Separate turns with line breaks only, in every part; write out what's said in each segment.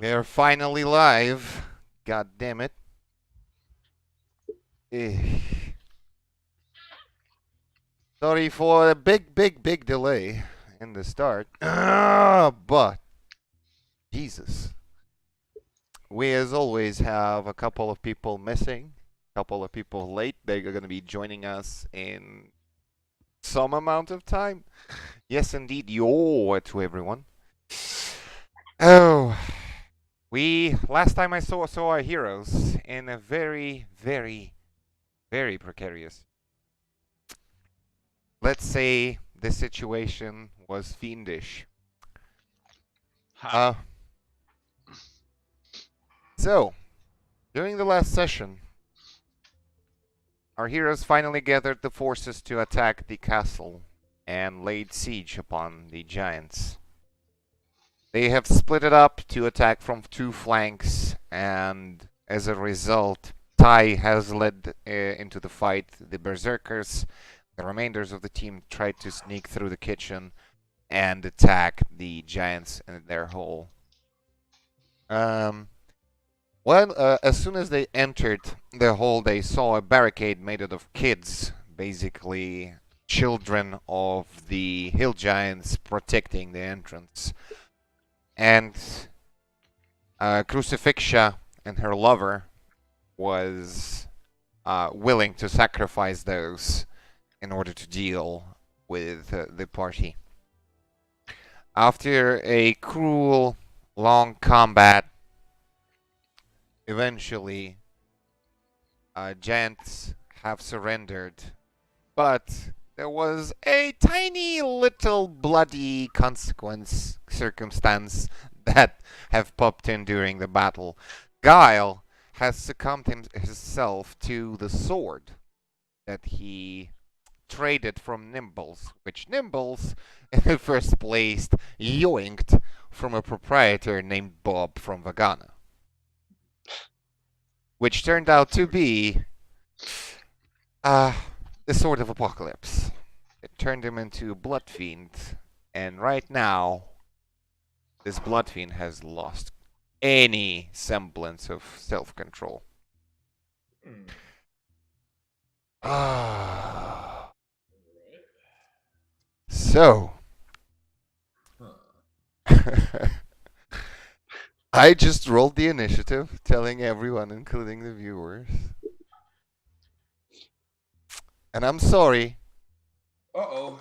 We're finally live. God damn it. Eh. Sorry for a big delay in the start. But, Jesus. We, as always, have a couple of people missing, a couple of people late. They're going to be joining us in some amount of time. Yes, indeed. Yo to everyone. Oh. Last time I saw our heroes in a very precarious. Let's say the situation was fiendish.
Ha.
So, during the last session, our heroes finally gathered the forces to attack the castle and laid siege upon the giants. They have split it up to attack from two flanks, and as a result, Tai has led into the fight the berserkers. The remainders of the team tried to sneak through the kitchen and attack the giants in their hole. As soon as they entered the hole, they saw a barricade made out of kids, basically children of the hill giants protecting the entrance. And Crucifixia and her lover was willing to sacrifice those in order to deal with the party. After a cruel, long combat, eventually giants have surrendered, but there was a tiny little bloody circumstance that have popped in during the battle. Guile has succumbed himself to the sword that he traded from Nimbles, which Nimbles, in the first place, yoinked from a proprietor named Bob from Vagana. Which turned out to be the Sword of Apocalypse. It turned him into a Blood Fiend, and right now, this Blood Fiend has lost any semblance of self-control. So, I just rolled the initiative, telling everyone, including the viewers. And I'm sorry.
Uh-oh.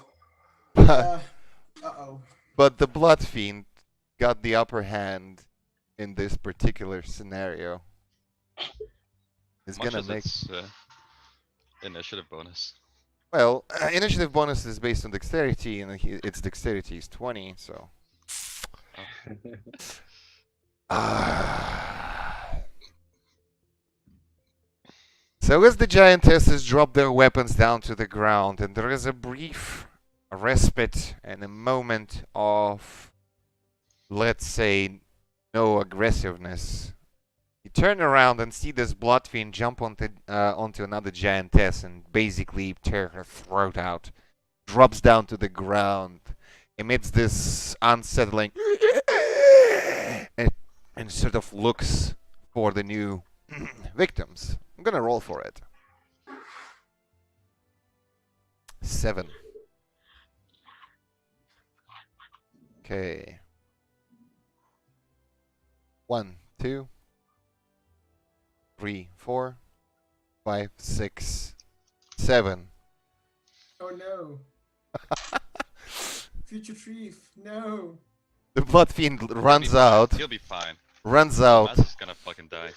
But the Blood Fiend got the upper hand in this particular scenario. It's
Much
gonna
as
make...
its initiative bonus.
Well, initiative bonus is based on dexterity, and its dexterity is 20, so... So as the giantesses drop their weapons down to the ground, and there is a brief respite and a moment of, let's say, no aggressiveness, you turn around and see this blood fiend jump onto another giantess and basically tear her throat out. Drops down to the ground, emits this unsettling and sort of looks for the new victims. I'm gonna roll for it. 7. Okay. 1, 2, 3, 4, 5, 6, 7.
Oh no. Future Chief, no.
The blood fiend runs out.
He'll be fine.
Runs out.
Mass is gonna fucking die.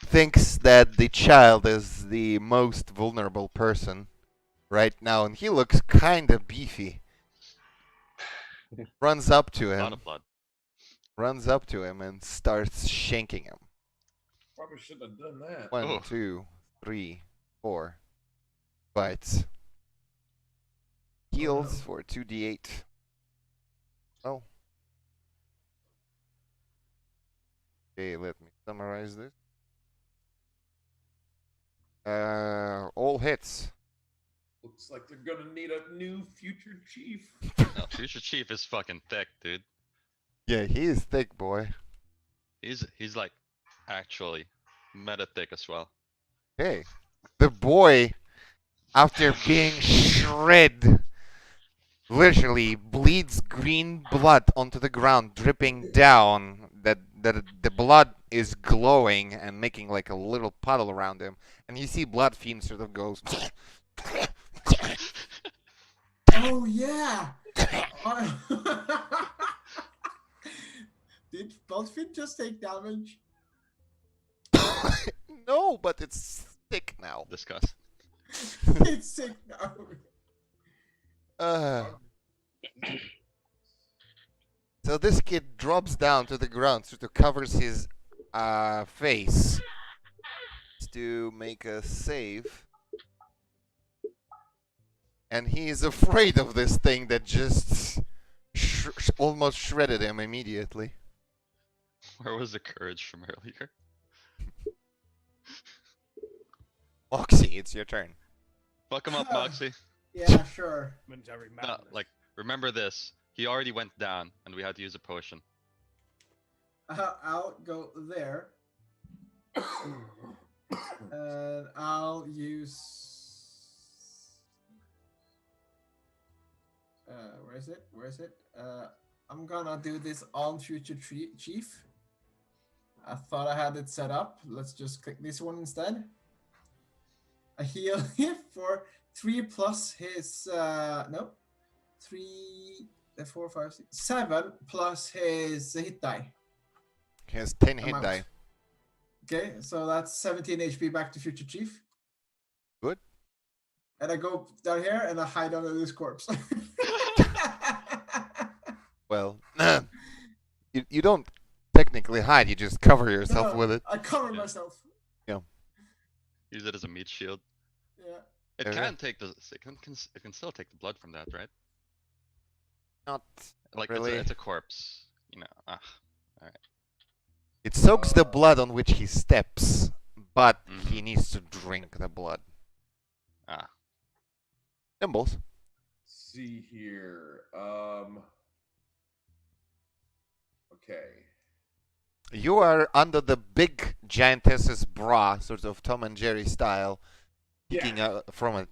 Thinks that the child is the most vulnerable person right now, and he looks kinda beefy. Runs up to
A lot
him.
of blood.
Runs up to him and starts shanking him.
Probably shouldn't have done that.
1,
Oh.
2, 3, 4 bites. Heals for 2d8. Oh. Okay, let me summarize this. All hits.
Looks like they're gonna need a new Future Chief.
No, Future Chief is fucking thick, dude.
Yeah, he is thick, boy.
He's like actually meta thick as well.
Okay. The boy, after being shred, literally bleeds green blood onto the ground, dripping down. That the blood is glowing and making like a little puddle around him, and you see Blood Fiend sort of goes.
Oh yeah. Did Bullfin just take damage?
No, but it's thick now.
Discuss.
It's sick now.
So this kid drops down to the ground, sort of covers his face to make a save. And he is afraid of this thing that just almost shredded him immediately.
Where was the courage from earlier?
Moxie, it's your turn.
Fuck him up, Moxie.
Yeah, sure.
Momentary
No,
madness.
like, remember this. He already went down, and we had to use a potion.
I'll go there. And I'll use. Where is it? Where is it? I'm gonna do this on Future Chief. I thought I had it set up. Let's just click this one instead. I heal him for 3 plus his no, 3, 4, 5, 6, 7 plus his hit die.
He has 10 hit
Amount.
die.
Okay, so that's 17 HP back to Future Chief.
Good.
And I go down here and I hide under this corpse.
Well, you don't technically hide, you just cover yourself
No,
with it.
I cover
Yeah.
myself.
Use it as a meat shield.
Yeah.
It
Okay.
can take the. It can still take the blood from that, right?
Not
Like
really.
it's a corpse. You know.
It soaks the blood on which he steps, but he
Mhm.
needs to drink the blood.
Ah.
Symbols.
See here. Okay.
You are under the big giantess's bra, sort of Tom and Jerry style, peeking out from it.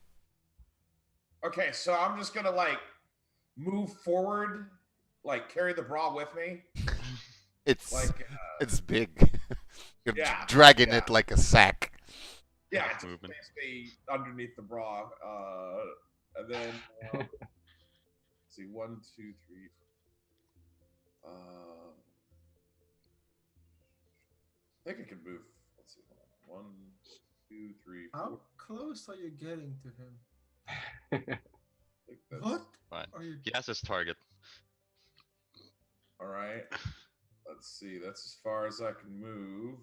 Okay, so I'm just gonna like move forward, like carry the bra with me,
It's
like
it's big. You're
Yeah,
dragging
yeah.
it like a sack.
yeah,
Enough
it's
movement.
basically underneath the bra, and then let's see, 1, 2, 3. I think I can move. Let's see, hold on. 1, 2, 3, 4.
How close are you getting to him?
I think that's
What
Fine.
are you?
He has his target.
all right. Let's see. That's as far as I can move,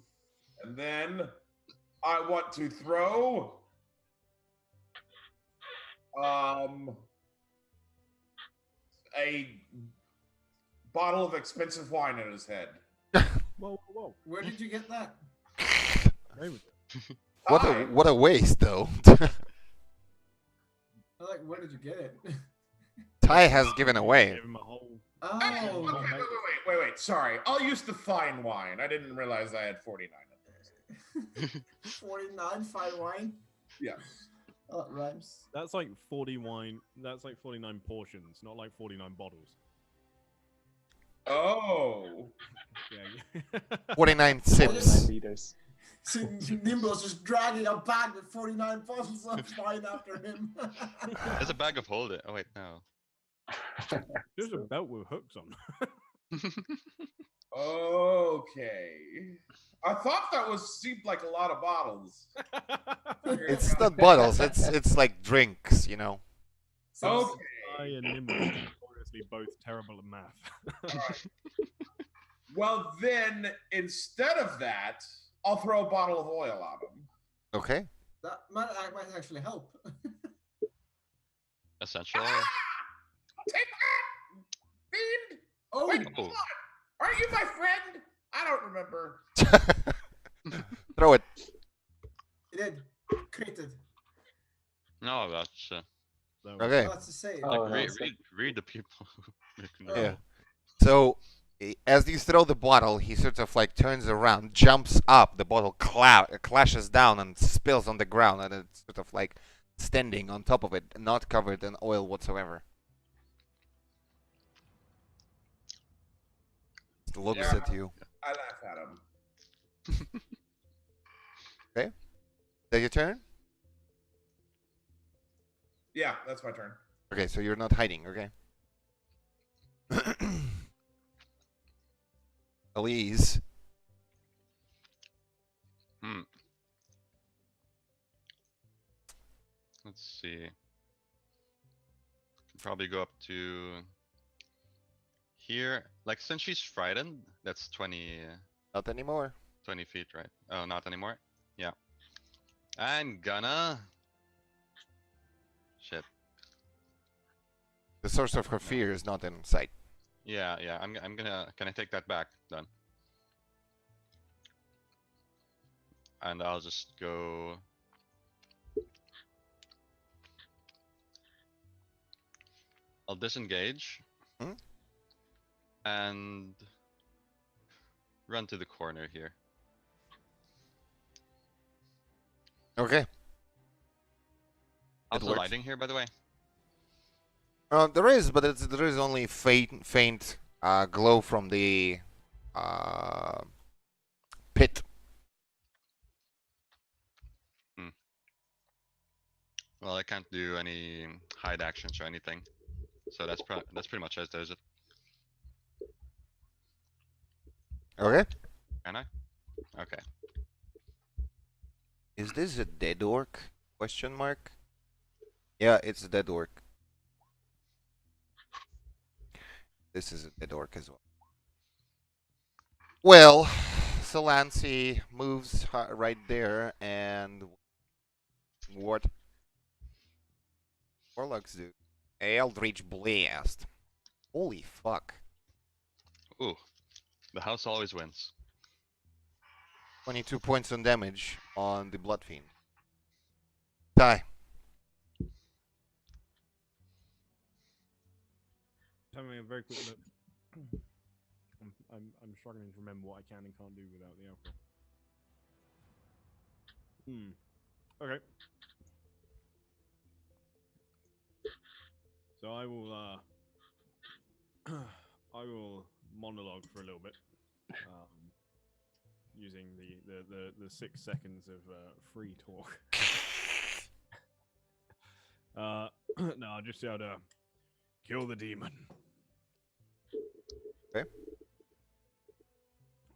and then I want to throw. A bottle of expensive wine at his head.
Whoa, whoa,
Where did you get that?
whoa.
What a waste, though.
I'm like, where did you get it?
Ty has given away.
Give him a whole.
Oh,
Okay, wait. Sorry. I'll use the fine wine. I didn't realize I had 49 of those.
49 fine wine.
Yeah.
Oh, it rhymes.
That's like 40 wine. That's like 49 portions, not like 49 bottles.
Oh.
Yeah.
49 sips.
liters.
So Nimble's just dragging a bag with 49 bottles of wine after him.
There's a bag of holding. Oh wait, no.
There's a belt with hooks on.
Okay. I thought that seemed like a lot of bottles.
It's not bottles. It's like drinks, you know.
Okay.
I and Nimble are notoriously both terrible at math.
Alright. Well, then, instead of that, I'll throw a bottle of oil at him.
Okay.
That might actually help.
Essential.
Take that, fiend!
Oh,
Wait,
Oh.
hold on. Aren't you my friend? I don't remember.
Throw it.
it did. Critted.
No, that's
So,
Okay.
Oh, that's the save.
Oh,
like
that's
read the people. who make
Oh.
the-
Yeah. So as you throw the bottle, he sort of like turns around, jumps up. The bottle clashes down and spills on the ground, and it's sort of like standing on top of it, not covered in oil whatsoever. Just looks
Yeah.
at you.
I laugh at him.
Is that your turn?
Yeah, that's my turn.
Okay, so you're not hiding, okay? Elise.
Let's see. Probably go up to here. Like, since she's frightened, that's 20,
Not anymore.
20 feet, right? Oh, not anymore? Yeah. I'm gonna... Shit.
The source of her fear is not in sight.
Yeah, I'm gonna... Can I take that back? Done. And I'll just go... I'll disengage.
Hmm?
And... run to the corner here.
Okay.
How's the
works.
lighting here, by the way?
There is, but there is only faint glow from the pit.
Well, I can't do any hide actions or anything. So that's pretty much as does it.
Okay.
Can I? Okay.
Is this a dead orc? Question mark. Yeah, it's a dead orc. This is a dead orc as well. Well, Solansi moves right there, and what warlocks do? Eldritch Blast. Holy fuck.
Ooh. The house always wins.
22 points on damage on the Blood Fiend. Die.
Having a very quick look. I'm struggling to remember what I can and can't do without the alcohol. Okay. So I will monologue for a little bit, using the 6 seconds of free talk. No, I'll just shout, kill the demon.
Okay.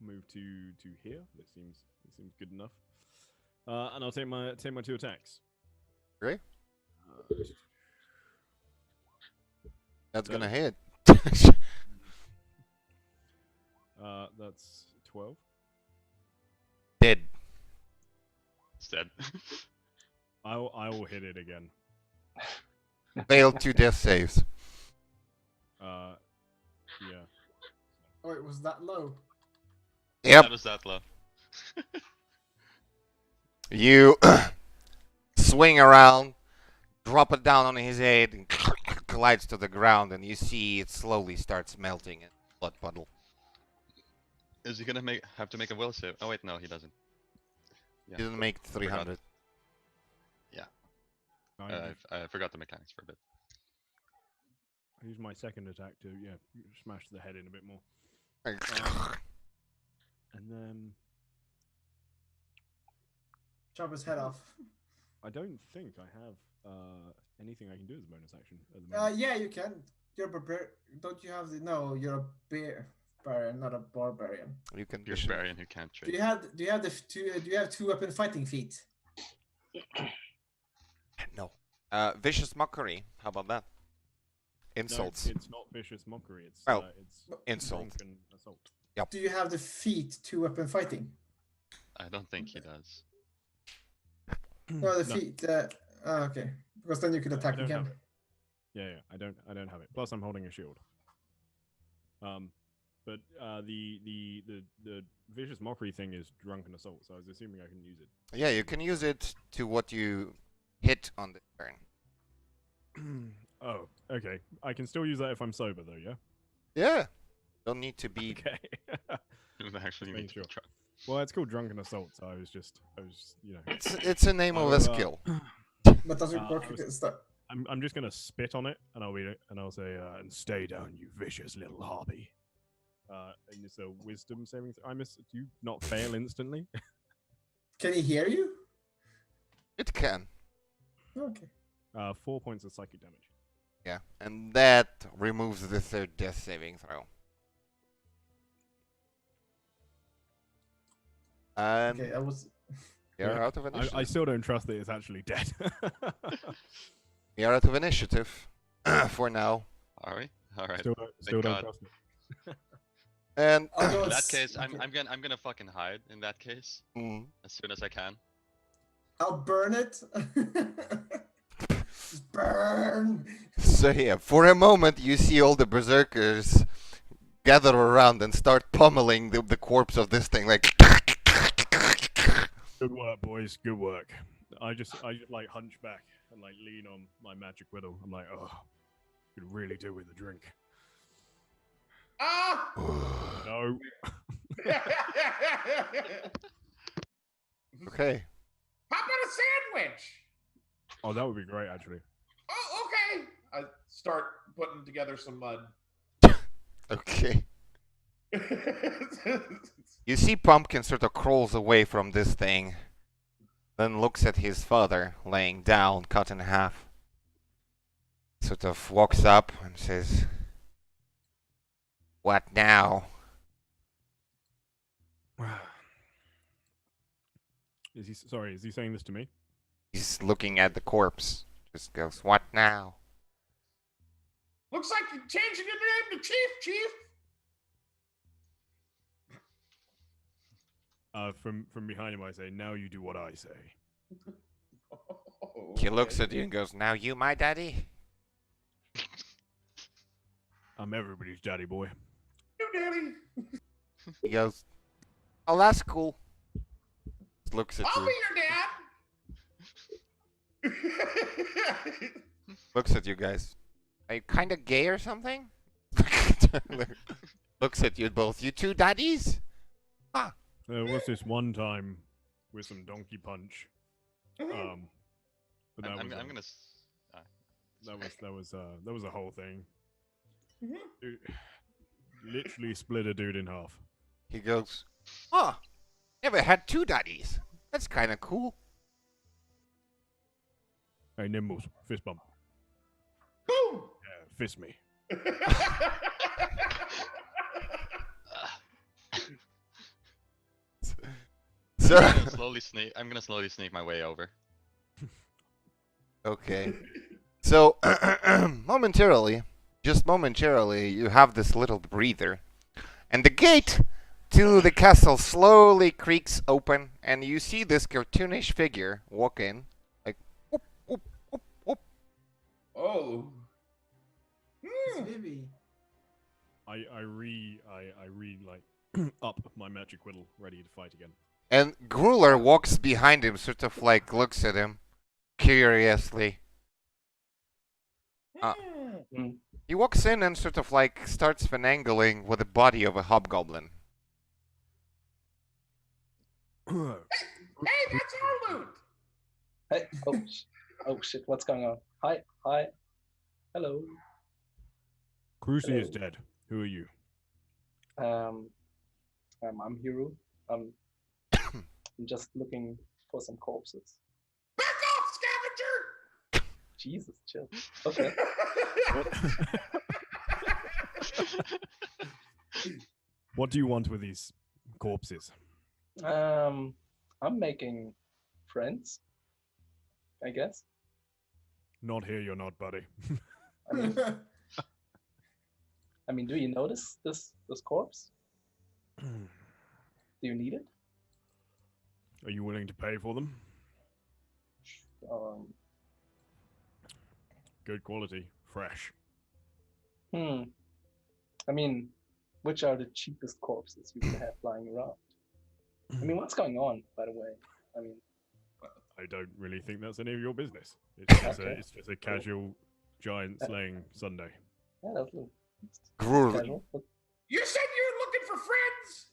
Move to here. That seems good enough. And I'll take my 2 attacks.
Okay. That's gonna hit.
That's 12.
Dead.
It's dead.
I will hit it again.
Failed 2 death saves.
Yeah.
Oh, it was that low.
Yep.
That was that low.
You swing around, drop it down on his head, and collides to the ground, and you see it slowly starts melting in blood puddle.
Is he gonna have to make a will save? Oh wait, no, he doesn't. Yeah.
He didn't make 300.
I forgot the mechanics for a bit.
I use my second attack to smash the head in a bit more, and then
Chop his head off.
I don't think I have anything I can do as a bonus action at the moment.
Yeah, you can. You're a don't you have the? No, you're a barbarian, not a barbarian.
You can
You're a barbarian who can't trade.
Do you have the two? Do you have 2 weapon fighting feet?
No. Vicious Mockery. How about that? Insults.
No, it's not vicious mockery. It's
Oh,
it's
insult.
drunken assault.
Do you have the feet 2 weapon fighting?
I don't think he does.
No, the feet. Okay, because then you could
I
attack
don't
again.
have it. Yeah, I don't have it. Plus, I'm holding a shield. But the vicious mockery thing is drunken assault, so I was assuming I can use it.
Yeah, you can use it to what you hit on the turn.
Oh, okay. I can still use that if I'm sober, though. Yeah.
Yeah. Don't need to be.
Okay.
You actually
Making
need to
sure.
try.
Well, it's called drunken assault, so I was, you know.
It's a name of a skill.
But does it
I
work?
was- I'm just gonna spit on it, and I'll say, and stay down, you vicious little hobby. And it's a wisdom saving. Do you not fail instantly?
Can he hear you?
It can.
Okay.
4 points of psychic damage.
Yeah, and that removes the third death saving throw. And
Okay, I was.
you're
Yeah.
out of initiative.
I still don't trust that it's actually dead.
You're out of initiative for now.
Are we? All right.
Still don't
God.
trust it.
And
I'll go
In that
s-
case, I'm
okay.
gonna fucking hide. In that case, as soon as I can.
I'll burn it. Just burn.
so yeah, for a moment you see all the berserkers gather around and start pummeling the corpse of this thing like.
Good work, boys. Good work. I just like hunch back and like lean on my magic whittle. I'm like, oh, could really do with a drink.
Ah!
No.
Okay.
How about a sandwich?
Oh, that would be great, actually.
Oh, okay. I start putting together some mud.
Okay. You see Pumpkin sort of crawls away from this thing, then looks at his father laying down, cut in half. Sort of walks up and says, "What now?"
Is he sorry? Is he saying this to me?
He's looking at the corpse. Just goes, "What now?"
Looks like you're changing your name to Chief.
From behind him, I say, "Now you do what I say."
Oh,
He looks at you and goes, "Now you my daddy?"
I'm everybody's daddy boy.
You, Daddy.
He goes, "Oh, that's cool." Just looks at
I'll
you.
be your dad.
Looks at you guys. Are you kind of gay or something? Looks at you both. You two daddies?
There was this one time with some donkey punch. But that
I'm
was
gonna.
that was a whole thing.
Mhm.
Dude, literally split a dude in half.
He goes, "Huh, never had two daddies. That's kind of cool."
Hey, Nimbles, fist bump.
Boom.
Yeah, fist me.
So,
I'm gonna slowly sneak my way over.
okay. So, momentarily, just momentarily, you have this little breather. And the gate to the castle slowly creaks open, and you see this cartoonish figure walk in. Like, whoop, whoop, whoop, whoop.
Oh.
It's
Hmm.
Vivi.
I read like up my magic whittle, ready to fight again.
And Gruler walks behind him, sort of like looks at him curiously.
Hmm.
He walks in and sort of like starts finagling with the body of a hobgoblin.
Hey, that's our loot.
Hey, oh shit, what's going on? Hi, hello.
Cruci is
Hello.
dead. Who are you?
I'm Hiro. I'm just looking for some corpses.
Back off, scavenger.
Jesus, chill. Okay.
What do you want with these corpses?
I'm making friends, I guess.
Not here, you're not, buddy.
I mean, do you notice this corpse? Do you need it?
Are you willing to pay for them?
Um,
Good quality, fresh.
I mean, which are the cheapest corpses you could have lying around? I mean, what's going on, by the way? I mean,
I don't really think that's any of your business. It's just,
Okay.
it's just a casual giant slaying Sunday.
yeah, that's a little
Gruler,
casual, but
You said you're looking for friends.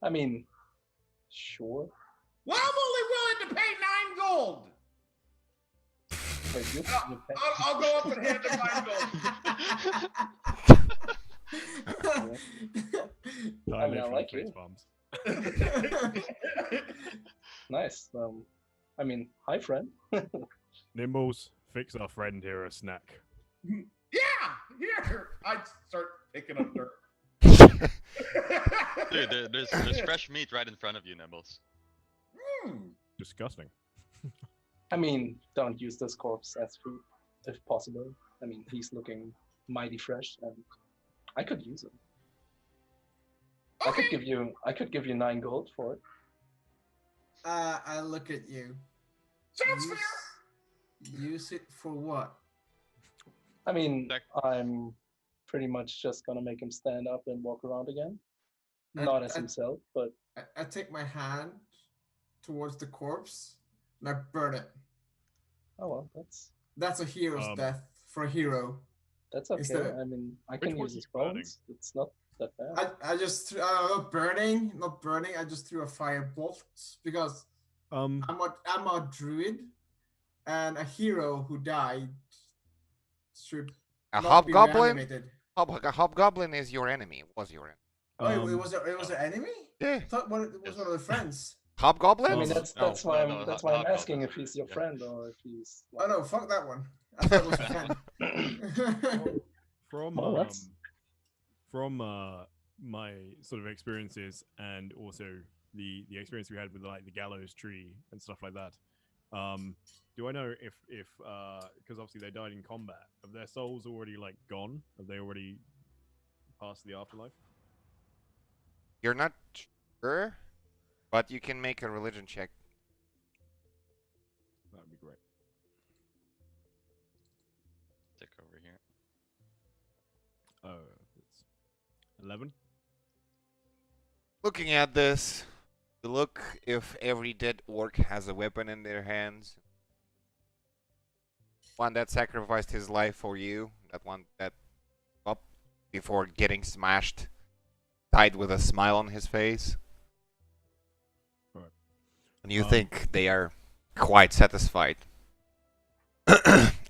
I mean, sure.
Well, I'm only willing to pay 9 gold.
Wait, you
I'll go up and hand him 9 gold.
I mean, I like
Face
you.
bombs.
Nice. I mean, hi, friend.
Nimbles, fix our friend here a snack.
Yeah, here. I start picking up dirt.
Dude, there's fresh meat right in front of you, Nimbles.
Disgusting.
I mean, don't use this corpse as food, if possible. I mean, he's looking mighty fresh, and I could use him. I
Okay.
could give you 9 gold for it.
I look at you.
Sounds
use,
fair.
Use it for what?
I mean,
Check.
I'm pretty much just gonna make him stand up and walk around again. Not as himself, but
I take my hand towards the corpse and I burn it.
oh well,
That's a hero's death for a hero.
that's okay.
Instead-
I mean, I
Which
can
one
use his
you burning?
bones. It's not that bad.
I just not burning. I just threw a firebolt because I'm a druid, and a hero who died should
A
not be
hobgoblin?
reanimated.
A hobgoblin is your enemy. Was your enemy.
Oh, it was an enemy.
Yeah.
I thought it was one of the friends.
Hobgoblin?
I mean,
No,
that's
no,
why
no,
that's
no,
why I'm
no,
asking
no,
if he's your
yeah.
friend or if he's.
Oh no, fuck that one. I thought it was a friend.
From
Well, that's-
my sort of experiences and also the experience we had with like the gallows tree and stuff like that. Do I know if because obviously they died in combat, have their souls already like gone? Have they already passed the afterlife?
You're not sure, but you can make a religion check.
That would be great.
Stick over here.
Oh, it's 11.
Looking at this, you look if every dead orc has a weapon in their hands. One that sacrificed his life for you, that one that up before getting smashed, died with a smile on his face.
Alright.
And you think they are quite satisfied.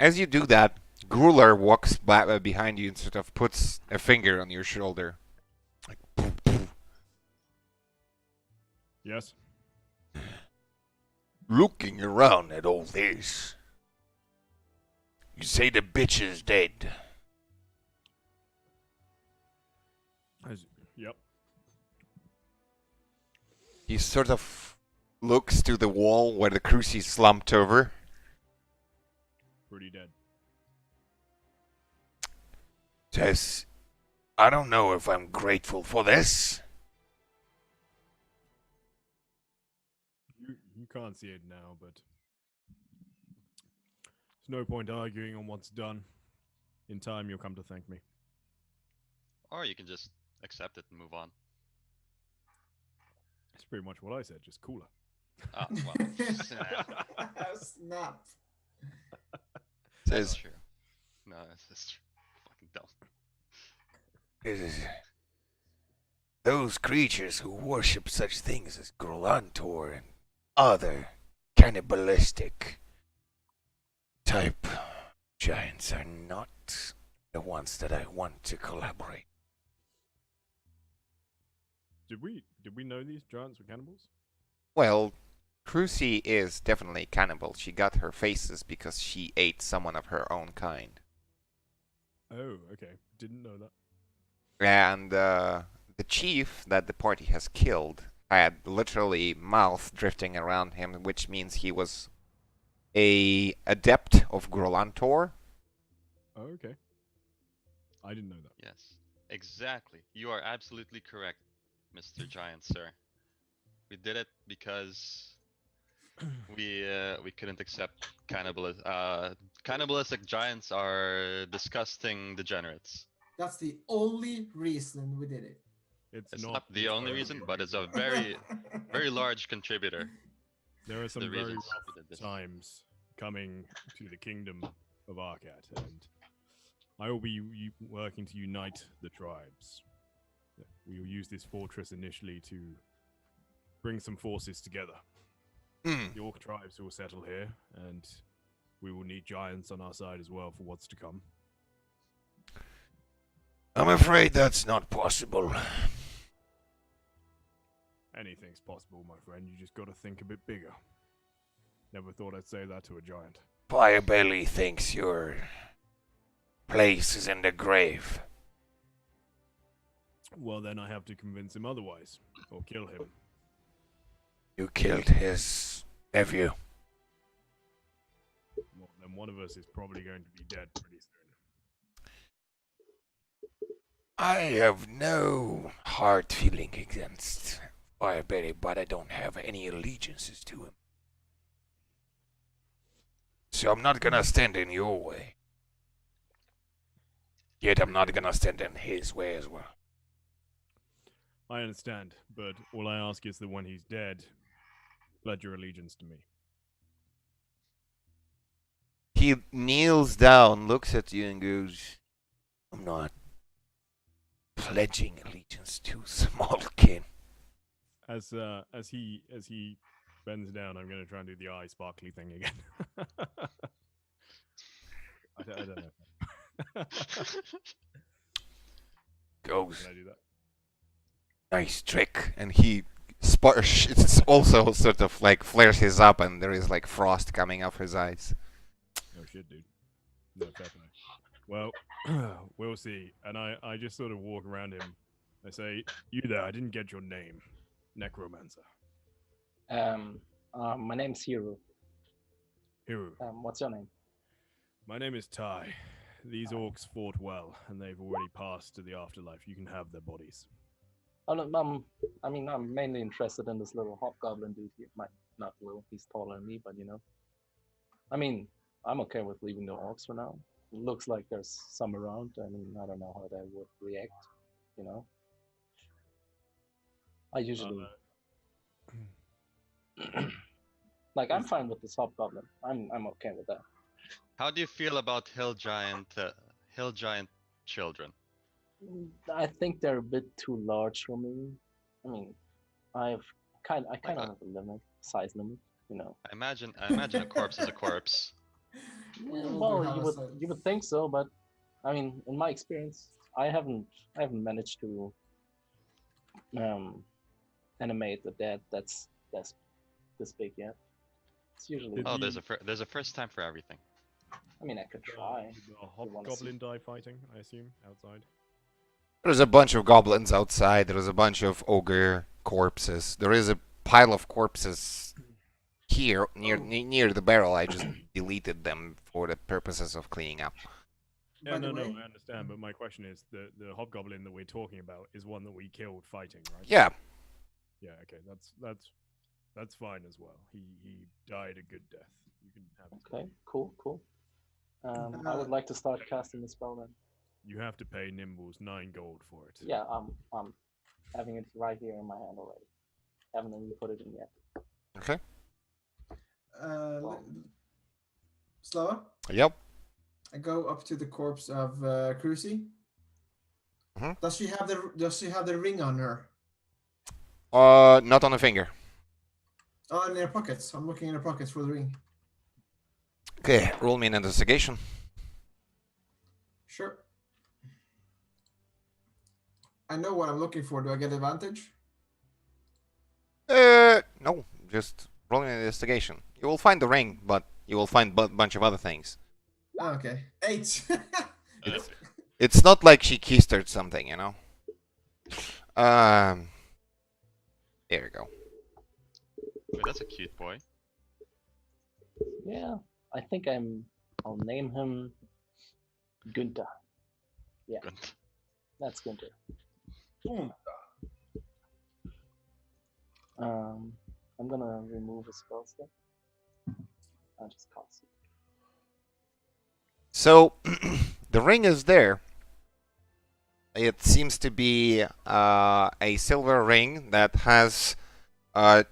As you do that, Gruler walks back behind you and sort of puts a finger on your shoulder. Like, poof, poof.
Yes.
Looking around at all this, you say the bitch is dead.
Yep.
He sort of looks to the wall where the crucifix slumped over.
Pretty dead.
Says, I don't know if I'm grateful for this.
You can't see it now, but there's no point arguing on what's done. In time, you'll come to thank me.
Or you can just accept it and move on.
That's pretty much what I said, just cooler.
Ah, well, snap.
Snap.
That's
Says,
true. No, that's true. Fucking dumb.
those creatures who worship such things as Grolantor and other cannibalistic type giants are not the ones that I want to collaborate.
Did we know these giants were cannibals?
Well, Crucy is definitely cannibal. She got her faces because she ate someone of her own kind.
Oh, okay. Didn't know that.
And the chief that the party has killed had literally mouth drifting around him, which means he was a adept of Grolantor.
Oh, okay. I didn't know that.
Yes, exactly. You are absolutely correct, Mr. Giant, sir. We did it because we couldn't accept cannibalistic giants are disgusting degenerates.
That's the only reason we did it.
It's not the only reason, but it's a very, very large contributor.
There are some
the
very
reasons
rough
we did this.
times coming to the kingdom of Arcat, and I will be working to unite the tribes. We will use this fortress initially to bring some forces together.
Hmm.
The orc tribes will settle here, and we will need giants on our side as well for what's to come.
I'm afraid that's not possible.
Anything's possible, my friend. You just gotta think a bit bigger. Never thought I'd say that to a giant.
Firebelly thinks your place is in the grave.
Well, then I have to convince him otherwise, or kill him.
You killed his nephew.
Well, then one of us is probably going to be dead pretty soon.
I have no hard feeling against Firebelly, but I don't have any allegiances to him. So I'm not gonna stand in your way. Yet I'm not gonna stand in his way as well.
I understand, but all I ask is that when he's dead, pledge your allegiance to me.
He kneels down, looks at you, and goes, I'm not pledging allegiance to Smallkin.
As he bends down, I'm gonna try and do the eye sparkly thing again. I don't know.
Goes,
Can I do that?
nice trick. And he it's also sort of like flares his up, and there is like frost coming off his eyes.
Oh shit, dude. No, fair play. Well, we'll see. And I just sort of walk around him. I say, you there, I didn't get your name. Necromancer.
My name's Hiro.
Hiru.
What's your name?
My name is Ty. These orcs fought well, and they've already passed to the afterlife. You can have their bodies.
Oh, no, I'm mainly interested in this little hobgoblin dude here. Not little, he's taller than me, but you know. I mean, I'm okay with leaving the orcs for now. It looks like there's some around. I mean, I don't know how they would react, you know. I usually like I'm fine with this hobgoblin. I'm okay with that.
How do you feel about hill giant children?
I think they're a bit too large for me. I mean, I kind of have a limit, size limit, you know.
I imagine a corpse is a corpse.
We all do
Well,
have a
you
size.
would think so, but I mean, in my experience, I haven't managed to animate a dead that's this big yet. It's usually.
Oh, there's a first time for everything.
I mean, I could try.
The
wanna see.
hobgoblin die fighting, I assume, outside.
There's a bunch of goblins outside. There is a bunch of ogre corpses. There is a pile of corpses here near the barrel. I just deleted them for the purposes of cleaning up.
Yeah,
By the
no,
way-
I understand, but my question is, the hobgoblin that we're talking about is one that we killed fighting, right?
Yeah.
Yeah, okay, that's fine as well. He died a good death. You can have it.
Okay, cool. I would like to start casting the spell then.
You have to pay Nimbles 9 gold for it.
Yeah, I'm having it right here in my hand already. Haven't even put it in yet.
Okay.
Slava,
Yep.
I go up to the corpse of Crucy.
Mhm.
Does she have the ring on her?
Not on a finger.
Oh, in her pockets. I'm looking in her pockets for the ring.
Okay, roll me an investigation.
Sure. I know what I'm looking for. Do I get advantage?
No, just roll an investigation. You will find the ring, but you will find a bunch of other things.
Oh, okay. 8.
It's not like she kissed or something, you know. There you go.
Wait, that's a cute boy.
Yeah, I think I'll name him Günther. Yeah,
Good.
that's Günther.
Boom.
I'm gonna remove a spell step. I'll just cast it.
So the ring is there. It seems to be a silver ring that has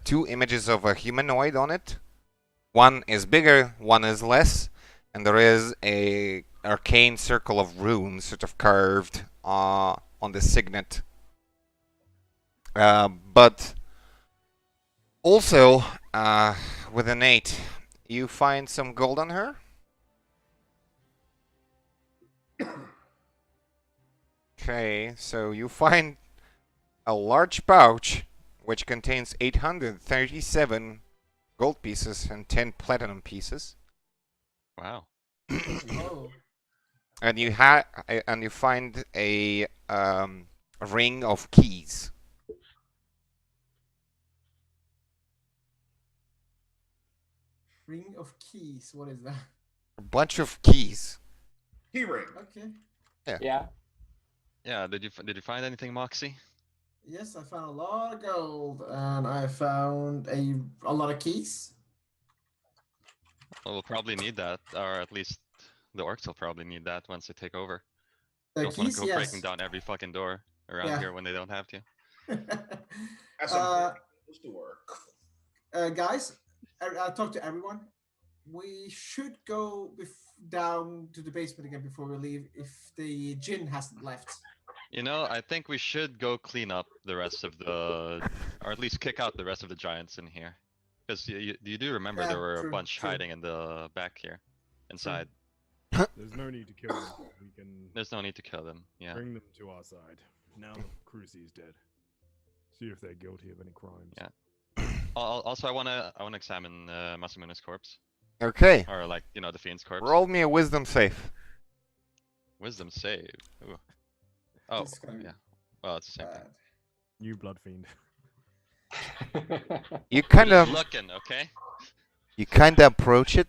2 images of a humanoid on it. One is bigger, one is less, and there is a arcane circle of runes sort of carved on the signet But also, with an 8, you find some gold on her. Okay, so you find a large pouch which contains 837 gold pieces and 10 platinum pieces.
Wow.
Oh,
And you find a ring of keys.
ring of keys. What is that?
A bunch of keys.
Key ring.
Okay.
Yeah.
Yeah. Did you find anything, Moxie?
Yes, I found a lot of gold, and I found a lot of keys.
Well, we'll probably need that, or at least the orcs will probably need that once they take over.
The
Don't want to
keys,
go breaking
yes.
down every fucking door around
Yeah.
here when they don't have to.
That's
Uh,
supposed to work.
Guys, I talked to everyone. We should go down to the basement again before we leave if the Jinn hasn't left.
You know, I think we should go clean up the rest of the, or at least kick out the rest of the giants in here. Because you do remember
Yeah,
there were
true,
a bunch
true.
hiding in the back here, inside.
There's no need to kill them. We can
There's no need to kill them. Yeah.
bring them to our side. Now the Crucy's dead. See if they're guilty of any crimes.
Yeah. Also, I wanna examine Masamune's corpse,
Okay.
or like the Fiend's corpse.
Roll me a wisdom save.
Wisdom save. Ooh. Oh,
It's gonna be
yeah. Well, it's the same thing.
bad.
You blood fiend.
You
We're
kind
just
of
looking, okay?
approach it.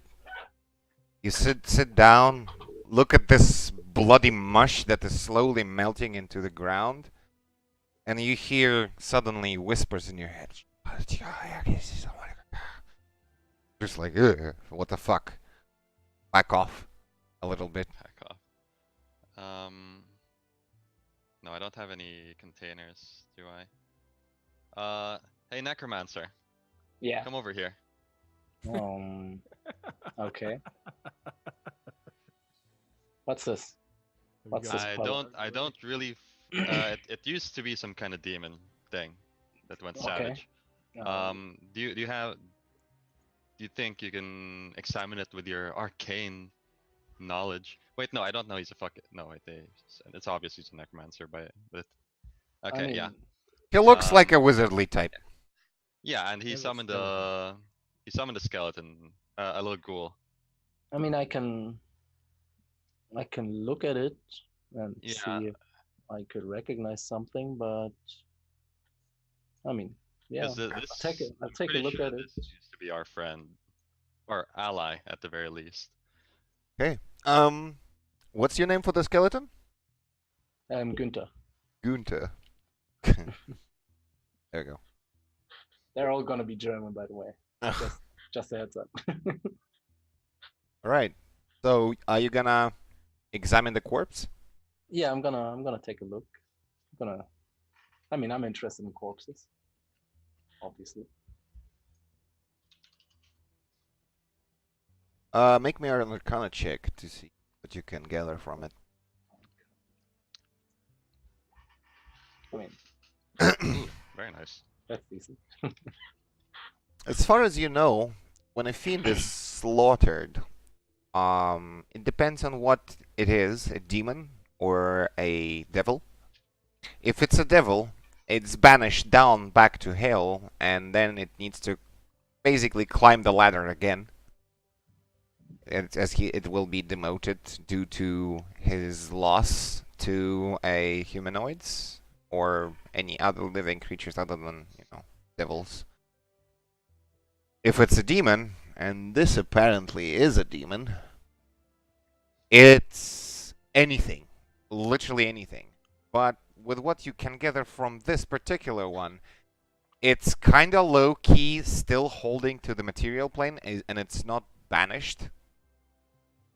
You sit down, look at this bloody mush that is slowly melting into the ground, and you hear suddenly whispers in your head. Just like, ugh, what the fuck? Back off a little bit.
Back off. No, I don't have any containers, do I? Hey, Necromancer,
Yeah.
come over here.
Okay. What's this?
Have you
What's
got
this
a-
I
puzzle?
don't really. It used to be some kind of demon thing that went
Okay.
savage.
Um,
Do you think you can examine it with your arcane knowledge? Wait, no, I don't know. He's a fucking no. Wait, it's obvious he's a necromancer, but okay,
I mean,
yeah,
He looks like a
Um,
wizardly type.
yeah, and he
There's a
summoned
skeleton.
a skeleton, a little ghoul.
I mean, I can look at it and
Yeah.
see if I could recognize something, but I mean, yeah,
'Cause
I'll take it. I'll
I'm
take a
pretty
look
sure
at it.
this used to be our friend, or ally at the very least.
Okay. What's your name for the skeleton?
Günther.
Gunther. There you go.
They're all gonna be German, by the way. Just a heads up.
All right. So, are you gonna examine the corpse?
Yeah, I'm gonna take a look. I'm interested in corpses, obviously.
Make me an Arcana check to see what you can gather from it.
I mean,
Ooh, very nice.
that's decent.
As far as you know, when a fiend is slaughtered, it depends on what it is, a demon or a devil. If it's a devil, it's banished down back to hell, and then it needs to basically climb the ladder again. It will be demoted due to his loss to a humanoids or any other living creatures other than, devils. If it's a demon, and this apparently is a demon, it's anything. Literally anything. But with what you can gather from this particular one, it's kinda low-key still holding to the material plane, and it's not banished.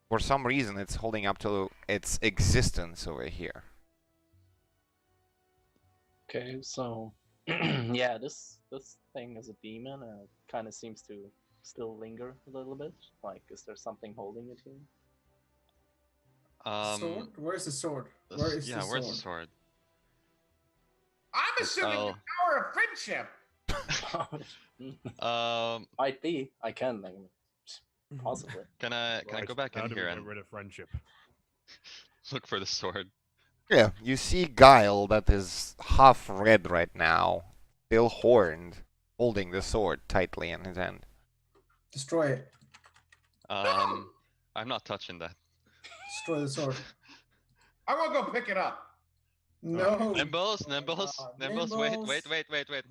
For some reason, it's holding up to its existence over here.
Okay, so yeah, this thing is a demon, and it kind of seems to still linger a little bit. Like, is there something holding it here?
Sword? Where's the sword?
This-
Where is
yeah,
the
where's
sword?
the sword?
I'm assuming
I'll-
the power of friendship.
Might be. I can. Like, possibly.
Can I
Right,
go back
how
in
do we
here
get
and
rid of friendship?
look for the sword?
Yeah, you see Guile that is half red right now, still horned, holding the sword tightly in his hand.
Destroy it.
I'm not touching that.
Destroy the sword.
I want to go pick it up.
No.
Nimbles,
Oh my
Nimbles,
God.
Nimbles, wait,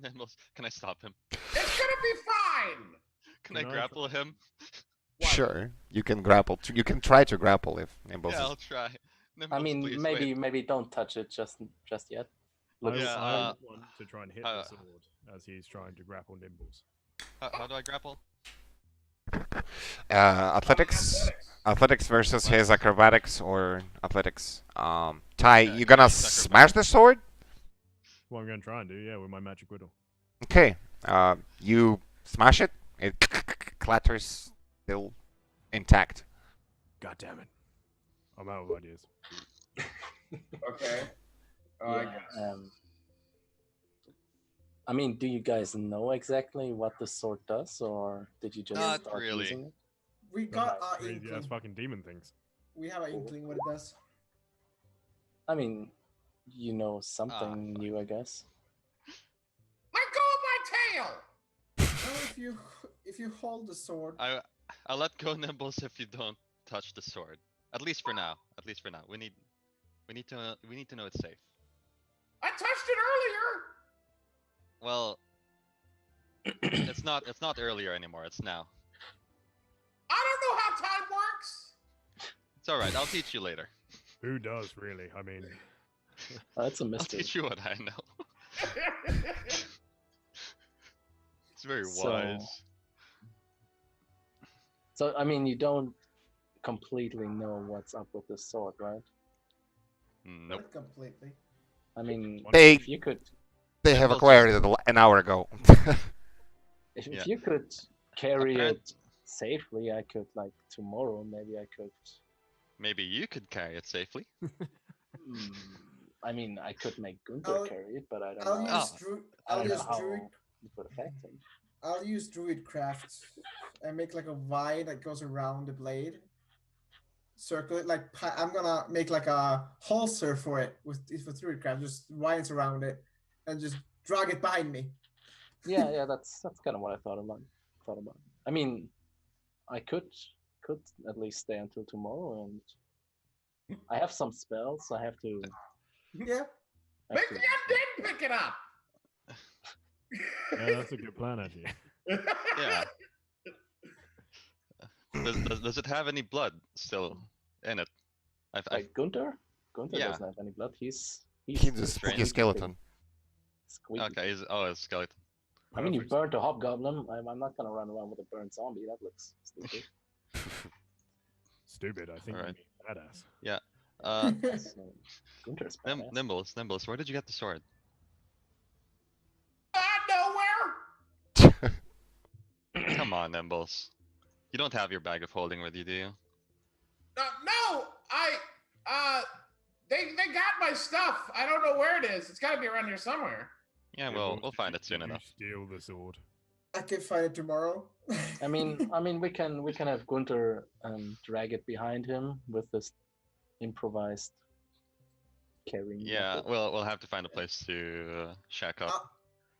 Nimbles. Can I stop him?
It's gonna be fine.
Can I
Can I
grapple him?
What?
Sure, you can grapple. You can try to grapple if Nimbles
Yeah,
is-
I'll try.
I
Nimbles,
mean,
please,
maybe
wait.
don't touch it just yet.
I,
Yeah,
I want to try and hit
uh,
the sword as he's trying to grapple Nimbles.
How do I grapple?
Athletics. Athletics versus his acrobatics or athletics. Ty,
Yeah,
you gonna
it's
smash the sword?
What I'm going to try and do, yeah, with my magic whittle.
Okay. You smash it. It clatters, still intact.
God damn it! I'm out of ideas.
Okay. I
Yeah,
guess.
I mean, do you guys know exactly what the sword does, or did you just
Not
start
really.
using it?
We got our
Crazy ass
inkling.
fucking demon things.
We have an inkling what it does.
I mean, you know something new, I guess.
Let go of my tail.
Well, if you hold the sword,
I'll let go, Nimbles, if you don't touch the sword. At least for now. At least for now. We need to know it's safe.
I touched it earlier.
Well, it's not earlier anymore. It's now.
I don't know how time works.
It's all right. I'll teach you later.
Who does really? I mean,
That's a
I'll
mystery.
teach you what I know. It's very
So-
wise.
So, I mean, you don't completely know what's up with the sword, right?
Nope.
not completely.
I mean,
They
if you could,
they have
Nimbles
acquired it an hour ago.
if
Yeah.
you could carry
Apparent-
it safely, I could like tomorrow. Maybe I could.
Maybe you could carry it safely.
Hmm, I mean, I could make Gunther
I'll-
carry it, but I don't
I'll
know.
use
I don't know
use
how
druid.
it would affect him.
I'll use druidcraft and make like a Y that goes around the blade. Circle it like I'm gonna make like a halter for it with druidcraft, just winds around it, and just drag it behind me.
Yeah, that's kind of what I thought about. I mean, I could at least stay until tomorrow, and I have some spells. I have to.
Yeah.
Make the undead pick it up.
yeah, that's a good plan actually.
Yeah. Does it have any blood still in it? I
Like Gunther? Gunther
Yeah.
doesn't have any blood. He's
He's a
strange.
spooky skeleton.
squeaky.
okay. A skeleton.
I mean, you
Perfect.
burned a hobgoblin. I'm not gonna run around with a burnt zombie. That looks stupid.
Stupid. I think
Alright.
you mean badass.
So, Gunther's badass.
Nimbles, where did you get the sword?
Nowhere.
Come on, Nimbles. You don't have your bag of holding with you, do you?
No, they got my stuff. I don't know where it is. It's got to be around here somewhere.
Yeah,
Yeah,
well,
but
we'll
did
find
you-
it soon
did you
enough.
Steal the sword.
I can find it tomorrow.
I mean, we can have Gunther drag it behind him with this improvised carrying.
Yeah,
method.
we'll have to find a place to shack up.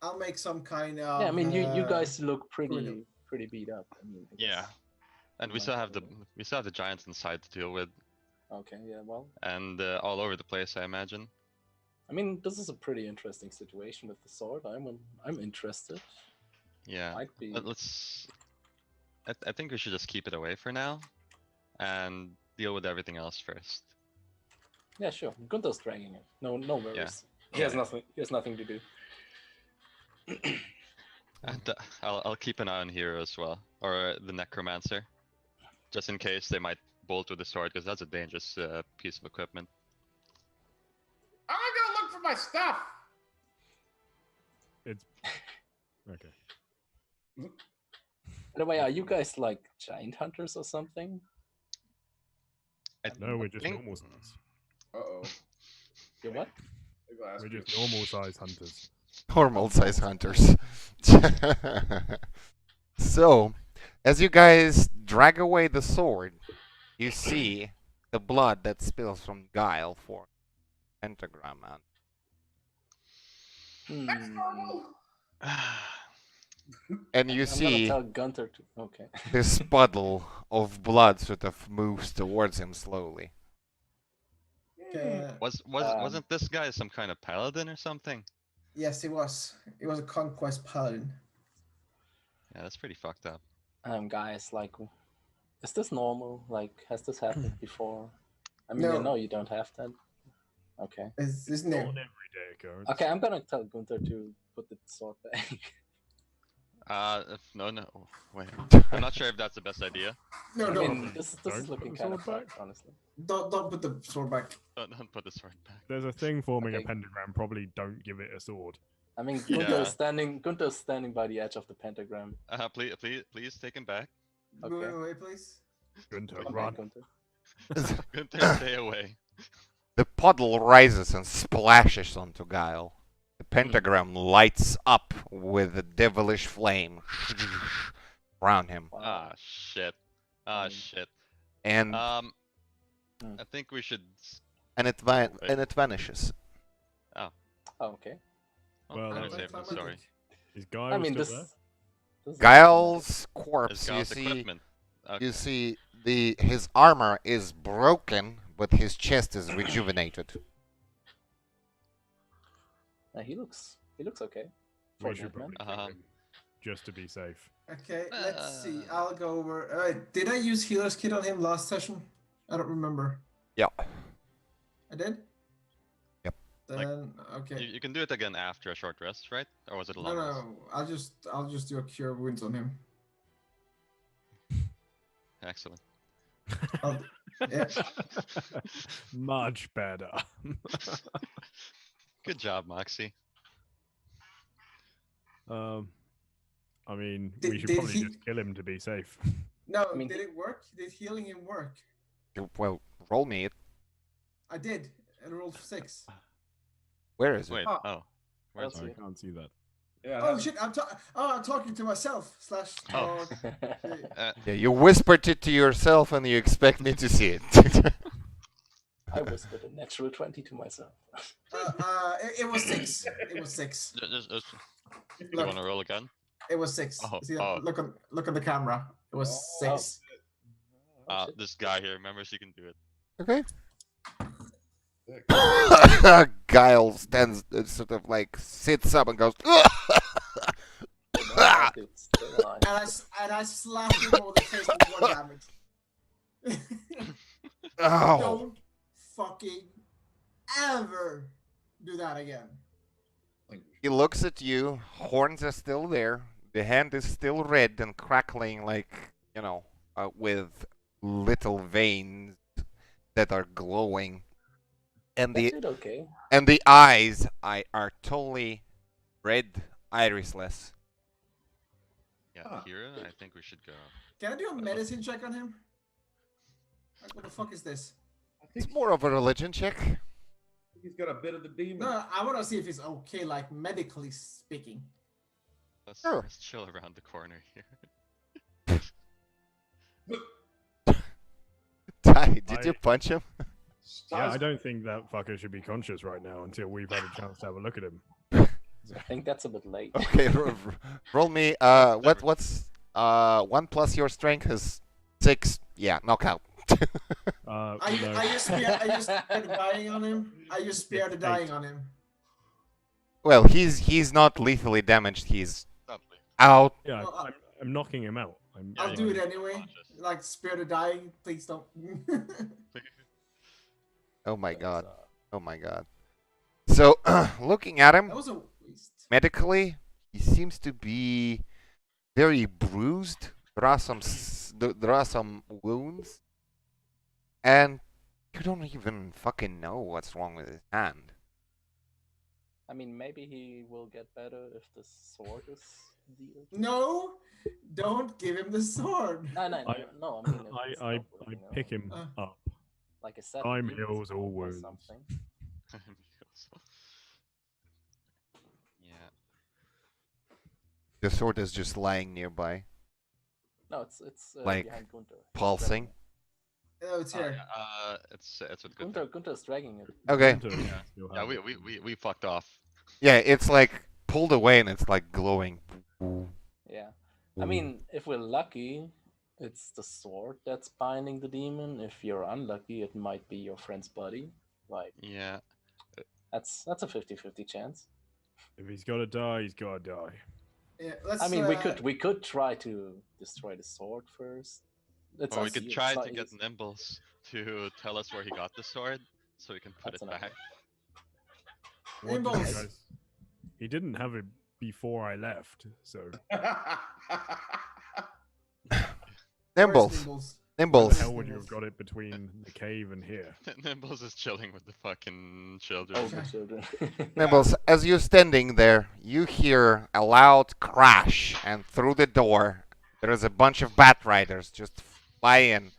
I'll make some kind of.
Yeah, I mean, you guys look
Bruno.
pretty beat up. I mean, I
Yeah.
guess.
And we
might
still have
have
the giants inside to deal with,
Okay, yeah, well,
and all over the place, I imagine.
I mean, this is a pretty interesting situation with the sword. I'm interested.
Yeah.
Might be.
Let's. I think we should just keep it away for now, and deal with everything else first.
Yeah, sure. Gunther's dragging it. No worries.
Yeah.
He has nothing. He has nothing to do.
And I'll keep an eye on Hero as well, or the Necromancer, just in case they might bolt with the sword, because that's a dangerous piece of equipment.
I'm gonna go look for my stuff.
It's okay.
By the way, are you guys like giant hunters or something?
No, we're just
think-
normal size.
Uh-oh.
You what?
The glass
We're
cube.
just normal size hunters.
Normal size hunters. So, as you guys drag away the sword, you see the blood that spills from Guile for pentagram man. And you
I'm
see
gonna tell Gunter to. Okay.
this puddle of blood sort of moves towards him slowly.
Wasn't this guy some kind of paladin or something?
Yes, he was. He was a conquest paladin.
Yeah, that's pretty fucked up.
Guys, like, is this normal? Like, has this happened before? I mean,
No.
I know you don't have that. Okay.
It's
Not
new.
an everyday occurrence.
Okay, I'm gonna tell Gunther to put the sword back.
No. Wait, I'm not sure if that's the best idea.
No,
I
no.
mean, this
Don't
is
put
looking
the
kind of
sword back.
fucked, honestly.
Don't put the sword back.
Don't put the sword back.
There's a thing forming
Okay.
a pentagram. Probably don't give it a sword.
I mean,
Yeah.
Gunther's standing by the edge of the pentagram.
Please take him back.
Okay.
Move away, please.
Gunter,
Come
run.
back, Gunther.
Gunther, stay away.
The puddle rises and splashes onto Guile. The pentagram lights up with a devilish flame around him.
Wow.
Ah, shit. Ah,
Mm.
shit.
And
I
Hmm.
think we should.
and it vanishes.
Oh, okay.
Oh,
Well,
I'm
that's
safe, I'm
Anticlimactic.
sorry.
Is Guy
I mean,
still
this.
there?
this is
Guile's
It's
corpse, you
got
see,
equipment. Okay.
you see his armor is broken, but his chest is rejuvenated.
He looks okay.
We
For
should
that man.
probably keep him, just to be safe.
Okay, let's see.
Uh.
I'll go over. Did I use healer's kit on him last session? I don't remember.
Yeah.
I did?
Yep.
Then, okay.
You can do it again after a short rest, right? Or was it a
No,
long rest?
no. I'll just do a cure wounds on him.
Excellent.
Yeah.
Much better.
Good job, Moxie.
I mean,
Did-
we should
did
probably
he-
just kill him to be safe.
No,
I mean,
did it work? Did healing him work?
Well, roll me it.
I did. And rolled 6.
Where is it?
Wait,
Oh.
oh. Where's
Let's
I
see.
can't see that.
Yeah.
Oh shit! I'm talking to myself. Slash.
Oh.
talk.
Yeah, you whispered it to yourself and you expect me to see it.
I whispered a natural 20 to myself.
It was 6. It was 6.
just, you
Look,
want to roll again?
it was 6.
Oh,
See,
oh.
look on the camera. It was 6.
Oh, shit.
This guy here remembers he can do it.
Okay. Guile stands, sort of like sits up and goes.
No, dude, stay alive.
And I slapped him over the face with 1 damage.
Oh.
Don't fucking ever do that again.
He looks at you. Horns are still there. The hand is still red and crackling, like with little veins that are glowing, and
That
the
dude okay.
eyes are totally red, irisless.
Yeah,
Huh.
Kira, I think we should go.
Can I do a medicine check on him? Like, what the fuck is this?
It's more of a religion check.
He's got a bit of the demon.
No, I want to see if he's okay, like medically speaking.
Sure.
Let's chill around the corner here.
Ty, did you punch him?
Yeah, I don't think that fucker should be conscious right now until we've had a chance to have a look at him.
I think that's a bit late.
Okay, roll me. What's 1 plus your strength is 6. Yeah, knockout.
I
No.
just spared the dying on him. I just spared the dying on him.
Well, he's not lethally damaged. He's
Lovely.
out.
Yeah,
Well,
I'm knocking him out.
I'll do it anyway.
Conscious.
Like spare the dying, please don't.
Oh my
That's,
god. Oh my god. So, looking at him
That was a waste.
medically, he seems to be very bruised. There are some wounds, and you don't even fucking know what's wrong with his hand.
I mean, maybe he will get better if the sword is dealt.
No, don't give him the sword.
No. I mean, if it's
I
dealt with,
pick him up.
like a set.
Time heals all wounds.
Something.
Yeah.
The sword is just lying nearby,
No, it's
Like,
behind Gunter. He's
pulsing.
Oh, it's here.
It's with
dragging
Gunter.
it. Gunter's dragging it.
Okay.
Gunter still
Yeah,
has it.
we fucked off.
Yeah, it's like pulled away and it's like glowing.
Yeah. I mean, if we're lucky, it's the sword that's binding the demon. If you're unlucky, it might be your friend's buddy. Like,
Yeah.
that's a 50-50 chance.
If he's gotta die, he's gotta die.
Yeah, let's.
I mean, we could try to destroy the sword first. It's
Or we
up to
could
you.
try
It's
to
not
get
easy.
Nimbles to tell us where he got the sword, so we can put
That's
it
an idea.
back.
What did you
Nimbles.
guys... He didn't have it before I left, so
Nimbles.
how
Nimbles.
the hell would you have got it between the cave and here?
Nimbles is chilling with the fucking children.
Oh, the children.
Nimbles, as you're standing there, you hear a loud crash, and through the door, there is a bunch of bat riders just fly in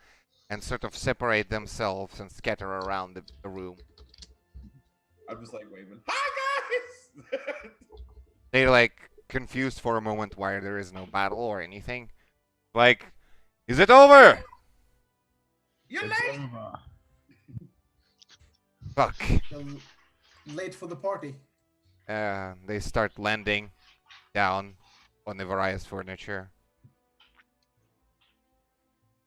and sort of separate themselves and scatter around the room.
I'm just like waving. Hi guys.
They're like confused for a moment why there is no battle or anything. Like, is it over?
You're
It's
late.
over.
Fuck.
Late for the party.
They start landing down on the various furniture.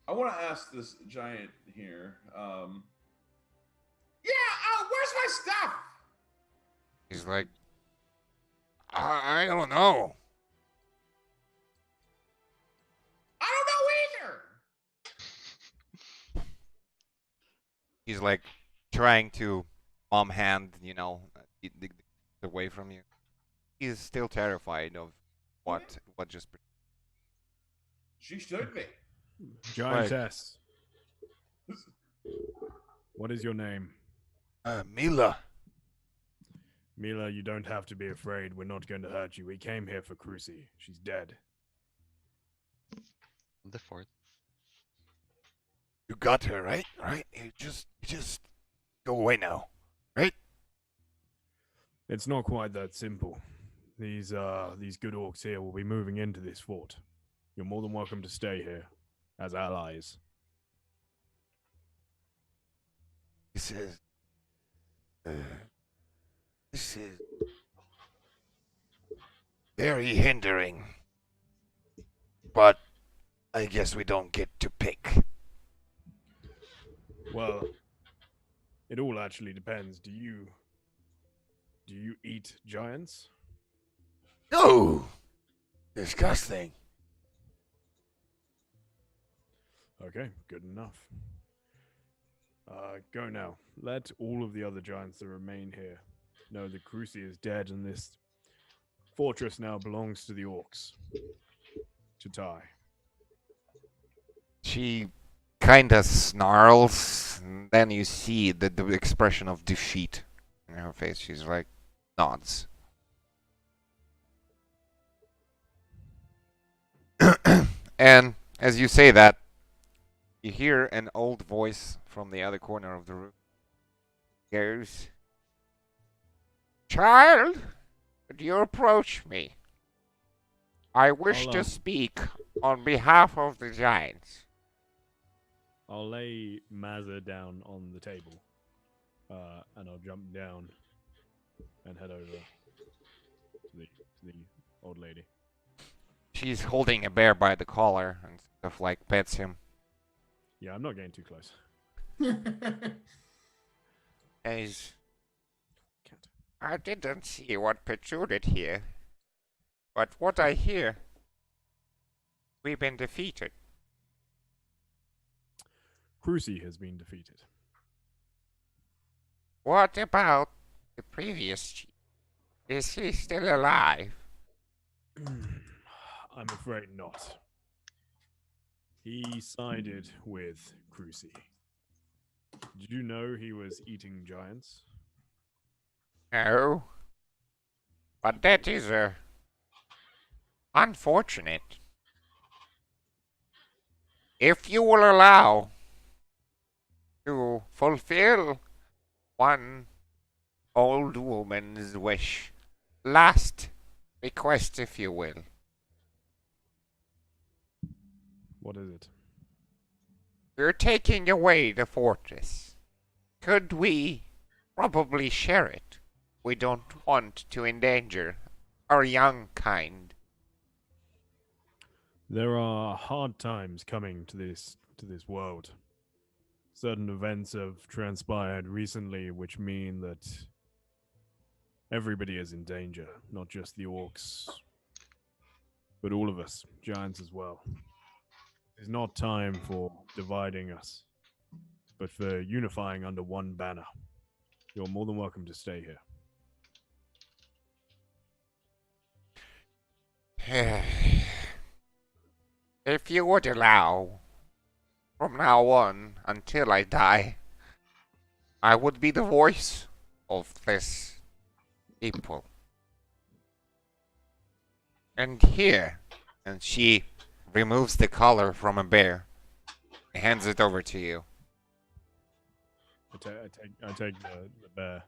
I want to ask this giant here. Yeah. Where's my stuff?
He's like, I don't know.
I don't know either.
He's like trying to hand, away from you. He's still terrified of what just.
She should be.
Giantess. What is your name?
Mila.
Mila, you don't have to be afraid. We're not going to hurt you. We came here for Crucy. She's dead.
The fort.
You got her, right? Right? You just go away now. Right?
It's not quite that simple. These good orcs here will be moving into this fort. You're more than welcome to stay here as allies.
This is very hindering. But I guess we don't get to pick.
Well, it all actually depends. Do you eat giants?
No! Disgusting.
Okay, good enough. Go now. Let all of the other giants that remain here know that Crucy is dead and this fortress now belongs to the orcs. To tie.
She kinda snarls, and then you see the expression of defeat in her face. She's like, nods. And as you say that, you hear an old voice from the other corner of the room. Goes, "Child, could you approach me? I wish
I'll,
to speak on behalf of the giants."
I'll lay Mazza down on the table, and I'll jump down and head over to the old lady.
She's holding a bear by the collar and stuff like pets him.
Yeah, I'm not getting too close.
Guys,
Can't.
I didn't see what protruded here, but what I hear, we've been defeated.
Crucy has been defeated.
What about the previous chief? Is he still alive?
I'm afraid not. He sided with Crucy. Did you know he was eating giants?
No. But that is unfortunate. If you will allow to fulfill one old woman's wish, last request, if you will,
What is it?
We're taking away the fortress. Could we probably share it? We don't want to endanger our young kind.
There are hard times coming to this world. Certain events have transpired recently which mean that everybody is in danger, not just the orcs, but all of us, giants as well. It's not time for dividing us, but for unifying under one banner. You're more than welcome to stay here.
If you would allow, from now on until I die, I would be the voice of this people. And here, and she removes the collar from a bear and hands it over to you.
I take the bear,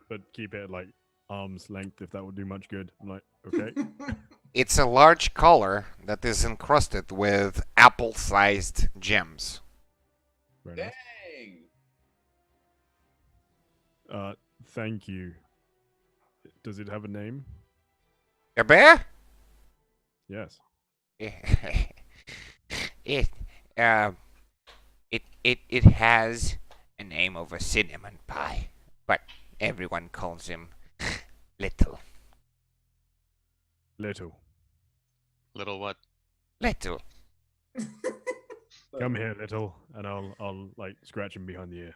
but keep it at like arm's length if that would do much good. I'm like, okay.
It's a large collar that is encrusted with apple-sized gems.
Very nice.
Dang!
Thank you. Does it have a name?
A bear?
Yes.
It has a name of a cinnamon pie, but everyone calls him Little.
Little.
Little what?
Little.
Come here, Little, and I'll like scratch him behind the ear.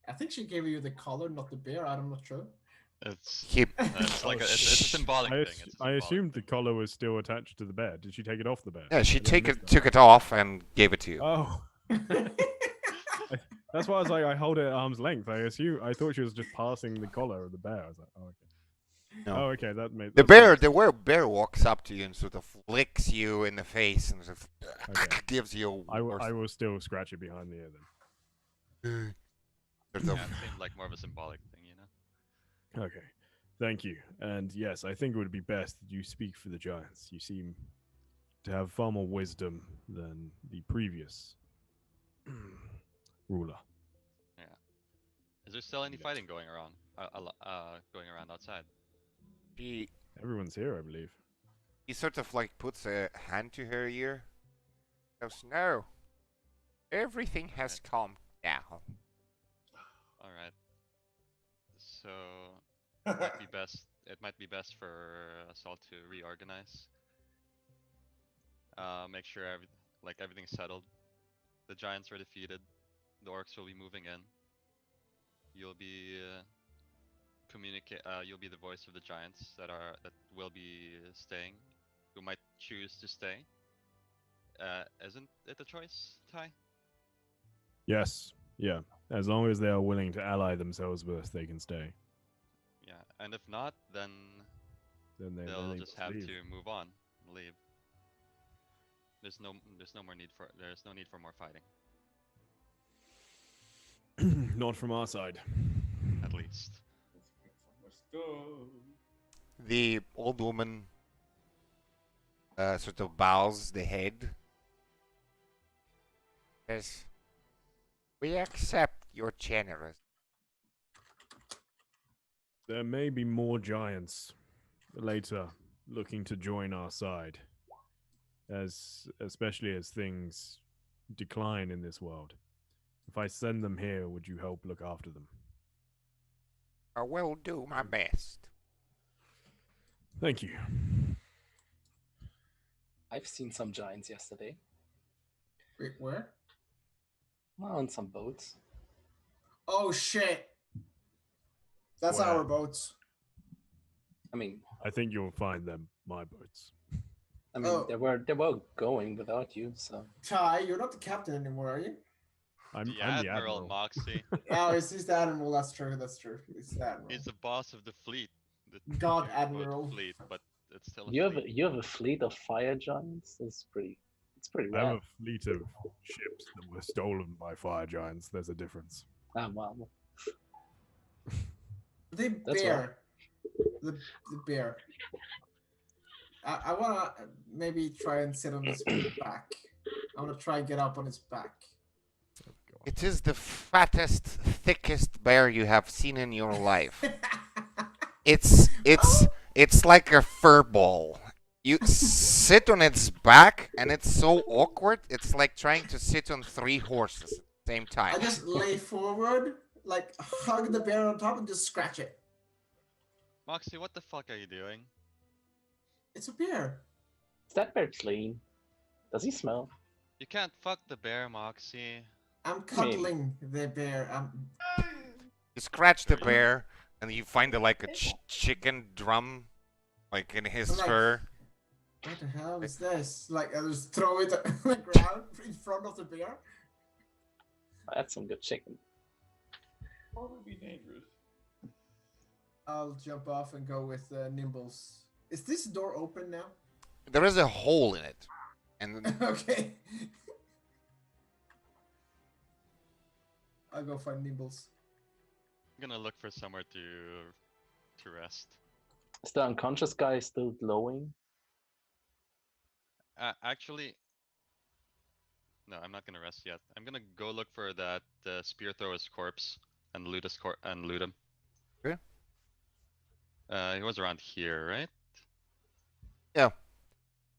I think she gave you the collar, not the bear. I'm not sure.
It's
He,
it's like it's a symbolic thing. It's a
I
symbolic
assumed the
thing.
collar was still attached to the bear. Did she take it off the bear?
yeah, she
I didn't miss that.
took it off and gave it to you.
Oh. That's why I was like, I hold it at arm's length. I thought she was just passing the collar of the bear. I was like, oh, okay.
No.
Oh, okay, that made
The bear walks up to you and sort of licks you in the face and sort of
Okay.
gives you a
I will still scratch it behind the ear then.
sort
Yeah,
of-
it seemed like more of a symbolic thing, you know.
Okay, thank you. And yes, I think it would be best that you speak for the giants. You seem to have far more wisdom than the previous ruler.
Is there still any fighting going around? Going around outside.
he
Everyone's here, I believe.
sort of like puts a hand to her ear. Goes, no. Everything has calmed down.
All right. So it might be best. It might be best for us all to reorganize. Make sure everything's settled. The giants are defeated. The orcs will be moving in. You'll be You'll be the voice of the giants that will be staying, who might choose to stay. Isn't it a choice, Ty?
Yes, yeah. As long as they are willing to ally themselves with us, they can stay.
Yeah, and if not, then
Then
they'll
they
just
must
have
leave.
to move on, and leave. There's no need for more fighting,
Not from our side.
at least.
Let's go.
The old woman sort of bows the head. Says, we accept your generous.
There may be more giants later looking to join our side, especially as things decline in this world. If I send them here, would you help look after them?
I will do my best.
Thank you.
I've seen some giants yesterday.
Wait, where?
Well, on some boats.
Oh shit! That's
Where?
our boats.
I mean,
I think you'll find them my boats.
Oh.
they were going without you, so
Ty, you're not the captain anymore, are you?
I'm
The
the
Admiral
admiral.
Moxie.
Oh, he's the admiral. That's true. That's true. He's the admiral.
He's the boss of the fleet. The
God
quote,
Admiral.
fleet, but it's still a
you
fleet.
have a fleet of fire giants. It's pretty
I have
rad.
a fleet of ships that were stolen by fire giants. There's a difference.
Ah, wow.
The
That's
bear. The bear. I wanna maybe try and sit on its back. I wanna try and get up on its back.
It is the fattest, thickest bear you have seen in your life. It's like a fur ball. You sit on its back, and it's so awkward. It's like trying to sit on 3 horses at the same time.
I just lay forward, like hug the bear on top, and just scratch it.
Moxie, what the fuck are you doing?
It's a bear.
Is that bear clean? Does he smell?
You can't fuck the bear, Moxie.
I'm cuddling the bear.
You scratch the bear, and you find like a chicken drum, like in his
Like-
fur.
What the hell is this? Like I just throw it on the ground in front of the bear.
That's some good chicken.
Probably be dangerous.
I'll jump off and go with Nimbles. Is this door open now?
There is a hole in it, and
Okay. I'll go find Nimbles.
I'm gonna look for somewhere to rest.
Is the unconscious guy still glowing?
Actually, no, I'm not gonna rest yet. I'm gonna go look for that spear thrower's corpse and loot him.
Okay.
He was around here, right?
yeah.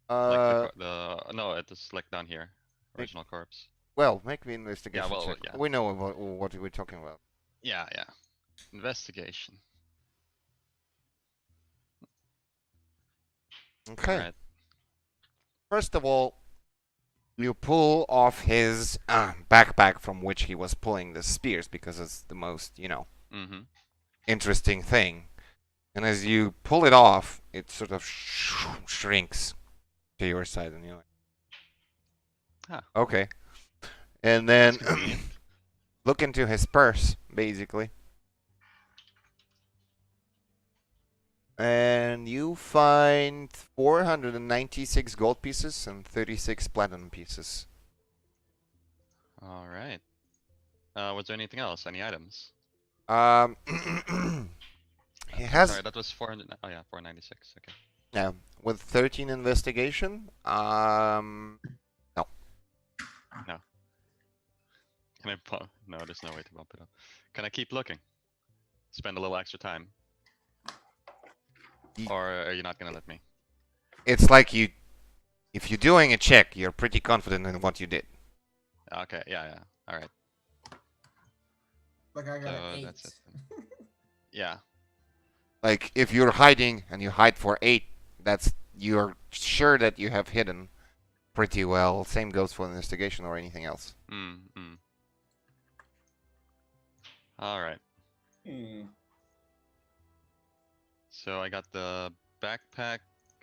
Like no, it's like down here. Original corpse.
Well, make me an investigation
well,
check.
yeah.
We know what we're talking about.
Yeah. Investigation.
Okay.
Alright.
First of all, you pull off his backpack from which he was pulling the spears because it's the most,
Mm-hmm.
interesting thing. And as you pull it off, it sort of shrinks to your side, and you're like, okay. And then
Convenient.
look into his purse, basically. And you find 496 gold pieces and 36 platinum pieces.
Alright. Was there anything else? Any items?
He has,
Sorry, that was 400. Oh yeah, 496. Okay.
yeah, with 13 investigation.
Can I bump? No, there's no way to bump it up. Can I keep looking? Spend a little extra time. Or are you not gonna let me?
It's like if you're doing a check, you're pretty confident in what you did.
Okay, yeah. Alright.
Like I got
So
an 8.
that's it Yeah.
Like if you're hiding and you hide for 8, you're sure that you have hidden pretty well. Same goes for investigation or anything else.
Alright. So I got the backpack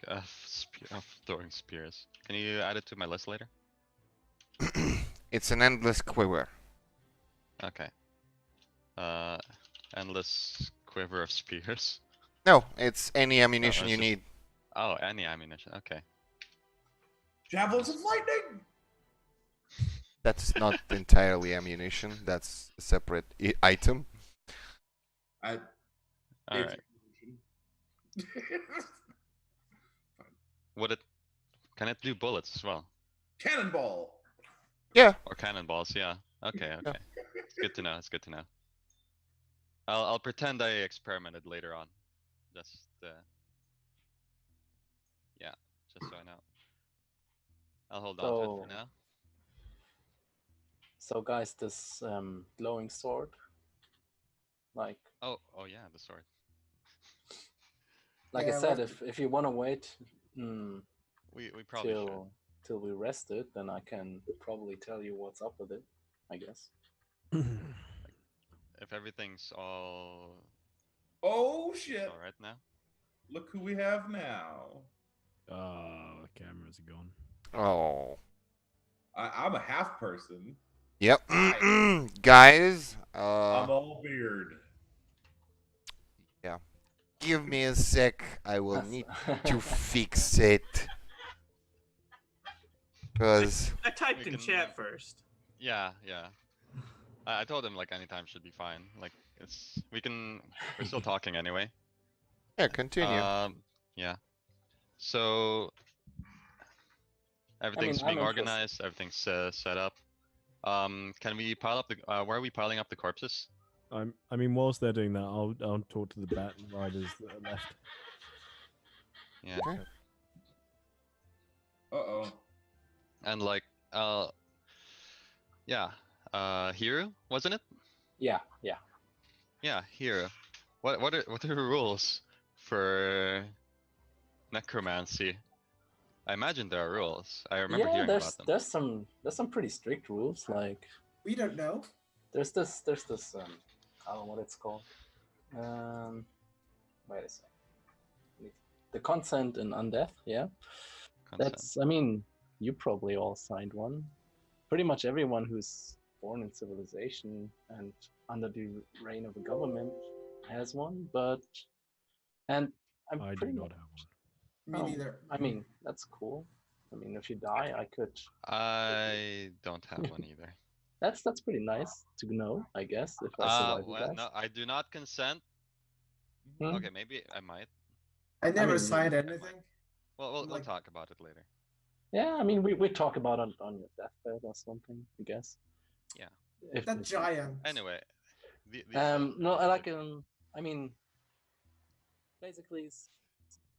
of throwing spears. Can you add it to my list later?
It's an endless quiver.
Okay. Endless quiver of spears.
No, it's any ammunition
it's
you
just-
need.
Oh, any ammunition. Okay.
Javelins of lightning.
That's not entirely ammunition. That's a separate item.
I.
Alright. Can it do bullets as well?
Cannonball.
Yeah.
Or cannonballs, yeah. Okay. It's good to know. It's good to know. I'll pretend I experimented later on. Just just so I know. I'll hold on to it for now.
So guys, this glowing sword, like
Oh yeah, the sword.
I
Yeah,
said,
what-
if you want to wait
We probably should.
till we rest it, then I can probably tell you what's up with it, I guess.
If everything's all
Oh shit!
right now.
Look who we have now.
The cameras are gone.
Oh.
I'm a half person.
Yep.
Hi.
Guys,
I'm all beard.
give me a sec. I will
That's-
need to fix it. Because
I typed
We
in
can-
chat first.
Yeah. I told him like anytime should be fine. Like we're still talking anyway.
yeah, continue.
Yeah. So everything's
I'm
being
interested.
organized. Everything's set up. Can we pile up the? Where are we piling up the corpses?
I mean, whilst they're doing that, I'll talk to the bat riders that are left.
Yeah.
Okay.
Uh-oh.
And like, yeah, Hero, wasn't it?
Yeah.
Yeah, Hero. What are the rules for necromancy? I imagine there are rules. I remember
Yeah,
hearing about them.
there's some pretty strict rules. Like
We don't know.
there's this I don't know what it's called. Wait a second. The consent in undeath. Yeah,
Consent.
that's. I mean, you probably all signed one. Pretty much everyone who's born in civilization and under the reign of a government has one. And I'm
I do
pretty
not
much.
have one.
Me
Oh,
neither.
I mean, that's cool. I mean, if you die, I could.
I don't have one either.
That's pretty nice to know, I guess, if I survive you
Well,
guys.
no, I do not consent.
Hmm?
Okay, maybe I might.
I never
mean,
signed
maybe I
anything.
Well, we'll
Like-
talk about it later.
Yeah, I mean, we talk about it on your deathbed or something, I guess.
Yeah.
If
That giant.
Anyway,
no, I like I mean, basically,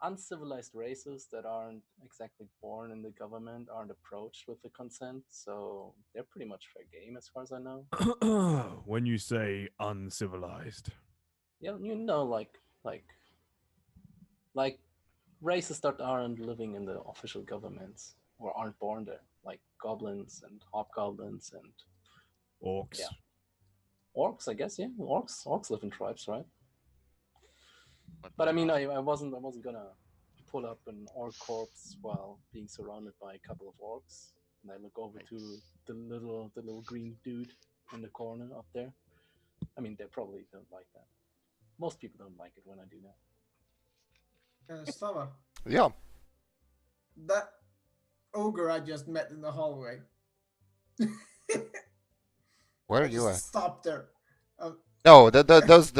uncivilized races that aren't exactly born in the government aren't approached with the consent, so they're pretty much fair game as far as I know.
When you say uncivilized,
Yeah, you know, like races that aren't living in the official governments or aren't born there, like goblins and hobgoblins and
orcs.
Yeah. orcs, I guess. Yeah, orcs live in tribes, right? But I mean, I wasn't gonna pull up an orc corpse while being surrounded by a couple of orcs, and I look over to the little green dude in the corner up there. I mean, they probably don't like that. Most people don't like it when I do that.
Slava,
Yeah.
that ogre I just met in the hallway.
Where are
I
you
just
at?
stopped there.
No, those.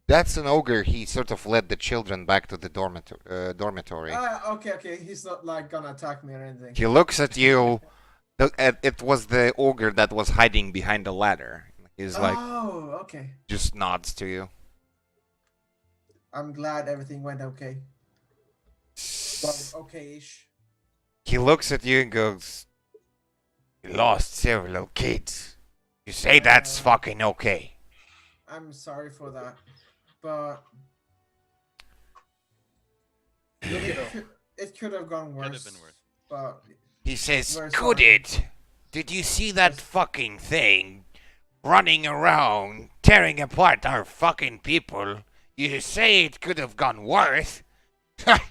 That's an ogre. He sort of led the children back to the dormitory.
Okay. He's not like gonna attack me or anything.
He looks at you. It was the ogre that was hiding behind the ladder. He's like,
Oh, okay.
just nods to you.
I'm glad everything went okay. Well, okay-ish.
He looks at you and goes, "You lost several kids. You say that's fucking okay."
I'm sorry for that, but it could have gone worse.
Could have been worse.
But
He says,
Where's
"Could
Ryan?
it? Did you see that fucking thing running around, tearing apart our fucking people? You say it could have gone worse?"
Could have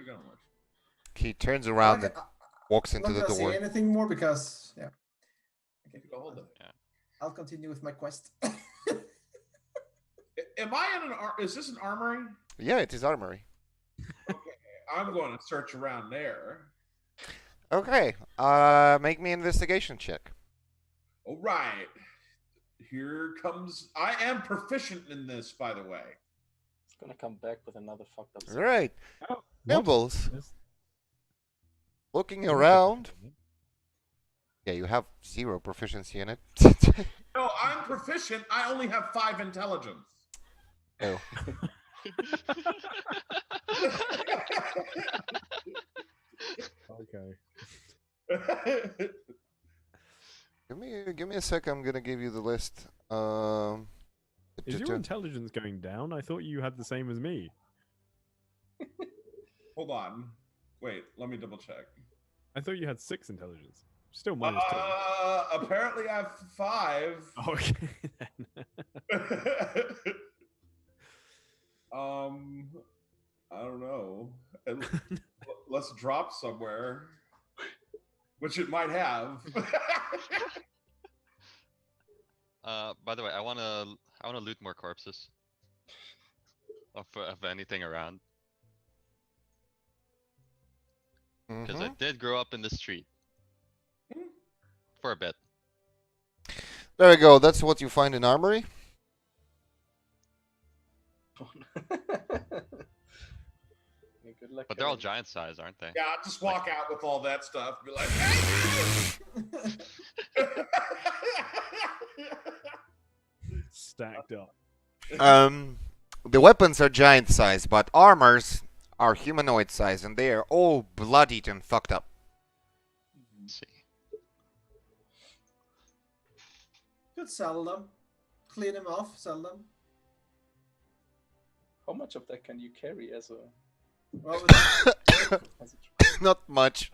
gone worse.
He turns around and
I'm
walks
not
into the
gonna say
door.
anything more because
Take a hold of it.
I'll continue with my quest.
Am I in is this an armory?
Yeah, it is armory.
I'm going to search around there.
Okay, make me an investigation check.
All right. Here comes. I am proficient in this, by the way.
It's gonna come back with another fucked up.
All right,
What?
Cripples,
Yes.
looking around. Yeah, you have 0 proficiency in it.
No, I'm proficient. I only have 5 intelligence.
Oh.
Okay.
Give me a sec. I'm gonna give you the list.
Is your intelligence going down? I thought you had the same as me.
Hold on. Wait, let me double check.
I thought you had 6 intelligence. Still minus 2.
Apparently I have 5.
Okay. Then.
I don't know. Let's drop somewhere, which it might have.
By the way, I wanna loot more corpses. Of anything around, because I
Mhm.
did grow up in the street for a bit.
There we go. That's what you find in armory.
like
But they're all giant size, aren't they?
Yeah, just walk out with all that stuff. Be like,
Stacked up.
The weapons are giant size, but armors are humanoid size, and they are all bloodied and fucked up.
Let's see.
Could sell them. Clean them off, sell them.
How much of that can you carry as a?
Well,
As
Not much.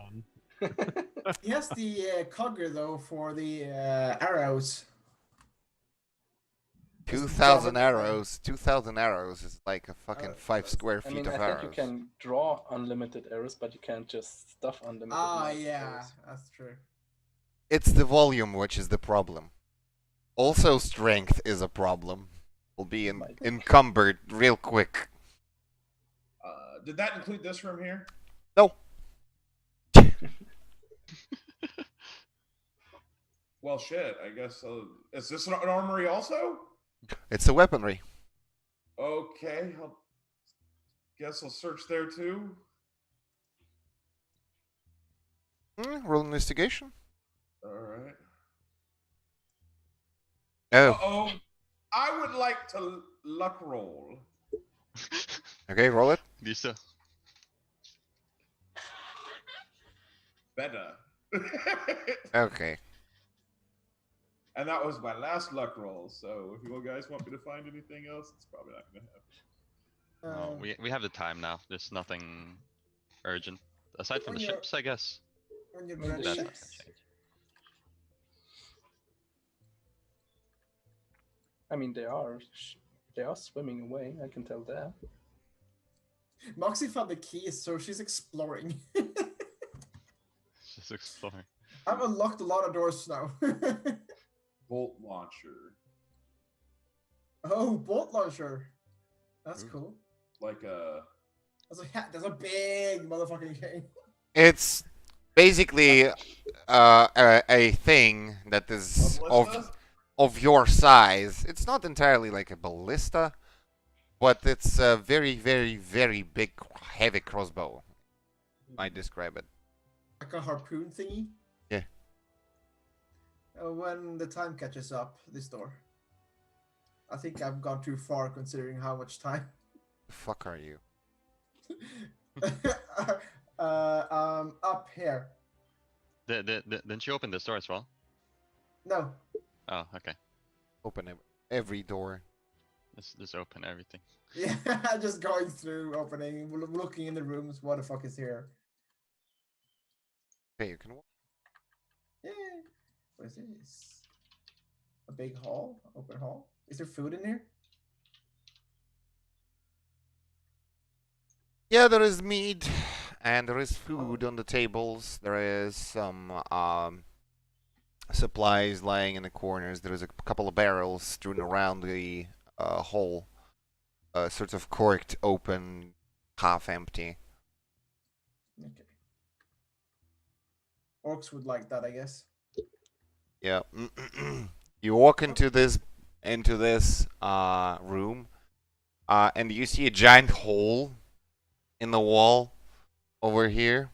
he has the cogger though for the arrows.
2,000 arrows. 2,000 arrows is like a fucking 5 square
I
feet
mean,
of
I
arrows.
think you can draw unlimited arrows, but you can't just stuff unlimited.
Ah,
amounts of
yeah,
arrows.
that's true.
It's the volume which is the problem. Also, strength is a problem. Will be
Might be.
encumbered real quick.
did that include this room here?
No.
Well, shit. I guess. Is this an armory also?
It's a weaponry.
Okay. Guess I'll search there too.
Roll investigation.
All right.
Oh,
Uh-oh. I would like to luck roll.
okay, roll it.
Do so.
Better.
Okay.
And that was my last luck roll. So if you guys want me to find anything else, it's probably not going to happen.
We have the time now. There's nothing urgent aside from the
When you're-
ships, I guess.
When you're
I mean, the
That's
ready.
not
ships-
gonna change.
I mean, they are swimming away. I can tell that.
Moxie found the keys, so she's exploring.
Just exploring.
I've unlocked a lot of doors now.
Bolt launcher.
Oh, bolt launcher. That's
Ooh.
cool.
Like a.
That's a big motherfucking thing.
It's basically a thing that is
ballista?
of your size. It's not entirely like a ballista, but it's a very, very, very big, heavy crossbow. Might describe it.
Like a harpoon thingy.
Yeah.
When the time catches up, this door. I think I've gone too far considering how much time.
The fuck are you?
Up here.
Didn't you open this door as well?
No.
Oh, okay.
Open every door.
Just open everything.
Yeah, just going through, opening, looking in the rooms. What the fuck is here?
Okay, you can walk.
Yeah. What is this? A big hall? Open hall? Is there food in here?
Yeah, there is meat, and there is food on the tables. There is some supplies lying in the corners. There is a couple of barrels strewn around the hole, sort of corked, open, half empty.
Okay. Orcs would like that, I guess.
Yeah. You walk into this room, and you see a giant hole in the wall over here.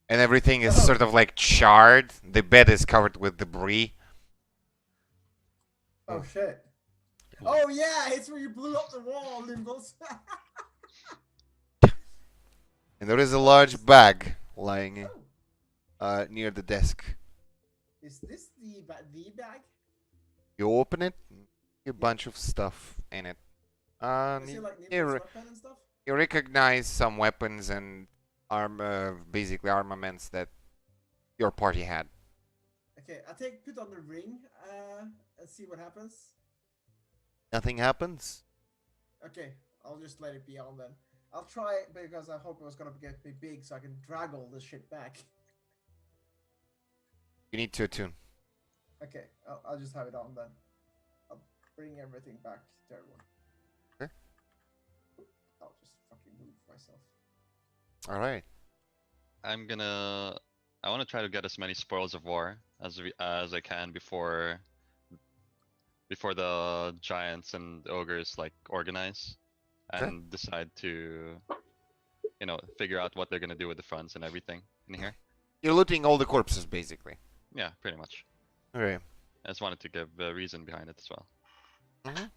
And everything is sort of like charred. The bed is covered with debris.
Oh shit. Oh yeah, it's where you blew up the wall, Limbles.
And there is a large bag lying near the desk.
Is this the bag?
You open it, a bunch of stuff in it.
Is it like Limbles' weapon and stuff?
You recognize some weapons and basically armaments that your party had.
Okay, put on the ring and see what happens.
Nothing happens.
Okay, I'll just let it be on then. I'll try it because I hope it was gonna get me big so I can drag all this shit back.
You need to attune.
Okay, I'll just have it on then. I'll bring everything back to everyone.
Okay.
I'll just fucking move myself.
All right.
I want to try to get as many spoils of war as I can before the giants and ogres like organize. and decide to, figure out what they're gonna do with the fronts and everything in here.
You're looting all the corpses, basically.
Yeah, pretty much.
Okay.
I just wanted to give a reason behind it as well.
Mhm.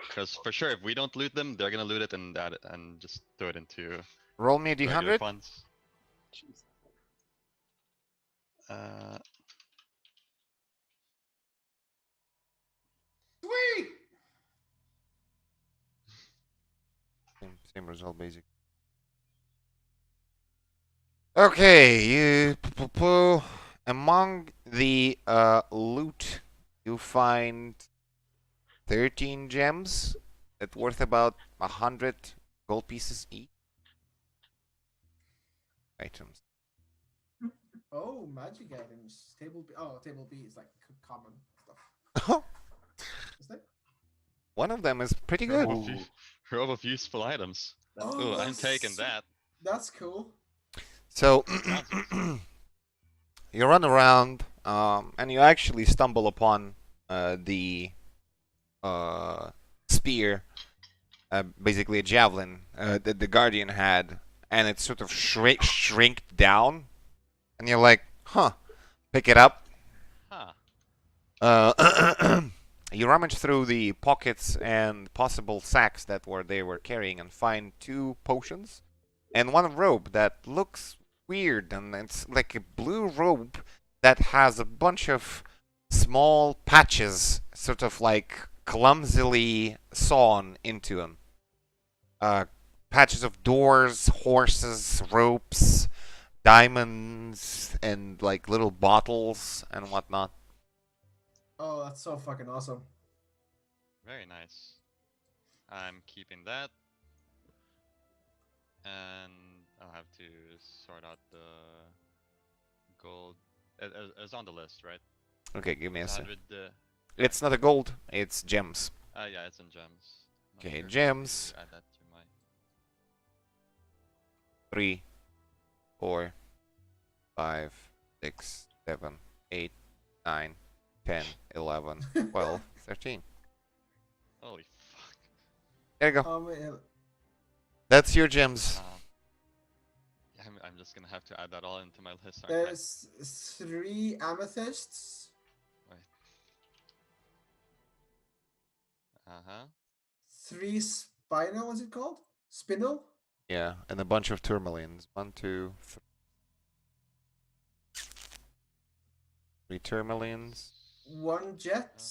Because for sure, if we don't loot them, they're gonna loot it and add it and just throw it into
Roll me a
regular
d100.
funds.
Jesus.
Sweet.
Same result, basically. Okay, among the loot, you find 13 gems that worth about 100 gold pieces each. Items.
Oh, magic items. Table B. Oh, table B is like common stuff. Is that?
One of them is pretty good.
Row of useful items.
Oh,
Ooh, I'm taking
that's-
that.
That's cool.
So you run around, and you actually stumble upon the spear, basically a javelin that the guardian had, and it sort of shrinked down, and you're like, huh, pick it up.
Huh.
You rummage through the pockets and possible sacks that they were carrying and find 2 potions and 1 robe that looks weird, and it's like a blue robe that has a bunch of small patches sort of like clumsily sawn into them. Patches of doors, horses, ropes, diamonds, and like little bottles and whatnot.
Oh, that's so fucking awesome.
Very nice. I'm keeping that. And I'll have to sort out the gold. It's on the list, right?
Okay, give me a sec.
100,
It's not a gold, it's gems.
yeah, it's in gems. Not
Okay,
sure how
gems.
to add that to my...
3, 4, 5, 6, 7, 8, 9, 10, 11, 12, 13.
Holy fuck.
There you go.
Oh,
That's your gems.
Yeah, I'm just gonna have to add that all into my list, aren't I?
there's 3 amethysts,
Wait. Uh-huh.
3 spinel. Is it called spindle?
Yeah, and a bunch of tourmalines. 1, 2, 3 tourmalines.
1 jet,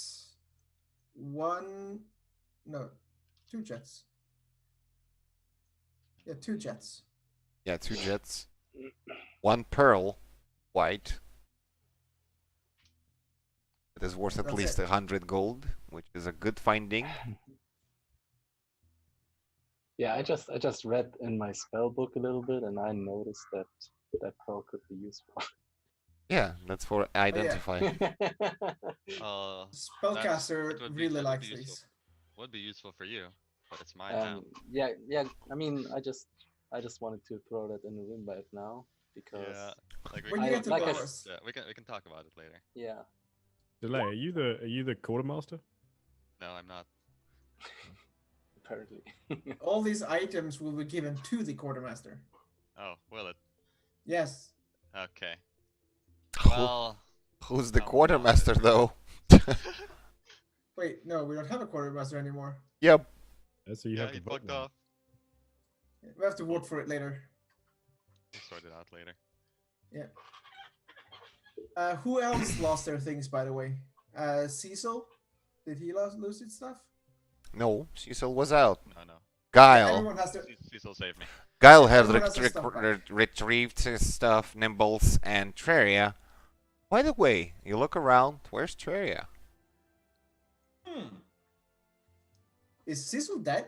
1 no, 2 jets. Yeah, 2 jets.
Yeah, 2 jets. 1 pearl, white. It is worth at
That's
least
it.
100 gold, which is a good finding.
Yeah, I just read in my spell book a little bit, and I noticed that that pearl could be useful.
Yeah, that's for identify.
Spellcaster
that would be-
really
that would
likes
be useful.
these.
Would be useful for you, but it's mine now.
yeah. I mean, I just wanted to throw that in the room right now because
Yeah, like we
When
can,
you get to
like I
bonus,
yeah, we can talk about it later.
yeah.
Delay, are you the quartermaster?
No, I'm not.
Apparently.
all these items will be given to the quartermaster.
Oh, will it?
Yes.
Okay.
Who-
Well,
Who's the
I'll
quartermaster, though?
Wait, no, we don't have a quartermaster anymore.
Yep.
So you
yeah,
have to
he
vote
fucked
now.
off.
We have to vote for it later.
We'll sort it out later.
Yeah. Who else lost their things, by the way? Cecil? Did he lose his stuff?
No, Cecil was out.
No.
Guile.
Everyone has to.
Cecil saved me.
Guile had
Everyone has his stuff back.
retrieved his stuff, Nimbles, and Treria. By the way, you look around, where's Treria?
Is Cecil dead?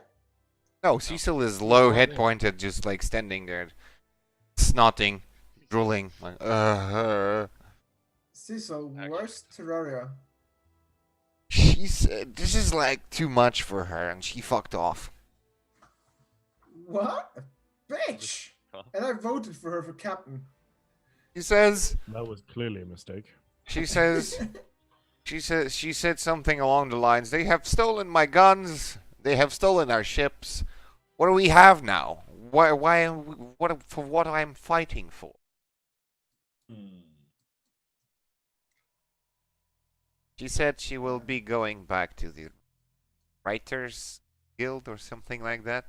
No, Cecil is low,
Oh,
head
yeah.
pointed, just like standing there, snotting, drooling, like,
Cecil,
Actually.
where's Terraria?
She said this is like too much for her, and she fucked off.
What? Bitch!
Huh?
And I voted for her for captain.
She says,
That was clearly a mistake.
she says, she said something along the lines, they have stolen my guns, They have stolen our ships. What do we have now? What for what I'm fighting for? She said she will be going back to the Writers Guild or something like that.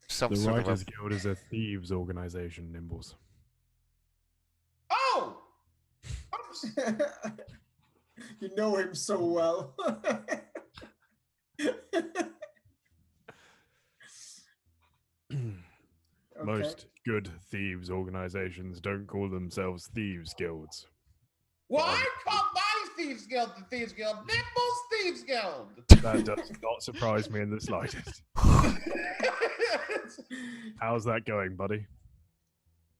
Some
The
sort of
Writers Guild is a thieves organization, Nimbles.
Oh!
You know him so well.
Most good thieves organizations don't call themselves thieves guilds.
Well, I call my Thieves Guild the Thieves Guild. Nimble's Thieves Guild.
That does not surprise me in the slightest. How's that going, buddy?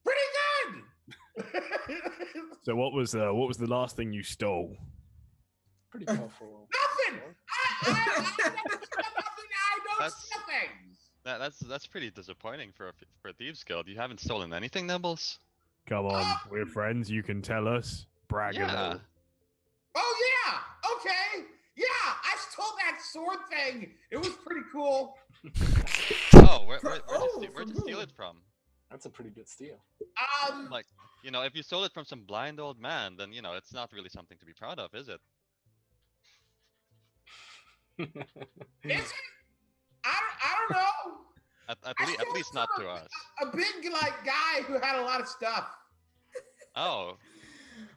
Pretty good.
So what was the last thing you stole?
Pretty powerful.
Nothing. I never stole nothing. I don't steal things.
That's pretty disappointing for a thieves guild. You haven't stolen anything, Nimbles.
Come on, we're friends. You can tell us. Brag a
Yeah.
little.
Oh yeah. Okay. Yeah, I stole that sword thing. It was pretty cool.
Oh, where'd you steal it from?
That's a pretty good steal.
Like, if you stole it from some blind old man, then it's not really something to be proud of, is it?
Is it? I don't know.
At least not to us.
A big guy who had a lot of stuff.
Oh,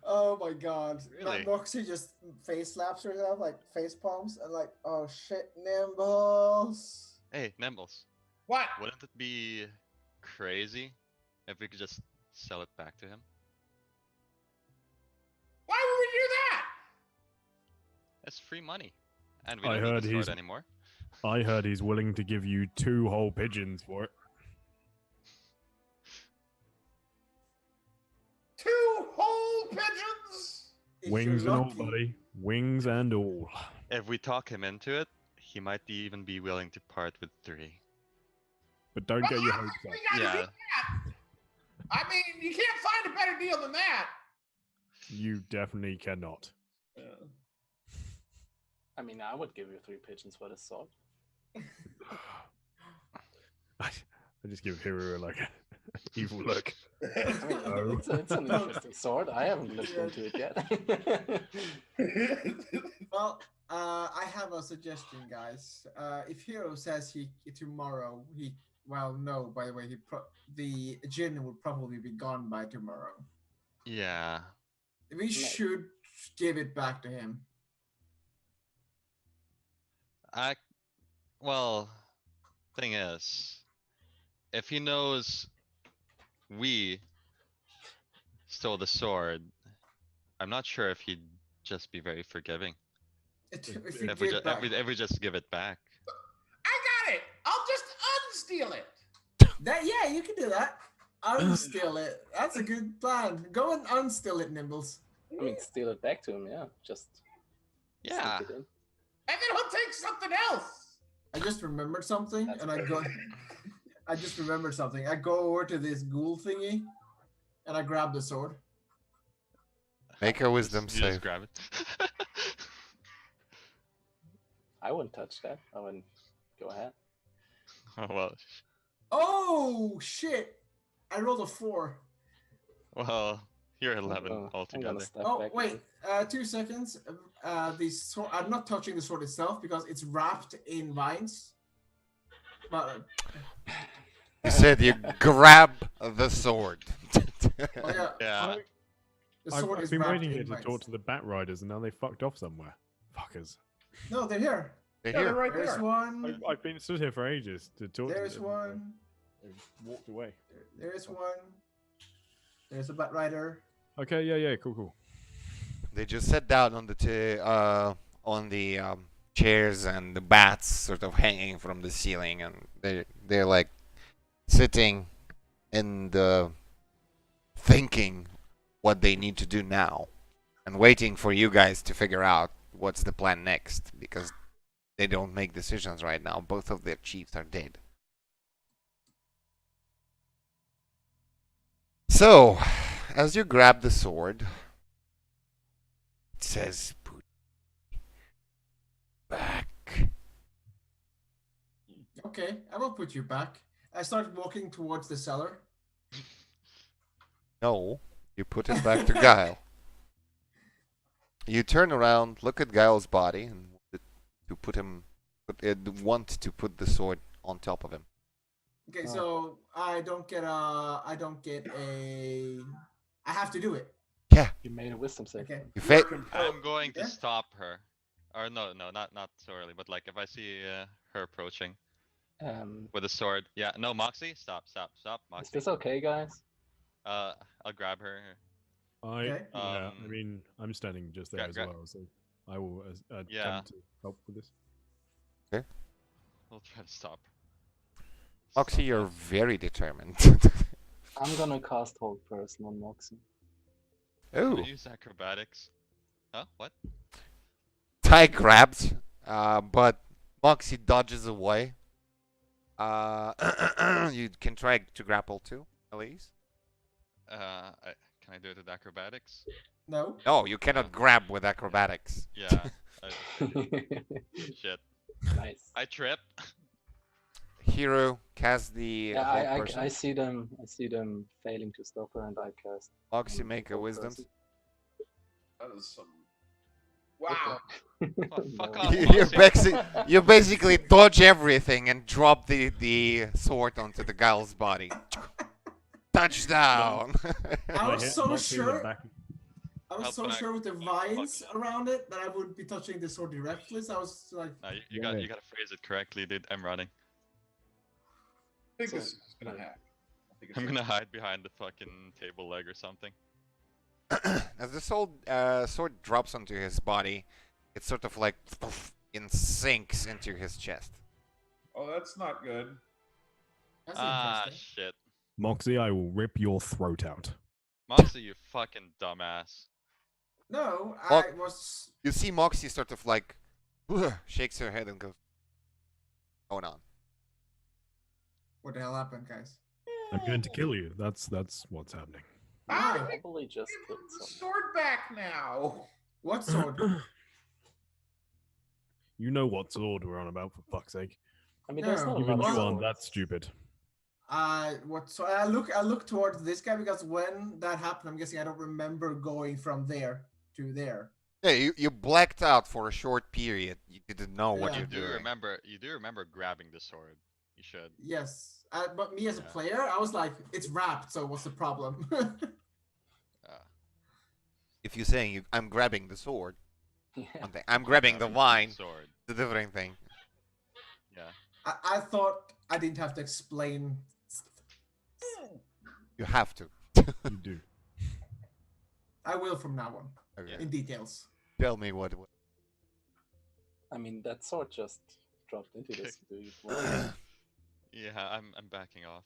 Oh my god.
Really?
Roxy just face slaps herself, like face palms, and like, oh shit, Nimbles.
hey, Nimbles.
What?
Wouldn't it be crazy if we could just sell it back to him?
Why would we do that?
It's free money, and we
I
don't need
heard
the sword
he's-
anymore.
I heard he's willing to give you 2 whole pigeons for it.
2 whole pigeons?
If
Wings
you're
and all,
lucky.
buddy. Wings and all.
If we talk him into it, he might even be willing to part with 3.
But don't get your hopes up.
We gotta do
Yeah.
that. I mean, you can't find a better deal than that.
You definitely cannot.
I mean, I would give you 3 pigeons for this sword.
I just give Hiro like an evil look.
I mean,
No.
it's an interesting sword. I haven't looked into it yet.
Well, I have a suggestion, guys. If Hero says he tomorrow, no. By the way, the gin will probably be gone by tomorrow.
Yeah.
We should give it back to him.
Well, thing is, if he knows we stole the sword, I'm not sure if he'd just be very forgiving.
If
If we just give it back.
I got it. I'll just unsteal it.
Yeah, you can do that. Unsteal it. That's a good plan. Go and unsteal it, Nimbles.
I mean, steal it back to him, yeah. Just
Yeah.
sneak it in.
And then he'll take something else.
I just remembered something,
That's
and I go. I just remembered something. I go over to this ghoul thingy, and I grab the sword.
Make a wisdom
You just
save.
grab it.
I wouldn't touch that. I wouldn't go ahead.
Oh, well,
Oh shit! I rolled a 4.
you're 11
I'm
altogether.
gonna step
Oh
back.
wait, 2 seconds. The sword. I'm not touching the sword itself because it's wrapped in vines. But
You said you grab the sword.
oh yeah,
Yeah.
the sword
I've
is
been
wrapped
waiting
in
here to
vines.
talk to the Bat Riders, and now they fucked off somewhere. Fuckers.
No, they're here.
They're
Yeah, they're
here.
right
There's
there.
one.
I've been stood here for ages to talk
There's
to them.
one.
They've walked away.
There's one. There's a bat rider.
Okay, yeah, cool.
They just sat down on the chairs and the bats sort of hanging from the ceiling, and they're like sitting in the thinking what they need to do now, and waiting for you guys to figure out what's the plan next, because they don't make decisions right now. Both of their chiefs are dead. So, as you grab the sword, it says, "Put back."
Okay, I will put you back. I start walking towards the cellar.
No, you put it back to Guile. You turn around, look at Guile's body, and to put him, want to put the sword on top of him.
Okay, so I don't get a. I have to do it.
Yeah,
You made a wisdom save.
Okay.
you
You're
fa-
compelled
I'm going to
Yeah.
stop her. Or no, not so early. But like if I see her approaching with a sword, yeah. No, Moxie, stop,
Is
Moxie.
this okay, guys?
I'll grab her.
Okay.
Yeah, I
Um,
mean, I'm standing just there as well, so I will
Yeah.
attempt to help with this.
We'll try to stop.
Moxie,
Stop
you're
that.
very determined.
I'm gonna cast Hold Person on Moxie.
Can
Oh,
I use acrobatics? Huh? What?
Ty grabs, but Moxie dodges away. You can try to grapple too, Elise.
Can I do it with acrobatics?
No.
No, you cannot grab with acrobatics.
Yeah. Shit.
Nice.
I trip.
Hero cast the
Yeah,
hold
I
person.
see them. I see them failing to stop her, and I cast.
Moxie, make a
Hold
wisdom.
Person.
That is some.
Good
Wow.
luck.
Fuck
No.
off,
You
Moxie.
you basically dodge everything and drop the sword onto the Guile's body. Touchdown!
I was
hit
so
Moxie in the
sure.
back.
I was
Help
so
back.
sure with the vines
Fucking-
around it that I would be touching the sword directly. So I was like,
No, you
Yeah.
gotta phrase it correctly, dude. I'm running.
I think
So-
this is gonna happen. I think it's
I'm gonna hide behind the fucking table leg or something.
As the sword drops onto his body, it sort of like and sinks into his chest.
Oh, that's not good.
that's
Ah,
interesting.
shit.
Moxie, I will rip your throat out.
Moxie, you fucking dumbass.
No,
Oh.
I was.
You see Moxie sort of like shakes her head and goes, "Going on."
What the hell happened, guys?
I'm going to kill you. That's what's happening.
Ah,
Why?
Probably just
give
killed
him the
someone.
sword back now.
What sword?
You know what sword we're on about, for fuck's sake.
I mean, there's
No.
not a
Even
lot
you
of
aren't
swords.
that stupid.
What? So I look towards this guy because when that happened, I'm guessing I don't remember going from there to there.
Yeah, you blacked out for a short period. You didn't know what
Yeah.
you're doing.
You do remember grabbing the sword. You should.
Yes, but me as a
Yeah.
player, I was like, it's wrapped. So what's the problem?
If you're saying I'm grabbing the sword,
Yeah.
one thing. I'm grabbing the vine,
sword.
the different thing.
Yeah.
I thought I didn't have to explain.
You have to.
You do.
I will from now on
Okay.
in details.
Tell me what.
I mean, that sword just dropped into this dude. Well,
Yeah, I'm backing off.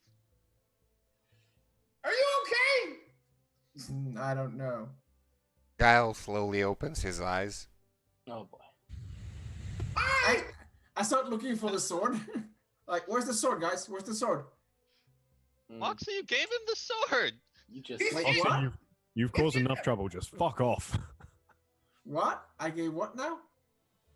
Are you okay?
I don't know.
Guile slowly opens his eyes.
oh boy.
I start looking for the sword. Like, where's the sword, guys? Where's the sword?
Mm,
Moxie, you gave him the sword.
you just.
He's-
Wait,
Moxie,
what?
you've caused enough trouble. Just fuck off.
What? I gave what now?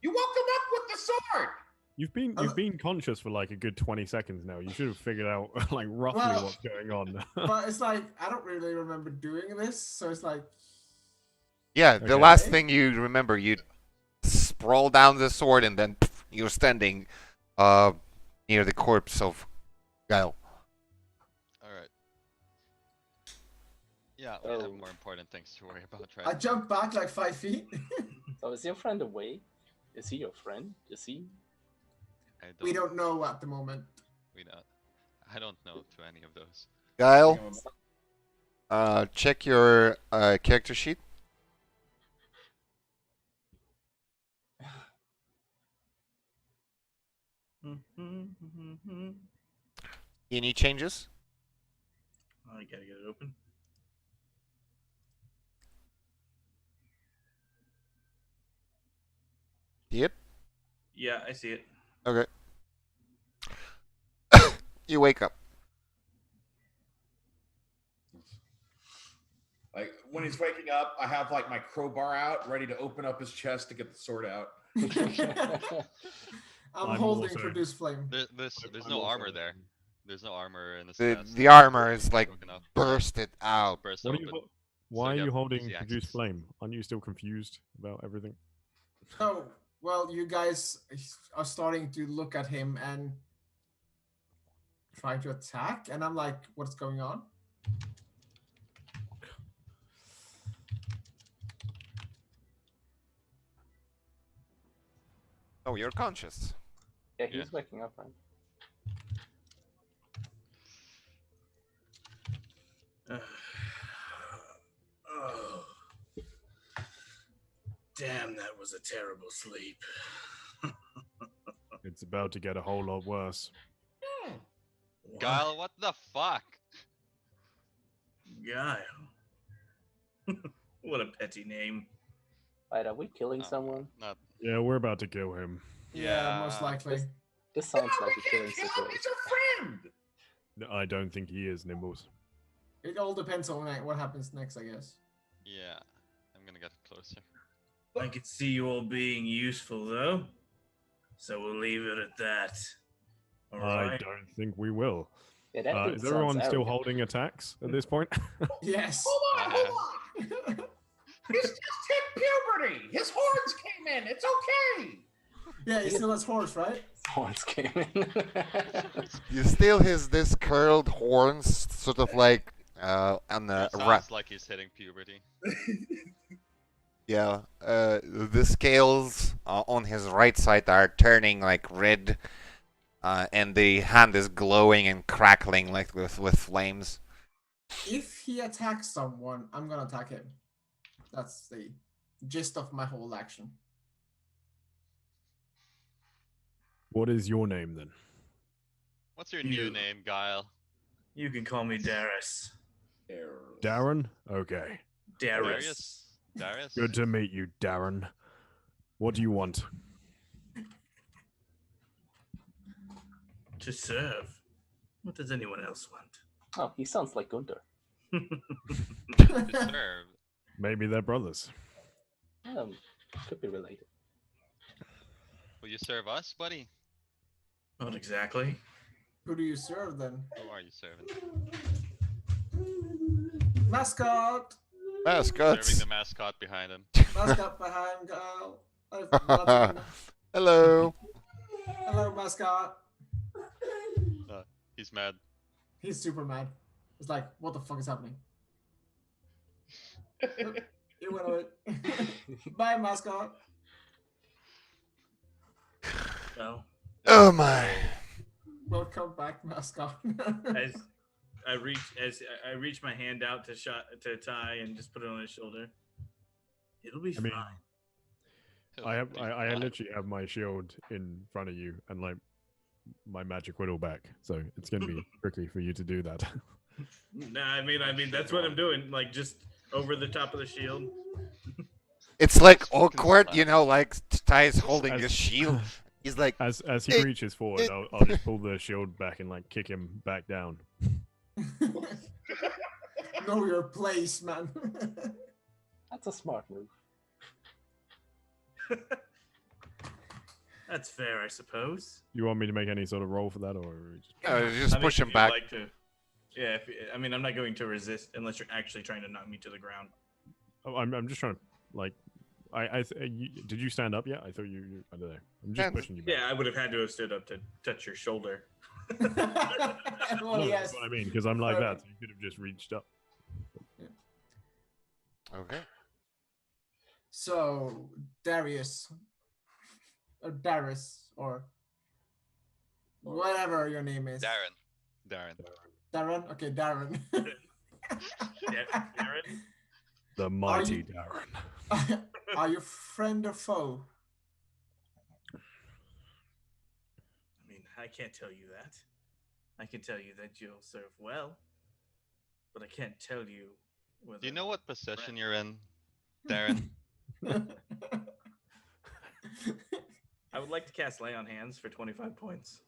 You woke him up with the sword.
You've been conscious for like a good 20 seconds now. You should have figured out like roughly
Well-
what's going on.
But it's like I don't really remember doing this, so it's like
Yeah, the
Okay.
last thing you remember, you sprawl down the sword and then you're standing near the corpse of Guile.
All right. Yeah, we have
Oh.
more important things to worry about right
I
now.
jumped back like 5 feet.
So is your friend awake? Is he your friend? Is he?
We don't know at the moment.
We don't. I don't know to any of those.
Guile,
Hang on.
check your character sheet. Any changes?
I gotta get it open.
See it?
Yeah, I see it.
Okay. You wake up.
Like when he's waking up, I have like my crowbar out, ready to open up his chest to get the sword out.
I'm
I'm
holding
also-
produce flame.
There's
I'm
no
also-
armor there. There's no armor in this
The
chest.
the armor is like
Broken up.
bursted out.
Burst
What are you,
open.
why are
you
you
have
holding
easy
produce
access.
flame? Aren't you still confused about everything?
Oh, well, you guys are starting to look at him and trying to attack, and I'm like, what's going on?
Oh, you're conscious.
Yeah, he's
Yeah.
waking up, right?
Oh. Damn, that was a terrible sleep.
It's about to get a whole lot worse.
What?
Guile, what the fuck?
Guile. What a petty name.
Wait, are we killing someone?
Not.
Yeah, we're about to kill him.
Yeah, most
Yeah,
likely.
This sounds
No,
like
we
a killing
can't kill him.
situation.
He's a friend.
No, I don't think he is, Nimbles.
It all depends on what happens next, I guess.
Yeah. I'm gonna get closer.
I can see you all being useful, though. So we'll leave it at that. All
I
right.
don't think we will.
Yeah, that dude
Is
sounds
everyone still
arrogant.
holding attacks at this point?
Yes.
Hold on. He's just hit puberty. His horns came in. It's okay.
Yeah, he still has horse, right?
Horns came in.
You still has this curled horns, sort of like on the
It sounds like he's hitting puberty.
yeah. The scales on his right side are turning like red, and the hand is glowing and crackling like with flames.
If he attacks someone, I'm gonna attack him. That's the gist of my whole action.
What is your name then?
What's your new
You.
name, Guile?
You can call me Darius.
Darren? Okay.
Darius.
Darius?
Good to meet you, Darren. What do you want?
To serve. What does anyone else want?
Oh, he sounds like Gunther.
To serve.
Maybe they're brothers.
Could be related.
Will you serve us, buddy?
Not exactly.
Who do you serve then?
Who are you serving?
Mascot!
Serving
Mascots.
the mascot behind him.
Mascot behind Gal.
Hello.
Hello, mascot.
He's mad.
He's super mad. It's like, what the fuck is happening? You went away. Bye, mascot.
Well,
Oh my.
Welcome back, mascot.
as I reach my hand out to Ty and just put it on his shoulder. It'll be
I mean,
fine.
I literally have my shield in front of you and like my magic whittle back, so it's gonna be tricky for you to do that.
Nah, I mean that's what I'm doing. Like just over the top of the shield.
It's like awkward, you know, like Ty's holding
As-
his shield. He's like,
As he
It-
reaches forward,
it-
I'll just pull the shield back and like kick him back down.
Know your place, man.
That's a smart move.
That's fair, I suppose.
You want me to make any sort of roll for that, or
just
I mean,
push
if
him
you'd
back.
like to. Yeah, I mean, I'm not going to resist unless you're actually trying to knock me to the ground.
oh, I'm just trying to like. Did you stand up yet? I thought you I don't know. I'm just
Stand-
pushing you back.
Yeah, I would have had to have stood up to touch your shoulder.
Well,
No,
yes.
that's what I mean, because I'm like that. So you could have just reached up.
Okay.
So, Darius. Or Darius, or whatever your name is.
Darren.
Darren? Okay, Darren.
Darren?
The mighty
you-
Darren.
Are you friend or foe?
I mean, I can't tell you that. I can tell you that you'll serve well, but I can't tell you whether.
Do you know what position you're in, Darren?
I would like to cast Lay on Hands for 25 points.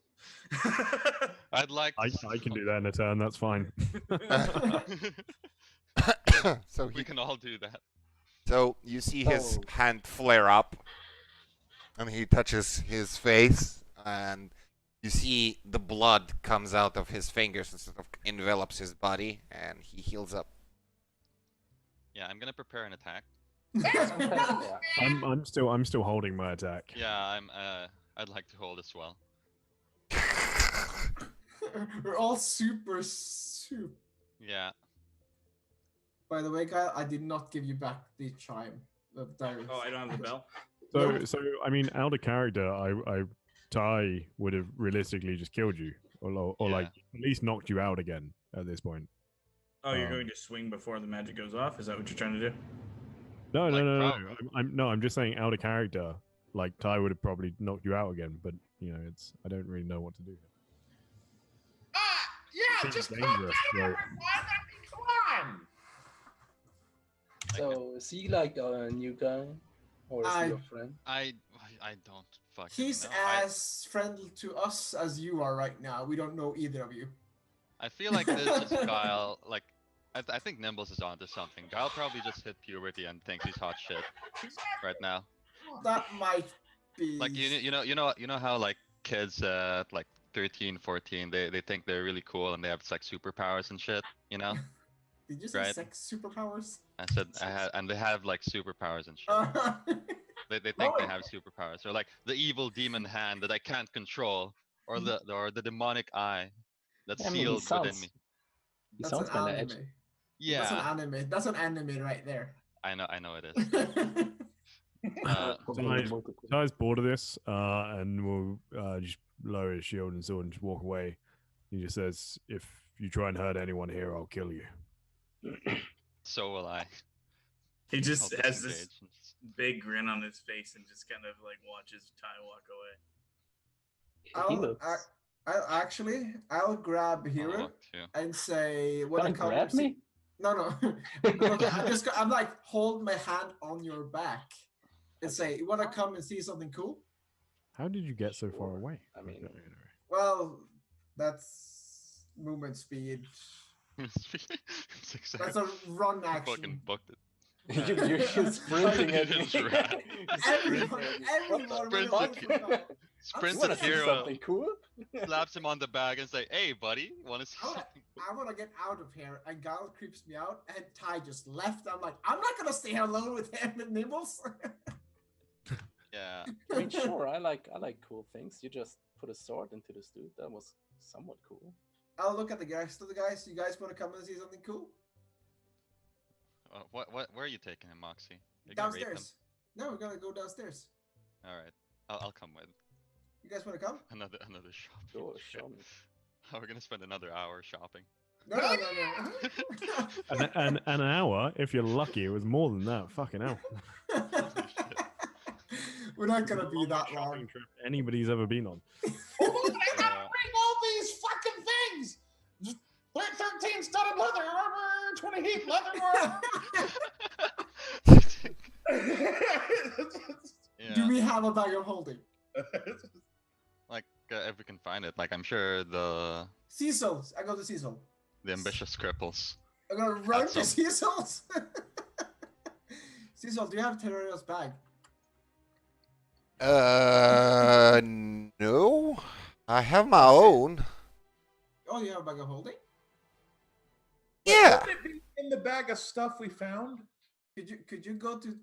I'd like.
I can do that in a turn. That's fine.
So
We can all do that.
so you see his
Oh.
hand flare up, and he touches his face, and you see the blood comes out of his fingers and sort of envelops his body, and he heals up.
Yeah, I'm gonna prepare an attack.
Yeah.
I'm still holding my attack.
Yeah, I'd like to hold as well.
We're all super soup.
Yeah.
By the way, Kyle, I did not give you back the chime. The diary.
Oh, I don't have the bell.
So I mean, out of character, Ty would have realistically just killed you, or
Yeah.
like at least knocked you out again at this point.
Oh, you're
Um,
going to swing before the magic goes off? Is that what you're trying to do?
No,
Like,
no.
prob-
I'm just saying out of character. Like Ty would have probably knocked you out again, but you know, I don't really know what to do.
Yeah,
Seems
just calm
dangerous,
down,
right?
everyone. I mean, come on.
So is he like a new guy, or is he your friend?
I don't fucking
He's
know.
as friendly to us as you are right now. We don't know either of you.
I feel like this is Guile. Like, I think Nimbles is onto something. Guile probably just hit puberty and thinks he's hot shit right now.
That might be.
Like you know how like kids at like 13, 14, they think they're really cool and they have like superpowers and shit. You know?
Did you say
right?
sex superpowers?
I said and they have like superpowers and shit. They think they have superpowers, or like the evil demon hand that I can't control, or the demonic eye that's
I mean, he
sealed within
sounds.
me.
He
That's
sounds
an
kind of
anime.
edgy.
Yeah,
That's an anime. That's an anime right there.
I know it is.
Ty's bored of this, and will just lower his shield and sword and just walk away. He just says, "If you try and hurt anyone here, I'll kill you."
So will I.
He just
I'll
has this
disengage and just-
big grin on his face and just kind of like watches Ty walk away.
He looks.
I'll grab
I'll
Hero
walk too.
and say, "When
Gonna
I come
grab
see-"
me?
No. I'm like, hold my hand on your back and say, "You want to come and see something cool?"
How did you get so far
Sure.
away?
I mean-
Well, that's movement speed.
It's exactly-
That's a run
you
action.
fucking booked it.
You're just sprinting at
You
me.
just ran.
Everyone
What the
went
fuck?
away from that.
Sprints
You want
at
to see
Hero,
something cool?
slaps him on the back and say, "Hey, buddy, want to see
I wanna-
something?"
I want to get out of here, and Gal creeps me out, and Ty just left. I'm like, I'm not gonna stay here alone with him and Nibbles.
Yeah.
I mean, sure. I like cool things. You just put a sword into this dude. That was somewhat cool.
I'll look at the guys. To the guys, you guys want to come and see something cool?
Where are you taking him, Moxie? You're gonna rape him?
Downstairs. No, we're gonna go downstairs.
All right, I'll come with
You guys want to come?
another shop.
Sure, show me.
Oh, we're gonna spend another hour shopping.
No.
An hour, if you're lucky, it was more than that. Fucking hell.
We're not gonna be that
Shopping
long.
trip anybody's ever been on.
Oh, I gotta bring all these fucking things. 13 studded leather armor, 28 leather
Yeah,
Do we have a bag of holding?
armor.
like if we can find it, like I'm sure the
Cecil's. I go to Cecil.
ambitious cripples.
I'm gonna run
That's
to
some-
Cecil's. Cecil, do you have Terraria's bag?
No. I have my own.
Oh, you have a bag of holding?
Yeah.
Wouldn't it be in the bag of stuff we found?
Could you go to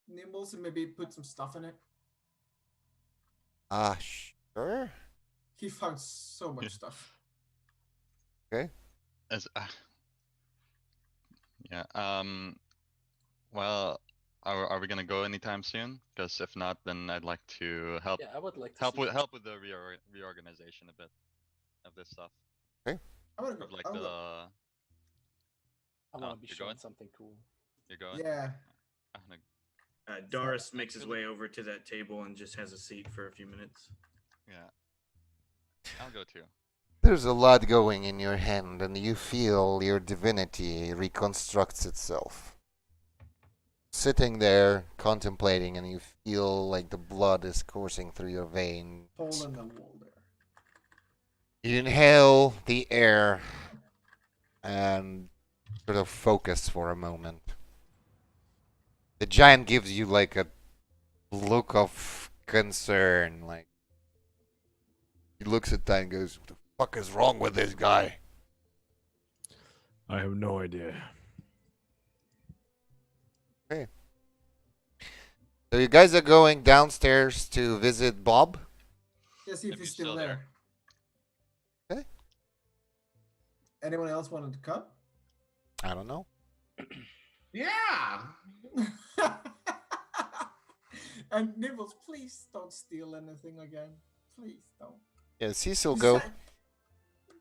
Nimbles and maybe put some stuff in it?
Sure.
He found so much stuff.
As yeah. Well, are we gonna go anytime soon? Because if not, then I'd like to help
Yeah, I would like to
help
see
with
it.
help with the reorganization a bit of this stuff.
I'm gonna go.
Of like
I'm
the
go-
I want
Oh,
to be
you're
shown
going?
something cool.
you're going.
Yeah.
I'm gonna-
Doris makes his way over to that table and just has a seat for a few minutes.
yeah. I'll go too.
There's a lot going in your hand, and you feel your divinity reconstructs itself. Sitting there, contemplating, and you feel like the blood is coursing through your veins.
Hole in the wall there.
You inhale the air, and sort of focus for a moment. The giant gives you like a look of concern, like he looks at that and goes, "What the fuck is wrong with this guy?"
I have no idea.
So you guys are going downstairs to visit Bob?
Yeah, see if
If
he's
he's
still
still
there.
Okay.
Anyone else wanted to come?
I don't know.
Yeah.
And Nibbles, please don't steal anything again. Please don't.
Yeah, Cecil
You
go.
said-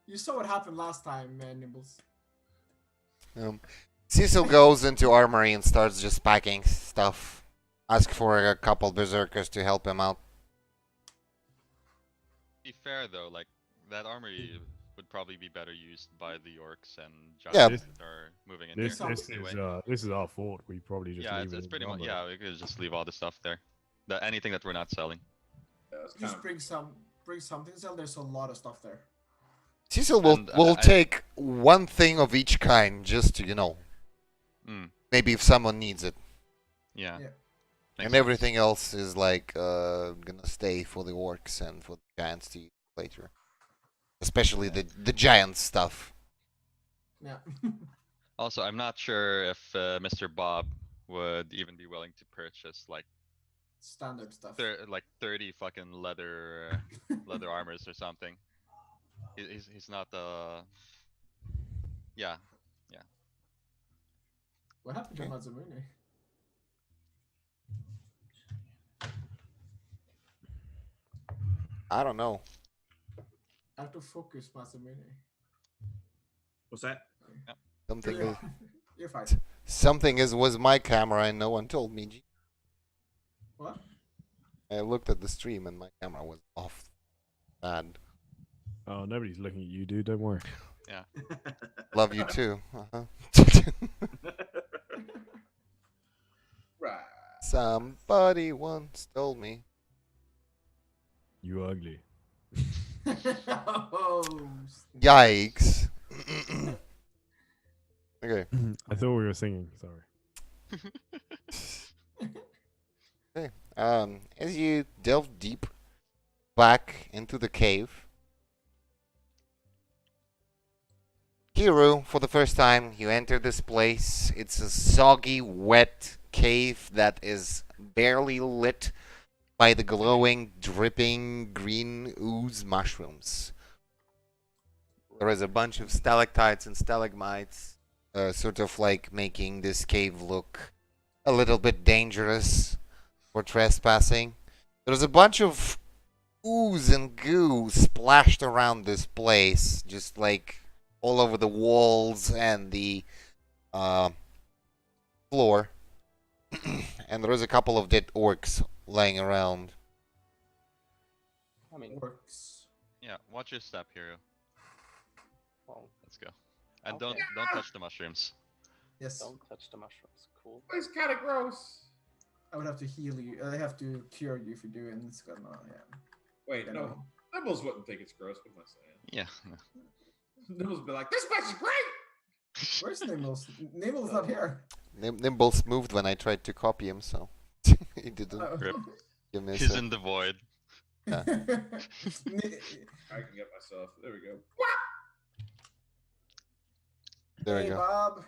You saw what happened last time, Nibbles.
Cecil goes into armory and starts just packing stuff. Ask for a couple berserkers to help him out.
Be fair though, like that armory would probably be better used by the orcs and
Yeah.
giants that are moving in
This
here.
this
anyway.
is our fort. We probably just
Yeah,
leave
it's
it
pretty
in
much.
armor.
Yeah, we could just leave all the stuff there. Anything that we're not selling.
Yeah, it's kind
Just
of-
bring something. Sell. There's a lot of stuff there.
Cecil will
And,
will
I-
take one thing of each kind just to,
Mm,
maybe if someone needs it.
yeah.
Yeah.
Makes
And
sense.
everything else is like gonna stay for the orcs and for the giants to use later. Especially the giant stuff.
Yeah.
Also, I'm not sure if Mr. Bob would even be willing to purchase like
Standard stuff.
30 fucking leather armors or something. He's not yeah.
What happened to Mazamune?
I don't know.
Out of focus, Mazamune.
What's that?
Something is,
You're fine.
something was my camera and no one told me.
What?
I looked at the stream and my camera was off. Bad.
Oh, nobody's looking at you, dude. Don't worry.
Love you too. Uh-huh.
Right.
Somebody once told me.
You ugly.
Oh,
Yikes. Okay.
I thought we were singing. Sorry.
As you delve deep back into the cave, Kiru, for the first time, you enter this place. It's a soggy, wet cave that is barely lit by the glowing, dripping green ooze mushrooms. There is a bunch of stalactites and stalagmites, sort of like making this cave look a little bit dangerous for trespassing. There's a bunch of ooze and goo splashed around this place, just like all over the walls and the floor. And there is a couple of dead orcs laying around.
I mean,
works.
Yeah, watch your step, hero.
well,
Let's go. And
Okay.
don't touch the mushrooms.
Yes.
don't touch the mushrooms. Cool.
It's kind of gross.
I would have to heal you. I have to cure you if you do it, and it's gonna, yeah.
Wait,
get
no.
annoying.
Nibbles wouldn't think it's gross. What am I saying?
Yeah.
Nibbles would be like, this place is great.
Where's Nibbles? Nibbles not here.
Nimbles moved when I tried to copy him, so he didn't
Oh.
Rip.
give me a
He's
sec.
in the void.
Ni-
I can get myself. There we go.
There we
hey,
go.
Bob.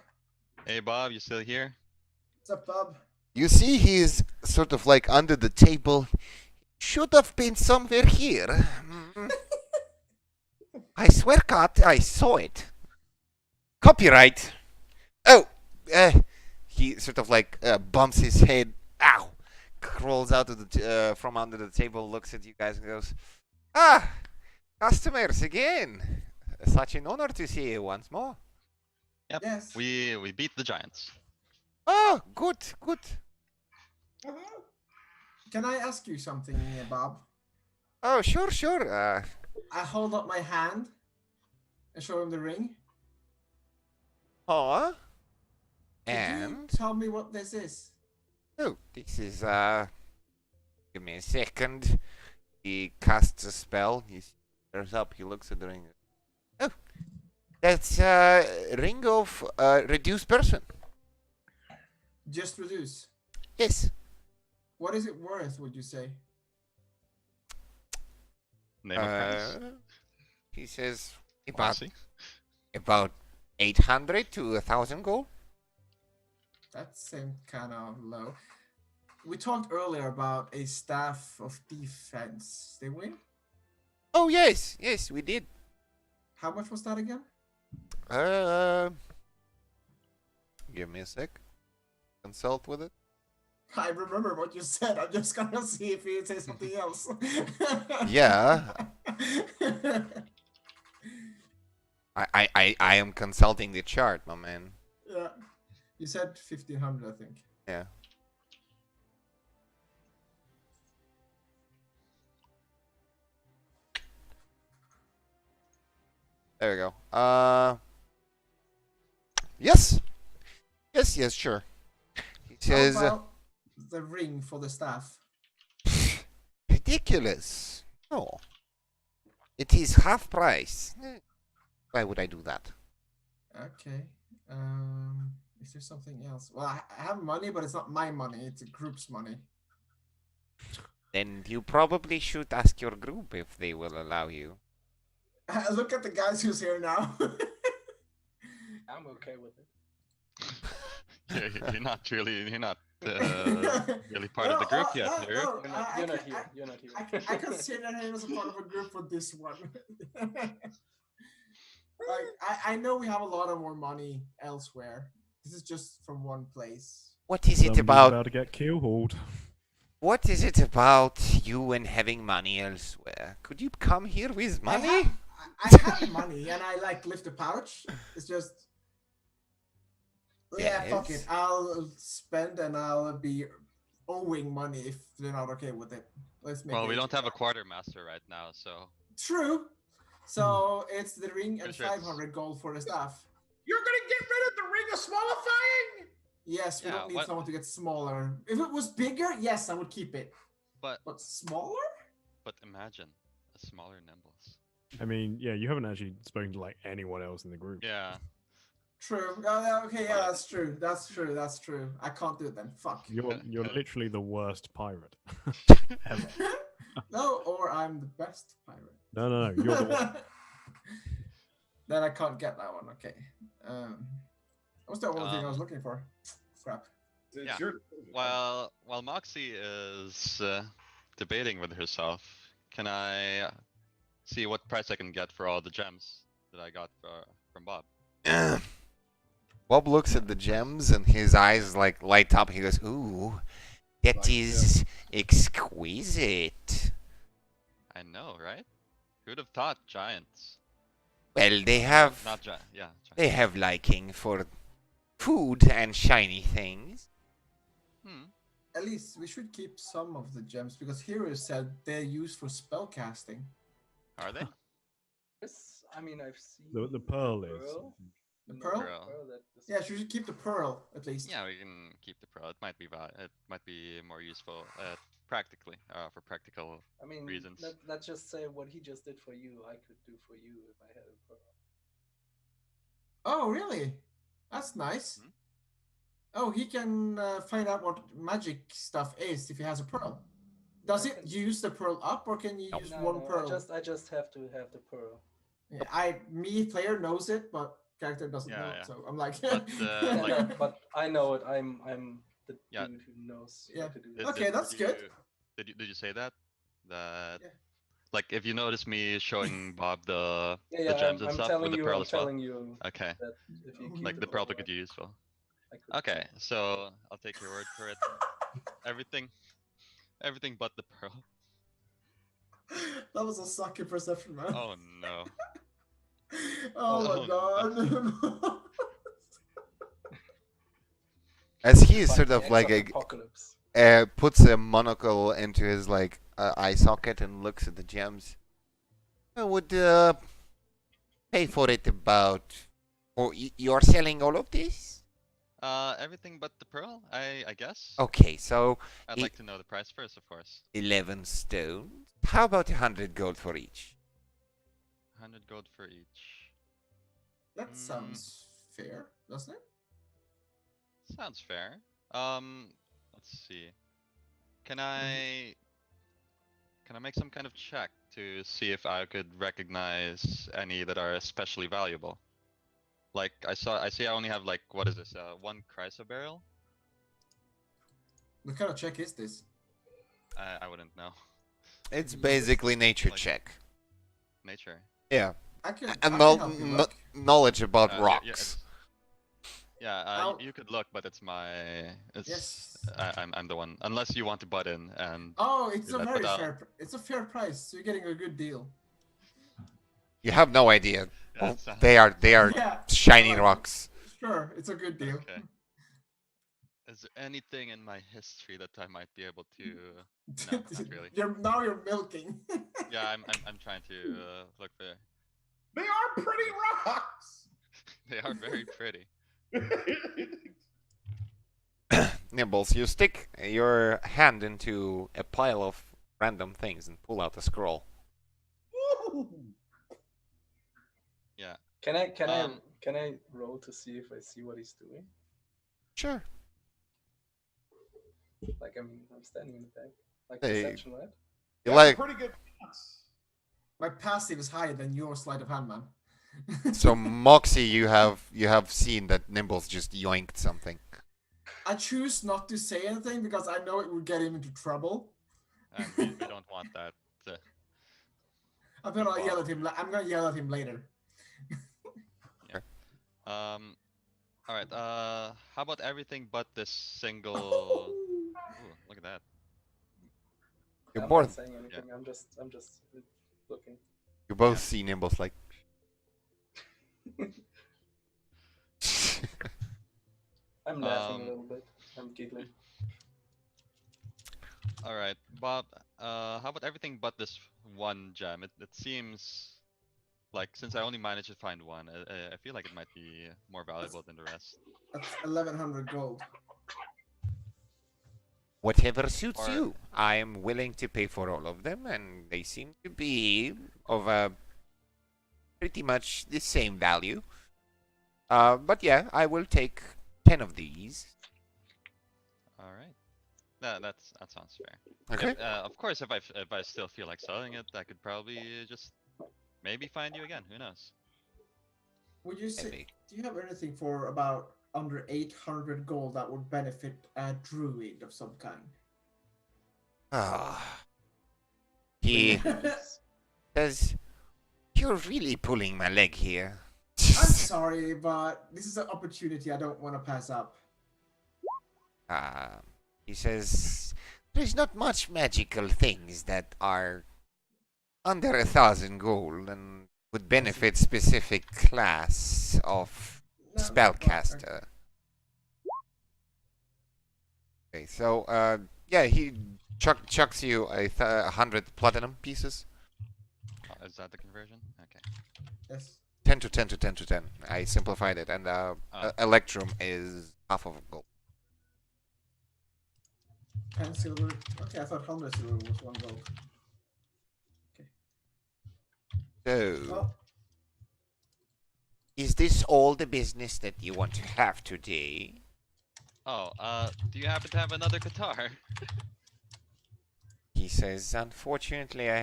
Hey Bob, you still here?
What's up, Bob?
You see, he's sort of like under the table. Should have been somewhere here. Mm. I swear, Kat, I saw it. Copyright. Oh, he sort of like bumps his head. Ow! Crawls out of the from under the table, looks at you guys, and goes, "Ah, customers again. Such an honor to see you once more."
Yep.
Yes.
We beat the giants.
Oh, good, good.
Can I ask you something, Bob?
Oh, sure, sure.
I hold up my hand and show him the ring.
Huh?
Could
And
you tell me what this is?
oh, this is give me a second. He casts a spell. He stirs up. He looks at the ring. Oh, That's ring of reduced person.
Just reduce.
Yes.
What is it worth, would you say?
Name a price.
He says about
Classy.
about 800 to 1,000 gold.
That seemed kind of low. We talked earlier about a staff of defense, did we?
Oh yes, yes, we did.
How much was that again?
Give me a sec. Consult with it.
I remember what you said. I'm just gonna see if you say something else.
Yeah. I am consulting the chart, my man.
Yeah. You said 1,500, I think.
Yeah. There we go. Yes. Yes, sure. He says,
How about the ring for the staff?
ridiculous. No. It is half price. Why would I do that?
Okay. Is there something else? Well, I have money, but it's not my money. It's a group's money.
Then you probably should ask your group if they will allow you.
Look at the guys who's here now.
I'm okay with it.
You're not really really part of the group yet. Here.
You're not here. You're not here.
I consider him as a part of a group for this one. I know we have a lot of more money elsewhere. This is just from one place.
What is it
Somebody's
about?
about to get killed.
What is it about you and having money elsewhere? Could you come here with money?
I have money and I like lift a pouch. It's just yeah, fuck it.
Yes.
I'll spend and I'll be owing money if they're not okay with it. Let's make
Well,
it
we don't
easy.
have a quartermaster right now, so
True. So it's the ring and
Pretty sure it's-
500 gold for the staff.
You're gonna get rid of the ring of smallifying?
Yes, we
Yeah,
don't need
what-
someone to get smaller. If it was bigger, yes, I would keep it.
but
But smaller?
imagine a smaller Nimbles.
I mean, yeah, you haven't actually spoken to like anyone else in the group.
Yeah.
True. Okay, yeah, that's true. That's true. I can't do it then. Fuck.
You're literally the worst pirate ever.
No, or I'm the best pirate.
No, you're the one.
Then I can't get that one. Okay. That was the only thing I was
Um,
looking for. Crap.
It's
Yeah.
your
While Moxie is debating with herself, can I see what price I can get for all the gems that I got from Bob?
Bob looks at the gems and his eyes like light up. He goes, "Ooh, that
Like
is exquisite."
I know, right? Who'd have thought giants?
Well, they have
Not giant. Yeah. Giant.
they have liking for food and shiny things.
At least we should keep some of the gems because Hero said they're used for spell casting.
Are they?
This, I mean, I've seen
The pearl is.
Pearl?
The pearl?
Pearl.
that is-
Yeah, we should keep the pearl at least.
Yeah, we can keep the pearl. It might be it might be more useful practically for practical.
I mean,
reasons.
let's just say what he just did for you, I could do for you if I had a pearl.
Oh, really? That's nice.
Hmm?
Oh, he can find out what magic stuff is if he has a pearl. Does it use the pearl up, or can you use one pearl?
I just have to have the pearl.
Yeah, me player knows it, but character doesn't
Yeah,
know
yeah.
it. So I'm like,
But, like-
But I know it. I'm the
Yeah.
dude who knows
Yeah.
how to do
Did-
it.
Okay, that's
you-
good.
Did you say that? That
Yeah.
like if you notice me showing Bob the
Yeah,
gems and
I'm
stuff
telling
with the
you,
pearl
I'm
as well.
telling you
Okay.
that if you keep
Like the pearl
I-
could be useful.
I could
Okay, so I'll take your word for it. Everything but the pearl.
that was a sucky perception, man.
Oh no.
Oh
Oh,
my god.
As he is
fight
sort
the
of
X
like
apocalypse.
puts a monocle into his like eye socket and looks at the gems. I would pay for it about. Oh, you're selling all of this?
Everything but the pearl, I guess.
Okay, so
I'd
it-
like to know the price first, of course.
11 stones. How about 100 gold for each?
100 gold for each.
That sounds fair, doesn't it?
Sounds fair. Let's see. Can I make some kind of check to see if I could recognize any that are especially valuable? Like I see I only have like, what is this? One chrysoberyl?
What kind of check is this?
I wouldn't know.
It's basically nature
Like-
check.
Nature.
Yeah.
I can
And
help you look.
knowledge about
Yeah,
rocks.
You could look, but it's my.
Yes.
I'm the one. Unless you want to butt in and.
Oh, it's
do
a
that,
very
but,
fair. It's a fair price. So you're getting a good deal.
You have no idea.
Yeah,
Oh,
it sounds-
they are
Yeah.
shiny
Like-
rocks.
Sure, it's a good deal.
Okay. Is there anything in my history that I might be able to? No, not really.
You're milking.
Yeah, I'm trying to look for.
They are pretty rocks.
They are very pretty.
Nibbles, you stick your hand into a pile of random things and pull out a scroll.
Woo!
Yeah.
Can I
Um,
roll to see if I see what he's doing?
Sure.
Like I'm standing in the back, like
Hey.
perception, right?
You
That's
like
pretty good chance.
My passive is higher than your sleight of hand, man.
so Moxie, you have seen that Nimbles just yoinked something.
I choose not to say anything because I know it would get him into trouble.
And we don't want that.
I'm gonna
Wow.
yell at him. I'm gonna yell at him later.
All right. How about everything but this single? Ooh, look at that.
You're
I'm
both
not saying anything. I'm just looking.
you both see Nimbles like
I'm laughing
Um,
a little bit. I'm giggling.
All right, Bob. How about everything but this one gem? It seems like, since I only managed to find one, I feel like it might be more valuable than the rest.
That's 1,100 gold.
whatever suits
Or-
you. I am willing to pay for all of them, and they seem to be of a pretty much the same value. But yeah, I will take 10 of these.
All right. That sounds fair.
Okay.
Of course, if I still feel like selling it, I could probably just maybe find you again. Who knows?
Would you say?
Maybe.
Do you have anything for about under 800 gold that would benefit a druid of some kind?
Ah. He says, "You're really pulling my leg here."
I'm sorry, but this is an opportunity I don't want to pass up.
He says, "There's not much magical things that are under 1,000 gold and would benefit specific class of
No,
spellcaster." Okay, so yeah, he chucks you 100 platinum pieces.
Oh, is that the conversion? Okay.
Yes.
10 to 10 to 10 to 10. I simplified it, and Electrum is half of a gold.
10 silver. Okay, I thought 100 silver was 1 gold.
So,
Well,
is this all the business that you want to have today?
Oh, do you happen to have another guitar?
He says, "Unfortunately, I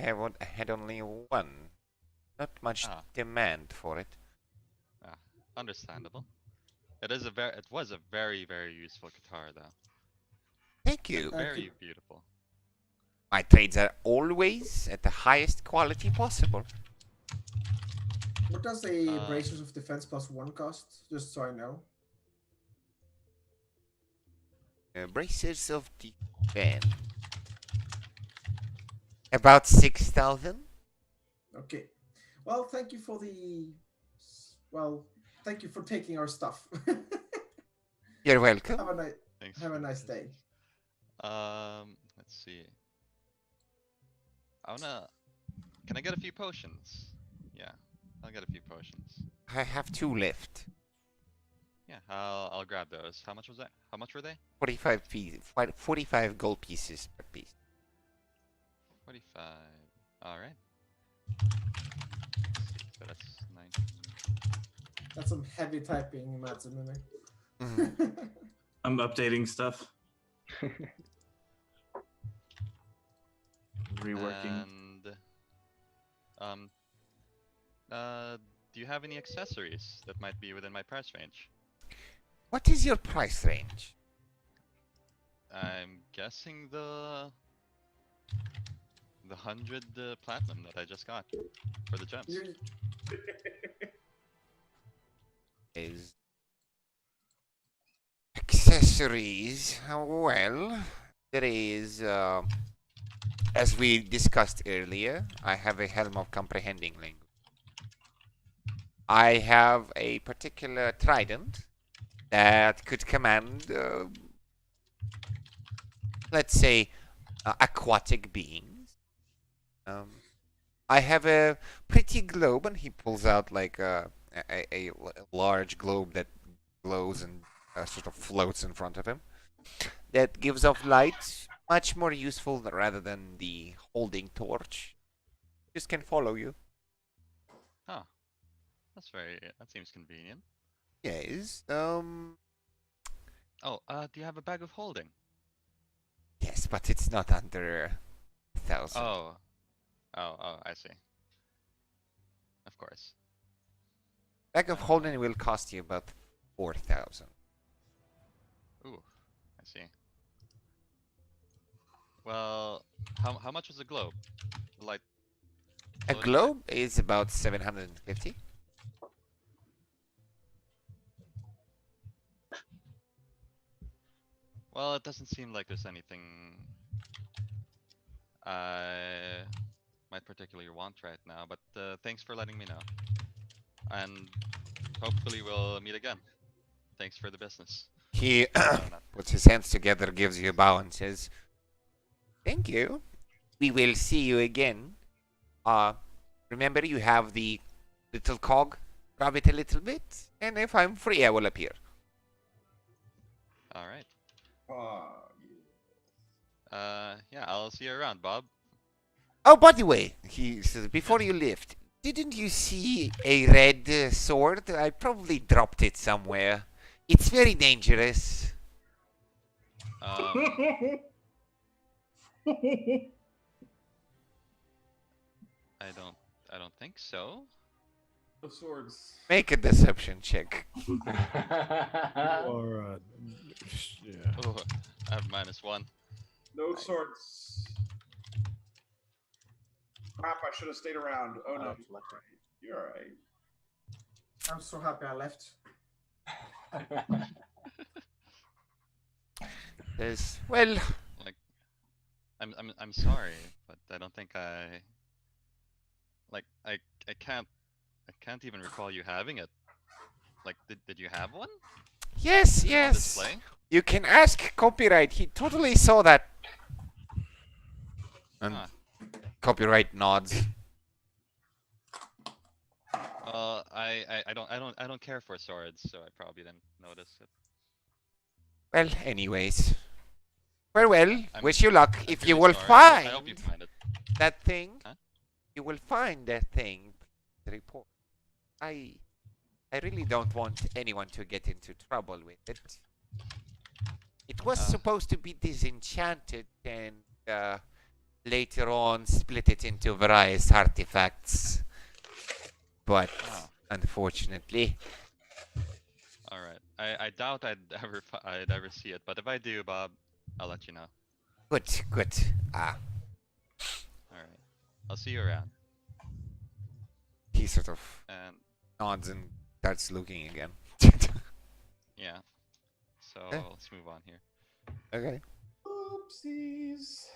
had only one. Not much
Ah.
demand for it."
Understandable. It was a very, very useful guitar, though.
Thank you.
Very beautiful.
My trades are always at the highest quality possible.
what does a
Uh,
Bracers of Defense +1 cost? Just so I know.
Bracers of defense. About 6,000.
Okay. Well, thank you for the. Well, thank you for taking our stuff.
You're welcome.
Thanks.
Have a nice day.
Let's see. Can I get a few potions? Yeah, I'll get a few potions.
I have 2 left.
Yeah, I'll grab those. How much was that? How much were they?
45 gold pieces per piece.
45. All right. Let's see, so that's 19.
That's some heavy typing, Matsumune.
Mhm.
I'm updating stuff. Reworking.
And do you have any accessories that might be within my price range?
What is your price range?
I'm guessing the 100 platinum that I just got for the gems.
You-
Is accessories? Well, there is, as we discussed earlier, I have a helm of comprehending language. I have a particular trident that could command, let's say, aquatic beings. I have a pretty globe, and he pulls out like a large globe that glows and sort of floats in front of him. That gives off light, much more useful rather than the holding torch. Just can follow you.
Huh. That seems convenient.
Yes.
Oh, do you have a bag of holding?
Yes, but it's not under 1,000.
Oh, I see. Of course.
Bag of holding will cost you about 4,000.
Ooh, I see. Well, how much was the globe? The light.
A
floating
globe is about 750.
Well, it doesn't seem like there's anything I might particularly want right now, but thanks for letting me know. And hopefully we'll meet again. Thanks for the business.
He
No, not-
puts his hands together, gives you a bow, and says, "Thank you. We will see you again. Remember you have the little cog. Grab it a little bit, and if I'm free, I will appear."
All right.
Yeah.
Yeah, I'll see you around, Bob.
Oh, by the way, he says, before you left, didn't you see a red sword? I probably dropped it somewhere. It's very dangerous.
Um, I don't think so.
No swords.
Make a deception check.
Or yeah.
Oh, I have -1.
No swords. Crap, I should have stayed around. Oh no. You're alright.
I'm so happy I left.
Says, well,
I'm sorry, but I don't think I can't even recall you having it. Like, did you have one?
yes,
Is it on
yes.
display?
You can ask Copyright. He totally saw that. And
Huh.
Copyright nods.
I don't care for swords, so I probably didn't notice it.
Well, anyways. Farewell.
I'm-
Wish you luck.
I'm
If
really
you will
sorry.
find
I hope you find it.
that thing,
Huh?
you will find that thing. Report. I really don't want anyone to get into trouble with it. It was
Ah.
supposed to be disenchanted and later on split it into various artifacts. But
Ah.
unfortunately,
All right. I doubt I'd ever see it, but if I do, Bob, I'll let you know.
good, good.
All right. I'll see you around.
He sort of
And
nods and starts looking again.
yeah. So
Eh.
let's move on here.
Okay.
Oopsies.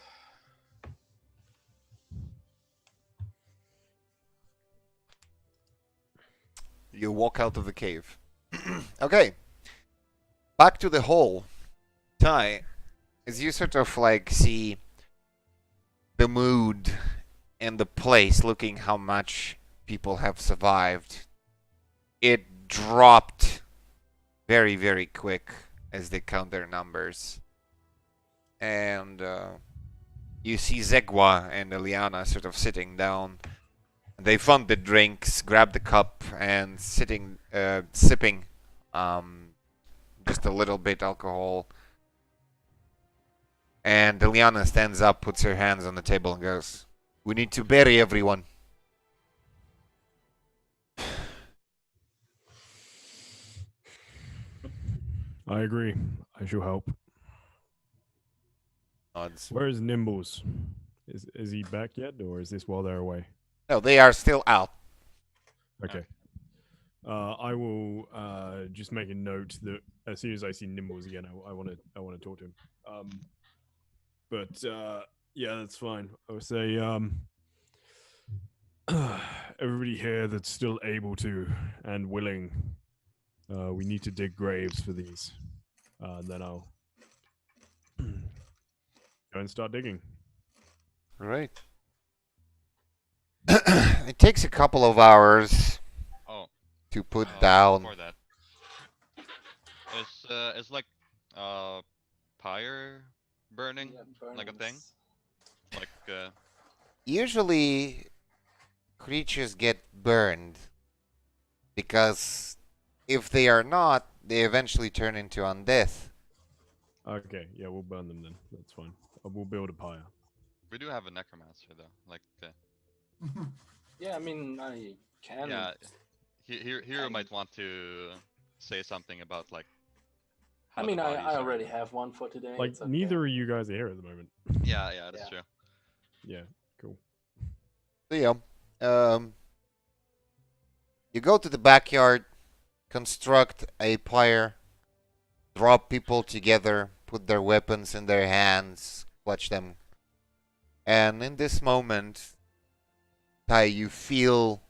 You walk out of the cave. Okay. Back to the hole. Ty, as you sort of like see the mood and the place looking how much people have survived, it dropped very, very quick as they count their numbers. And you see Zegwa and Eliana sort of sitting down They fund the drinks, grab the cup, and sipping, just a little bit alcohol. And Liliana stands up, puts her hands on the table, and goes, "We need to bury everyone."
I agree. I shall help.
Nods.
Where is Nimbles? Is he back yet, or is this while they're away?
No, they are still out.
Okay. I will just make a note that as soon as I see Nimbles again, I want to talk to him. But yeah, that's fine. I would say everybody here that's still able to and willing, we need to dig graves for these. Then I'll go and start digging.
Right. It takes a couple of hours
Oh,
to put down.
before that, is like pyre burning like a thing? Like
Usually, creatures get burned because if they are not, they eventually turn into undeath.
Okay, yeah, we'll burn them then. That's fine. We'll build a pyre.
we do have a necromancer though. Like
Yeah, I mean, I can.
yeah, Hero
can-
might want to say something about like.
I
how
mean,
the
I
bodies are-
already have one for today.
Like,
it's okay.
neither of you guys are here at the moment.
Yeah, that's
Yeah.
true.
Yeah, cool.
So yeah, you go to the backyard, construct a pyre, drop people together, put their weapons in their hands, clutch them, and in this moment, Tai, you feel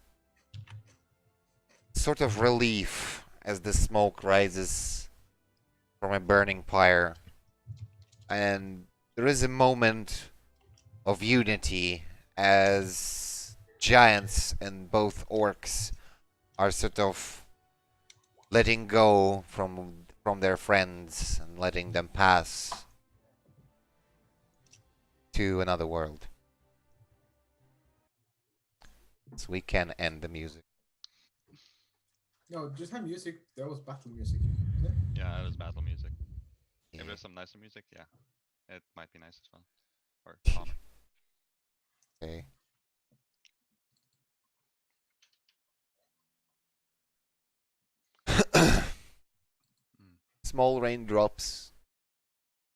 sort of relief as the smoke rises from a burning pyre, and there is a moment of unity as giants and both orcs are sort of letting go from their friends and letting them pass to another world. So we can end the music.
No, just have music. That was battle music. Isn't it?
Yeah, it was battle music.
Yeah.
If there's some nicer music, yeah, it might be nice as well. Or common.
Okay. Small raindrops,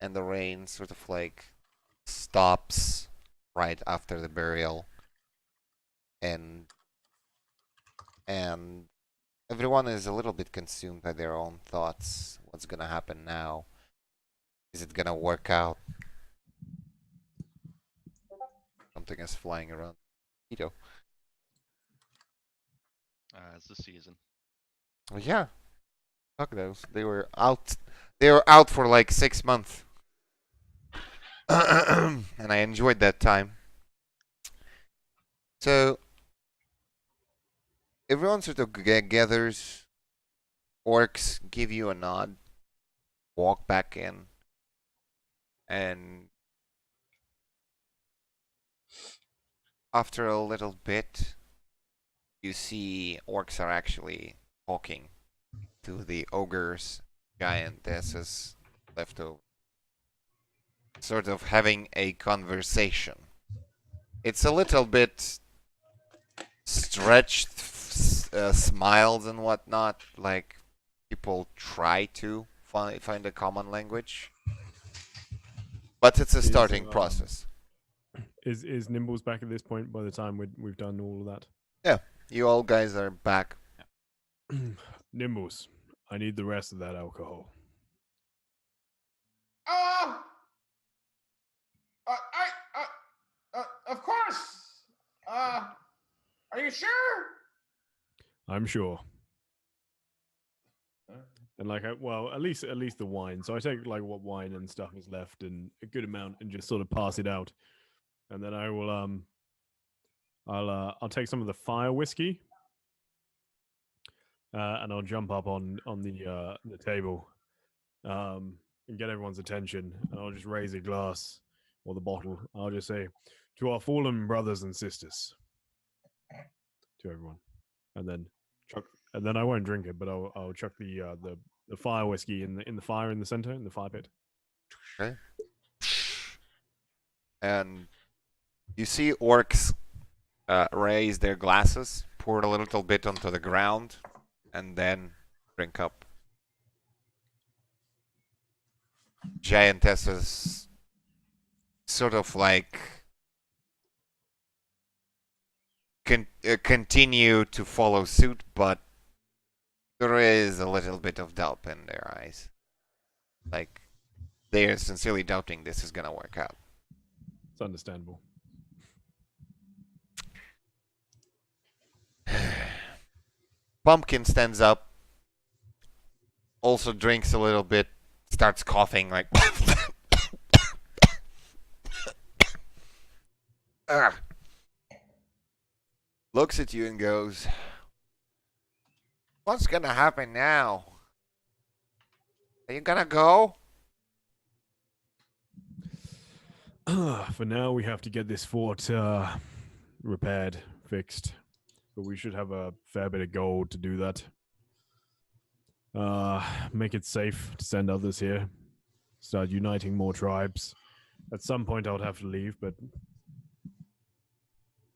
and the rain sort of like stops right after the burial, and everyone is a little bit consumed by their own thoughts. What's gonna happen now? Is it gonna work out? Something is flying around. Ito.
It's the season.
Well, yeah. Fuck those. They were out. They were out for like 6 months, and I enjoyed that time. So everyone sort of gathers. Orcs give you a nod, walk back in, and after a little bit, you see orcs are actually talking to the ogres, giantesses left over, sort of having a conversation. It's a little bit stretched, smiles and whatnot, like people try to find a common language, but it's a starting process.
Is Nimbles back at this point by the time we've done all of that?
Yeah, you all guys are back.
Nimbles, I need the rest of that alcohol.
Of course. Are you sure?
I'm sure.
Huh?
And like, well, at least the wine. So I take like what wine and stuff is left, and a good amount, and just sort of pass it out. And then I will I'll take some of the fire whiskey, and I'll jump up on the table, and get everyone's attention, and I'll just raise a glass or the bottle. I'll just say, "To our fallen brothers and sisters." to everyone, and then chuck. And then I won't drink it, but I'll chuck the fire whiskey in the fire in the center in the fire pit.
Okay. And you see orcs raise their glasses, pour a little bit onto the ground, and then drink up. Giantesses sort of like continue to follow suit, but there is a little bit of doubt in their eyes. Like, they are sincerely doubting this is gonna work out.
It's understandable.
Pumpkin stands up, also drinks a little bit, starts coughing like. Looks at you and goes, "What's gonna happen now? Are you gonna go?"
For now, we have to get this fort repaired, fixed. But we should have a fair bit of gold to do that. Make it safe to send others here. Start uniting more tribes. At some point, I would have to leave, but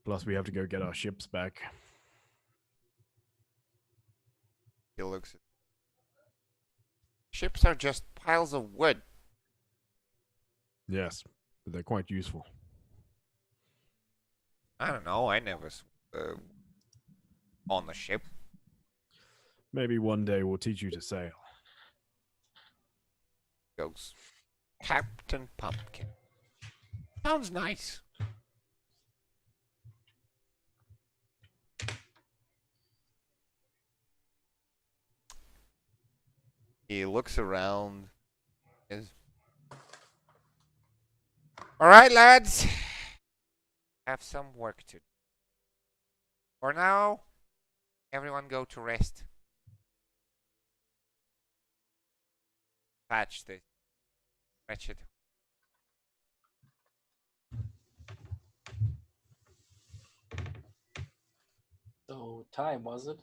plus we have to go get our ships back.
He looks at. Ships are just piles of wood.
Yes, but they're quite useful.
I don't know. I never on the ship.
Maybe one day we'll teach you to sail.
Goes, Captain Pumpkin. Sounds nice. He looks around. Is all right, lads. Have some work to do. For now, everyone go to rest. Patch this wretched.
So, Ty, was it?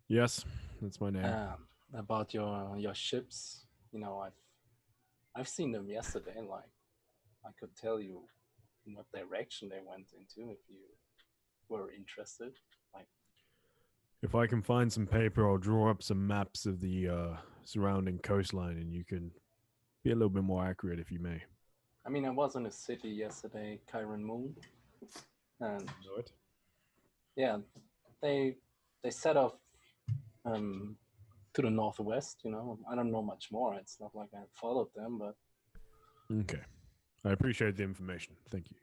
Yes, that's my name.
About your ships, you know, I've seen them yesterday. Like, I could tell you in what direction they went into if you were interested. Like,
If I can find some paper, I'll draw up some maps of the surrounding coastline, and you can be a little bit more accurate if you may.
I mean, I was in a city yesterday, Kyron Moon, and yeah, they set off to the northwest. You know, I don't know much more. It's not like I followed them, but
Okay. I appreciate the information. Thank you.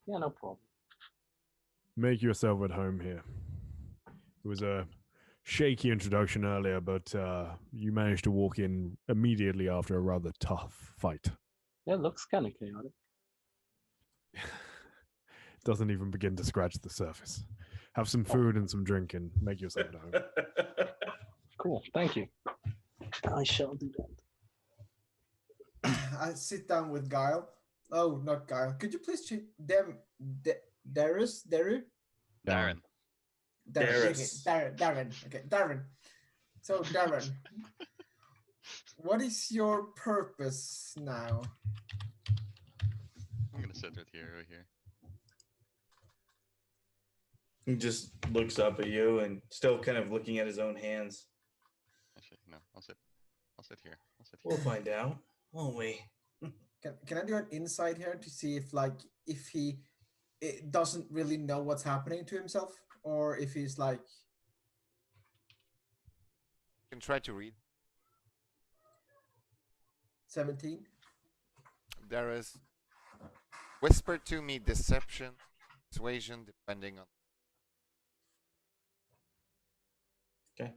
yeah, no problem.
Make yourself at home here. It was a shaky introduction earlier, but you managed to walk in immediately after a rather tough fight.
Yeah, it looks kind of chaotic.
Doesn't even begin to scratch the surface. Have some food and some drink and make yourself at home.
Cool, thank you. I shall do that.
I sit down with Guile. Oh, not Guile. Could you please change Darius?
Darren.
Darren.
Darius.
Okay, Darren. Okay, Darren. So, Darren, what is your purpose now?
I'm gonna sit right here.
He just looks up at you and still kind of looking at his own hands.
Actually, no, I'll sit here.
We'll find out, won't we?
Can I do an insight here to see if he doesn't really know what's happening to himself, or if he's like
You can try to read.
17?
There is whisper to me deception, persuasion, depending on.
Okay.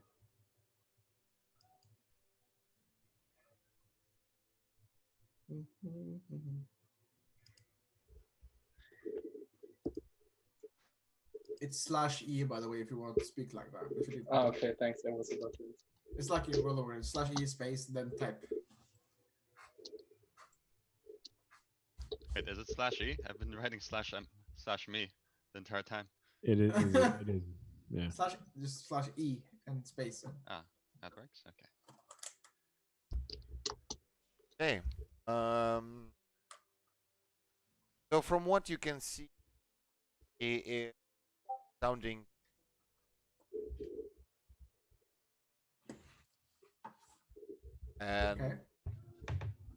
It's /E, by the way, if you want to speak like that. If you
Oh, okay, thanks. I was about to.
It's like you roll over it. /E space, then type.
Wait, is it /E? I've been writing /me the entire time.
It is. It is. Yeah.
Slash E and space.
Ah, that works. Okay.
Okay. So from what you can see, it sounding and
Okay.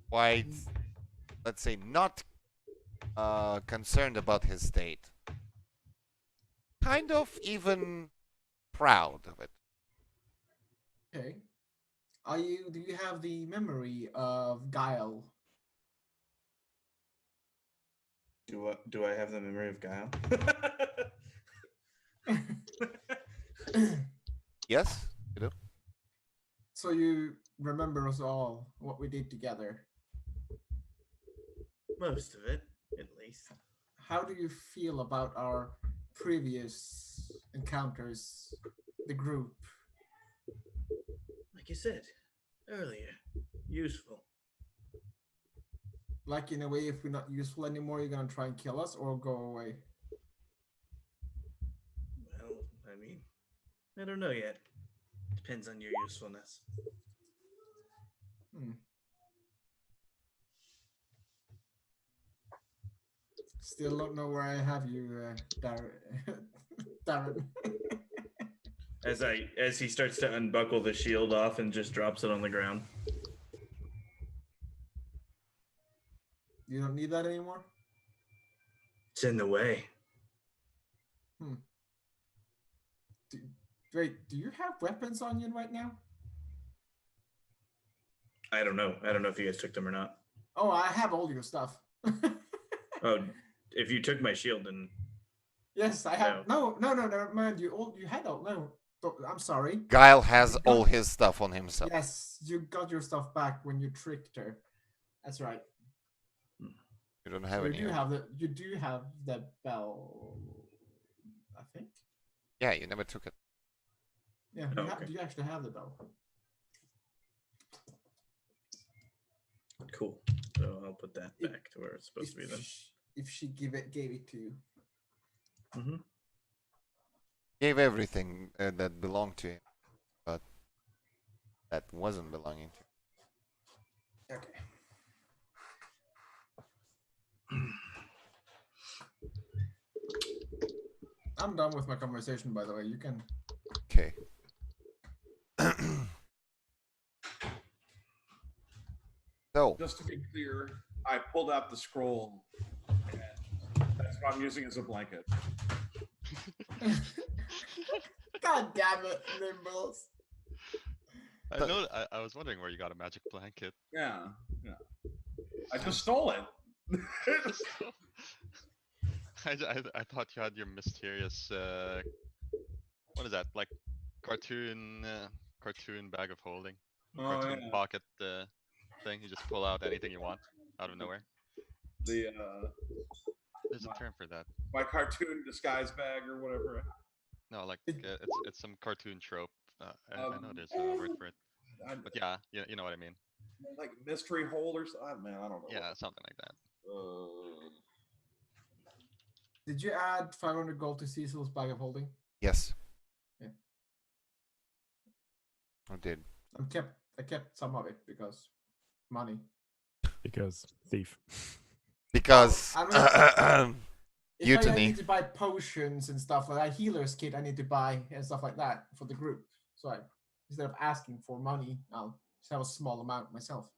quite, let's say, not concerned about his state. Kind of even proud of it.
Okay. Do you have the memory of Guile?
Do I have the memory of Guile?
Yes, you do.
So you remember us all, what we did together.
Most of it, at least.
How do you feel about our previous encounters, the group?
Like you said earlier, useful.
Like, in a way, if we're not useful anymore, you're gonna try and kill us or go away?
Well, I mean, I don't know yet. Depends on your usefulness.
Still don't know where I have you, Darren. Darren.
As he starts to unbuckle the shield off and just drops it on the ground.
You don't need that anymore?
It's in the way.
Wait, do you have weapons on you right now?
I don't know. I don't know if you guys took them or not.
Oh, I have all your stuff.
Oh, if you took my shield, then
Yes, I have. No, never mind. You had all. No, I'm sorry.
Guile has all his stuff on himself.
Yes, you got your stuff back when you tricked her. That's right.
You don't have any.
You do have the bell, I think.
Yeah, you never took it.
Yeah, you actually have the bell.
Cool. So I'll put that back to where it's supposed to be then.
If she gave it to you.
Mm-hmm.
Gave everything that belonged to him, but that wasn't belonging to him.
Okay. I'm done with my conversation, by the way. You can.
Okay. So,
Just to be clear, I pulled out the scroll, and that's what I'm using as a blanket.
God damn it, Nimbles.
I was wondering where you got a magic blanket.
Yeah. I just stole it.
I thought you had your mysterious what is that, like cartoon bag of holding, cartoon pocket thing. You just pull out anything you want out of nowhere. There's a term for that.
My cartoon disguise bag or whatever.
No, like it's some cartoon trope. I know there's a word for it, but yeah, you know what I mean.
Like mystery holders. Man, I don't know.
Yeah, something like that.
Did you add 500 gold to Cecil's bag of holding?
yes.
Yeah.
I did.
I kept some of it because money.
Because thief.
Because
If I
Mutiny.
need to buy potions and stuff like that, healer's kit I need to buy and stuff like that for the group. So instead of asking for money, I'll just have a small amount myself.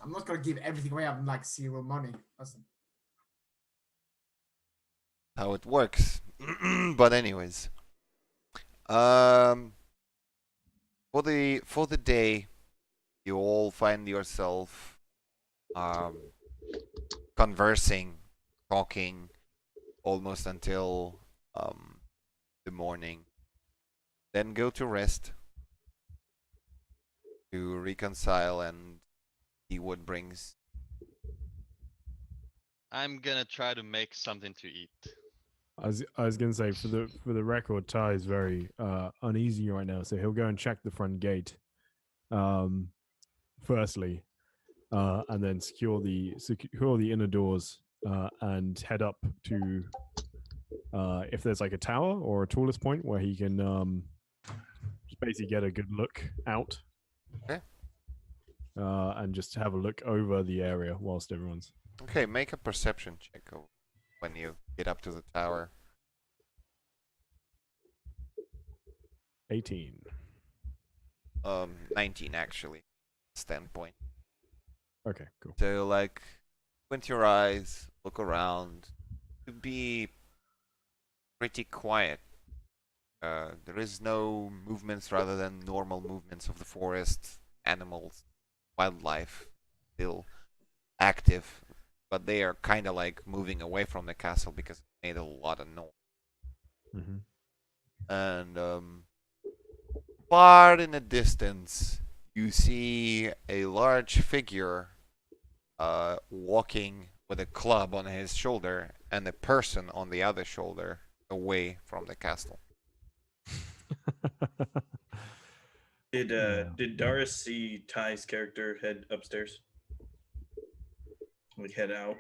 I'm not gonna give everything away. I'm like zero money. That's
how it works. But anyways, for the day, you all find yourself conversing, talking, almost until the morning. Then go to rest to reconcile and see what brings.
I'm gonna try to make something to eat.
I was gonna say for the record, Ty is very uneasy right now, so he'll go and check the front gate, firstly, and then secure the inner doors, and head up to if there's like a tower or a tallest point where he can just basically get a good look out.
Okay.
And just have a look over the area whilst everyone's.
Okay, make a perception check when you get up to the tower.
18.
19 actually. Standpoint.
Okay, cool.
So like, squint your eyes, look around. To be pretty quiet. There is no movements rather than normal movements of the forest, animals, wildlife, still active, but they are kind of like moving away from the castle because it made a lot of noise.
Mm-hmm.
And far in the distance, you see a large figure walking with a club on his shoulder and a person on the other shoulder away from the castle.
Did Doris see Ty's character head upstairs? Like head out?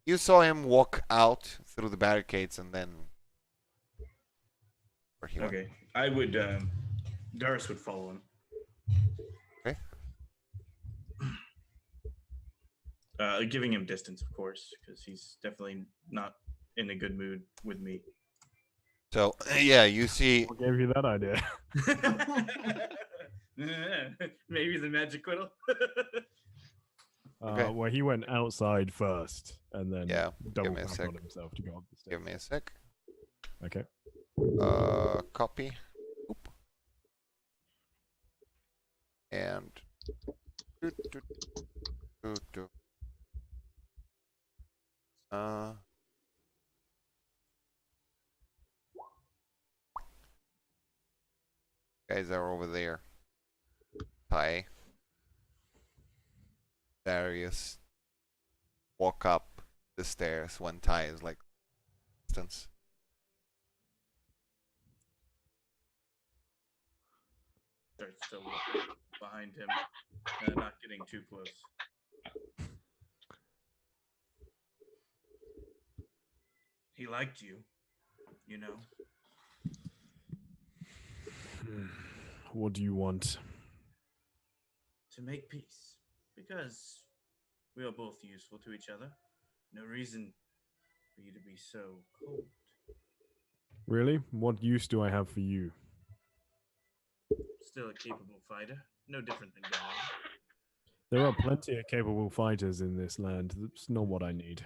You saw him walk out through the barricades and then where he went.
Okay. I would Doris would follow him.
Okay.
Giving him distance, of course, because he's definitely not in a good mood with me.
So yeah, you see.
What gave you that idea?
Maybe the magic quiddle.
Okay.
Well, he went outside first, and then
Yeah,
double
me a
back
sec.
on himself to go up the stairs.
Give me a sec.
Okay.
Copy. Oop. And. Guys are over there. Ty. Darius. Walk up the stairs when Ty is like distance.
Start still behind him, not getting too close. He liked you, you know.
What do you want?
To make peace, because we are both useful to each other. No reason for you to be so cold.
Really? What use do I have for you?
Still a capable fighter, no different than Guy.
There are plenty of capable fighters in this land. That's not what I need.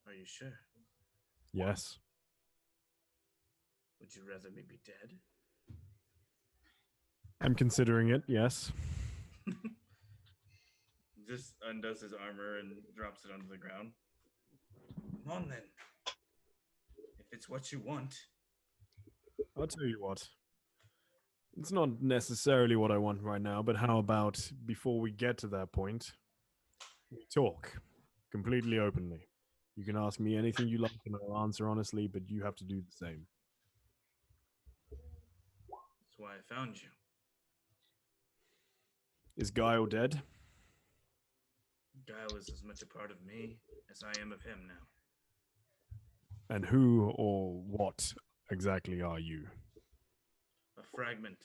Are you sure?
Yes.
Would you rather me be dead?
I'm considering it, yes.
Just undoes his armor and drops it onto the ground. Come on then. If it's what you want.
I'll tell you what. It's not necessarily what I want right now, but how about before we get to that point, we talk completely openly. You can ask me anything you like and I'll answer honestly, but you have to do the same.
That's why I found you.
Is Guile dead?
Guile is as much a part of me as I am of him now.
And who or what exactly are you?
A fragment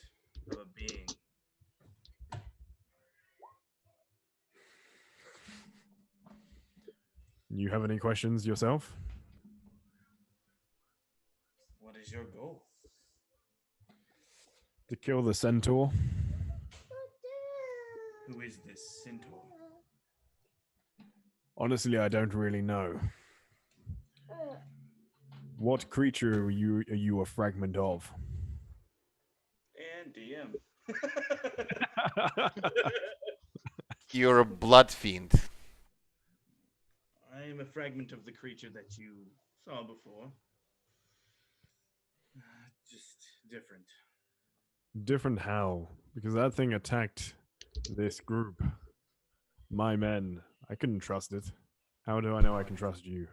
of a being.
You have any questions yourself?
What is your goal?
To kill the centaur?
Who is this centaur?
Honestly, I don't really know. What creature are you a fragment of?
And DM.
You're a blood fiend.
I am a fragment of the creature that you saw before. Just different.
Different how? Because that thing attacked this group. My men. I couldn't trust it. How do I know I can trust you?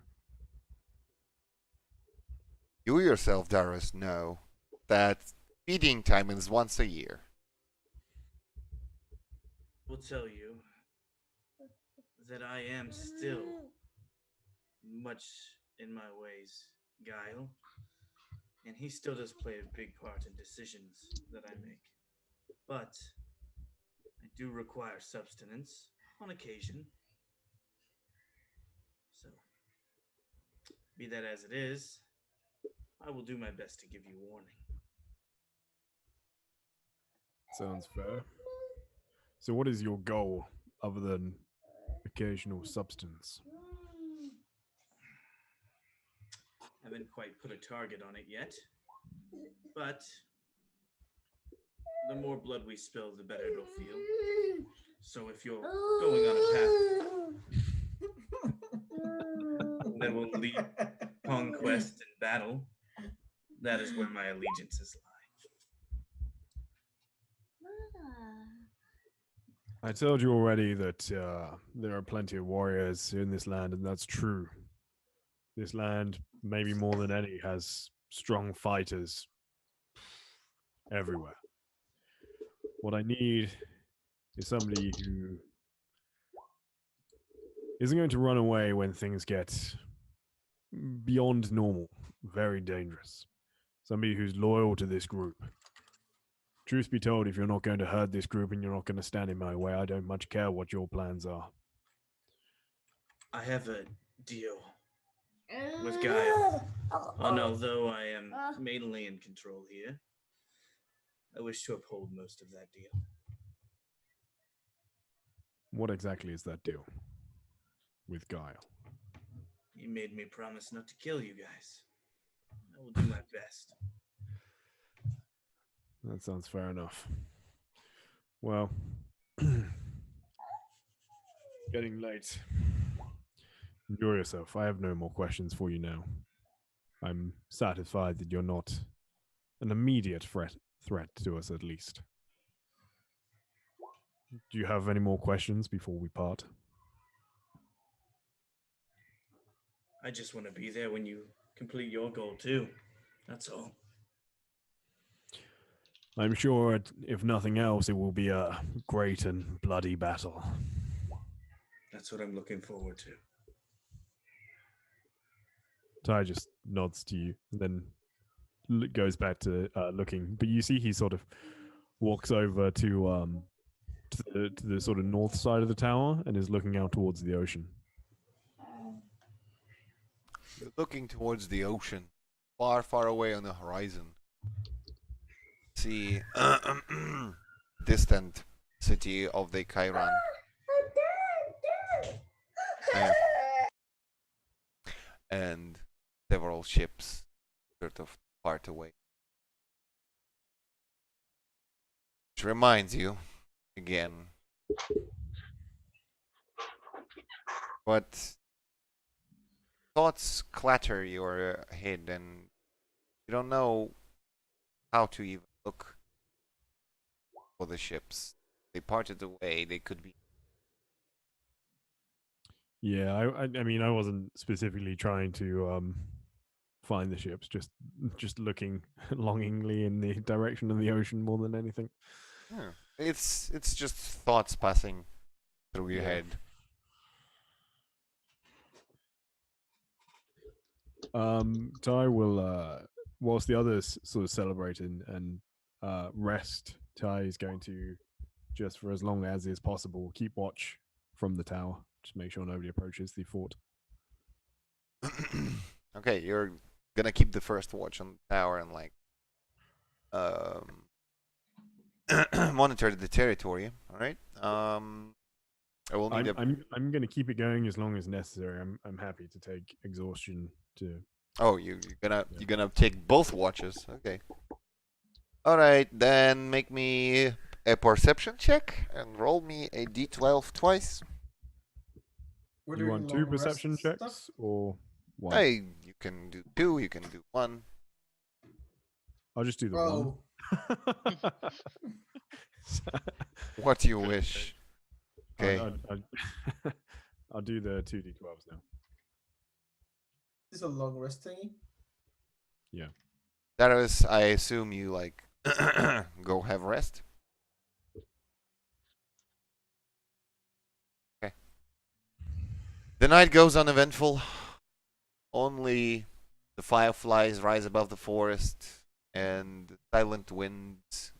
You yourself, Darius, know that feeding time is once a year.
Will tell you that I am still much in my ways guile, and he still does play a big part in decisions that I make. But I do require substance on occasion. So, be that as it is, I will do my best to give you warning.
Sounds fair. So, what is your goal other than occasional substance?
Haven't quite put a target on it yet, but the more blood we spill, the better it'll feel. So if you're going on a path that will lead conquest and battle, that is where my allegiances lie.
I told you already that there are plenty of warriors in this land, and that's true. This land, maybe more than any, has strong fighters everywhere. What I need is somebody who isn't going to run away when things get beyond normal, very dangerous. Somebody who's loyal to this group. Truth be told, if you're not going to hurt this group and you're not going to stand in my way, I don't much care what your plans are.
I have a deal with Guile, and although I am mainly in control here, I wish to uphold most of that deal.
What exactly is that deal with Guile?
He made me promise not to kill you guys. I will do my best.
That sounds fair enough. Well, getting late. Enjoy yourself. I have no more questions for you now. I'm satisfied that you're not an immediate threat to us, at least. Do you have any more questions before we part?
I just want to be there when you complete your goal too. That's all.
I'm sure, if nothing else, it will be a great and bloody battle.
That's what I'm looking forward to.
Ty just nods to you, and then goes back to looking. But you see, he sort of walks over to the sort of north side of the tower and is looking out towards the ocean.
Looking towards the ocean, far, far away on the horizon. See distant city of the Chiron. And several ships sort of part away. Which reminds you, again, what thoughts clatter your head and you don't know how to even look for the ships. They parted away, they could be.
Yeah, I mean, I wasn't specifically trying to find the ships, just looking longingly in the direction of the ocean more than anything.
Yeah. It's just thoughts passing through your
Yeah.
head.
Ty will, whilst the others sort of celebrate and rest, Ty is going to, just for as long as is possible, keep watch from the tower. Just make sure nobody approaches the fort.
Okay, you're gonna keep the first watch on the tower and like monitor the territory. All right. I will need
I'm going to keep it going as long as necessary. I'm happy to take exhaustion to.
Oh, you're gonna take both watches. Okay. All right, then make me a perception check and roll me a d12 twice.
We're
You
doing
want two
long rest
perception
stuff?
checks or one?
Hey, you can do 2, you can do 1.
I'll just do the
Oh,
one.
What you wish. Okay.
I'll do the 2d12s now.
this is a long rest thingy.
Darius, I assume you like go have rest. Okay. The night goes uneventful. Only the fireflies rise above the forest, and the silent winds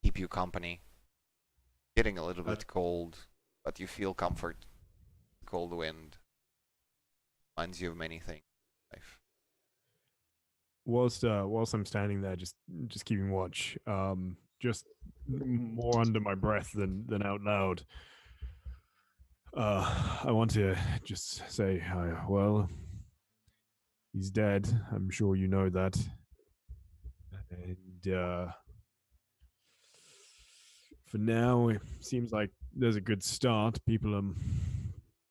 keep you company. Getting a little bit cold, but you feel comfort. Cold wind reminds you of many things in life.
Whilst I'm standing there, just keeping watch, just more under my breath than out loud. I want to just say, well, he's dead. I'm sure you know that. And for now, it seems like there's a good start. People are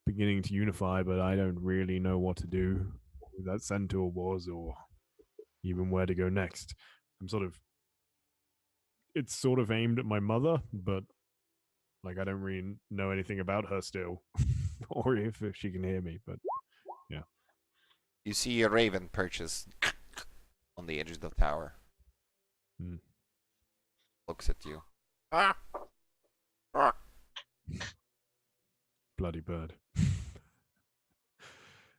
beginning to unify, but I don't really know what to do, who that centaur was, or even where to go next. It's sort of aimed at my mother, but like I don't really know anything about her still, or if she can hear me. But yeah,
You see a raven perches on the edge of the tower. Looks at you.
bloody bird.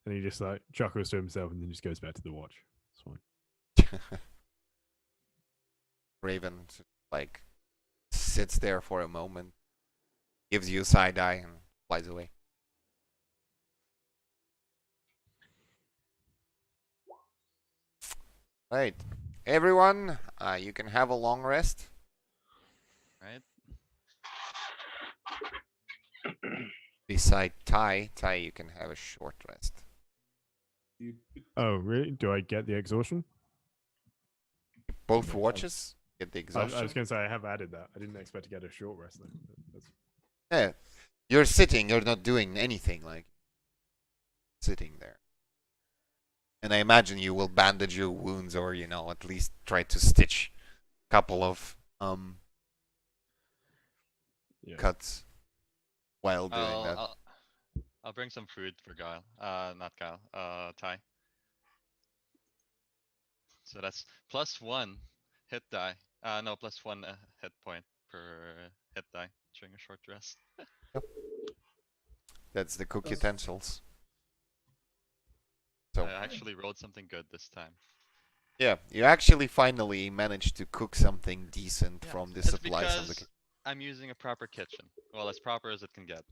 And he just like chuckles to himself and then just goes back to the watch. It's fine.
Raven like sits there for a moment, gives you a side eye, and flies away. Right, everyone, you can have a long rest.
Right?
Beside Ty, you can have a short rest.
Oh, really? Do I get the exhaustion?
Both watches get the
I
exhaustion.
was going to say I have added that. I didn't expect to get a short rest though. That's...
Yeah, you're sitting. You're not doing anything. Like sitting there. And I imagine you will bandage your wounds, or at least try to stitch a couple of cuts while doing that.
I'll bring some food for Guile. Not Guile. Ty. So that's +1 hit die. No, +1 hit point per hit die during a short rest.
That's the cook utensils. So
I actually rolled something good this time.
yeah, you actually finally managed to cook something decent from the
It's
supplies of the
because I'm using a proper kitchen. Well, as proper as it can get.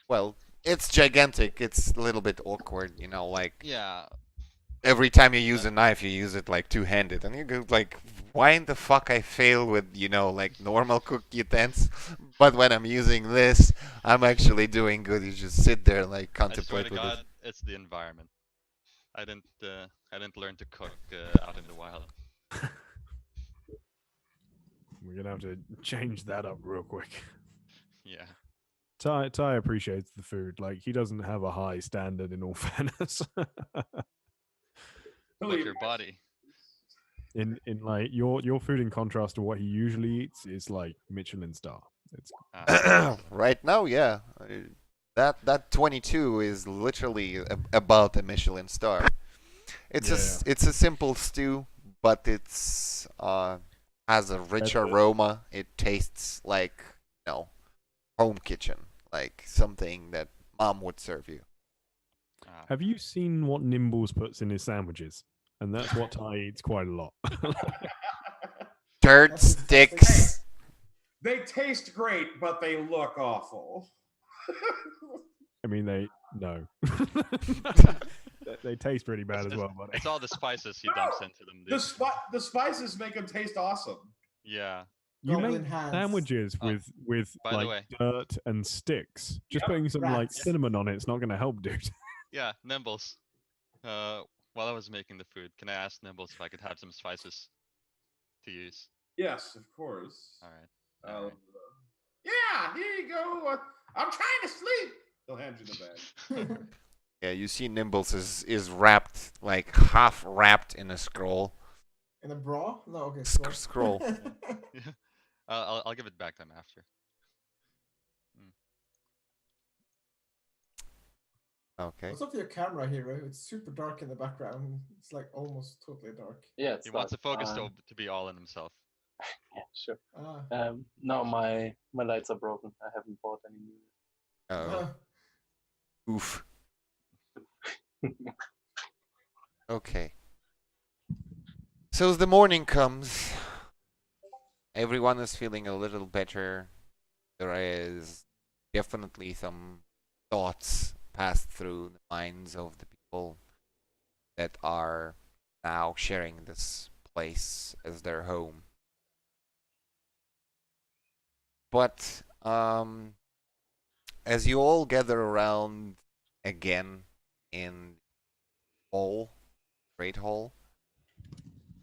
Well, it's gigantic. It's a little bit awkward, like
Yeah.
every time you use a knife, you use it like two-handed, and you go like, why in the fuck I fail with like normal cook utensils, but when I'm using this, I'm actually doing good. You just sit there and like
I swear
contemplate
to
with
God,
it.
it's the environment. I didn't learn to cook out in the wild.
We're gonna have to change that up real quick.
Yeah.
Ty appreciates the food. Like he doesn't have a high standard in all fairness.
Like your body.
In like your food in contrast to what he usually eats is like Michelin star. It's
Right now, yeah. That 22 is literally about a Michelin star. It's it's a simple stew, but it's has a rich aroma. It tastes like home kitchen, like something that mom would serve you.
Have you seen what Nimbles puts in his sandwiches? And that's what Ty eats quite a lot.
Dirt sticks.
They taste great, but they look awful.
I mean, no. They taste pretty bad as well, buddy.
It's all the spices he dumps into them. Dude.
The spices make them taste awesome.
Yeah.
You
Goblin
make
hands.
sandwiches with
by the
like
way.
dirt and sticks. Just putting some like
Rats.
cinnamon on it's not going to help, dude.
Yeah, Nimbles. While I was making the food, can I ask Nimbles if I could have some spices to use?
Yes, of course.
All right.
Yeah, here you go. I'm trying to sleep. They'll hand you the bag.
Yeah, you see Nimbles is wrapped, like half wrapped in a scroll.
In a bra? No, okay.
Scroll.
I'll give it back to him after.
Okay.
What's up with your camera, Hero? It's super dark in the background. It's like almost totally dark.
Yeah,
He wants the focus to be all in himself.
Yeah, sure.
Ah.
No, my lights are broken. I haven't bought any new.
Oof. Okay. So as the morning comes, everyone is feeling a little better. There is definitely some thoughts passed through the minds of the people that are now sharing this place as their home. But as you all gather around again in hall, great hall,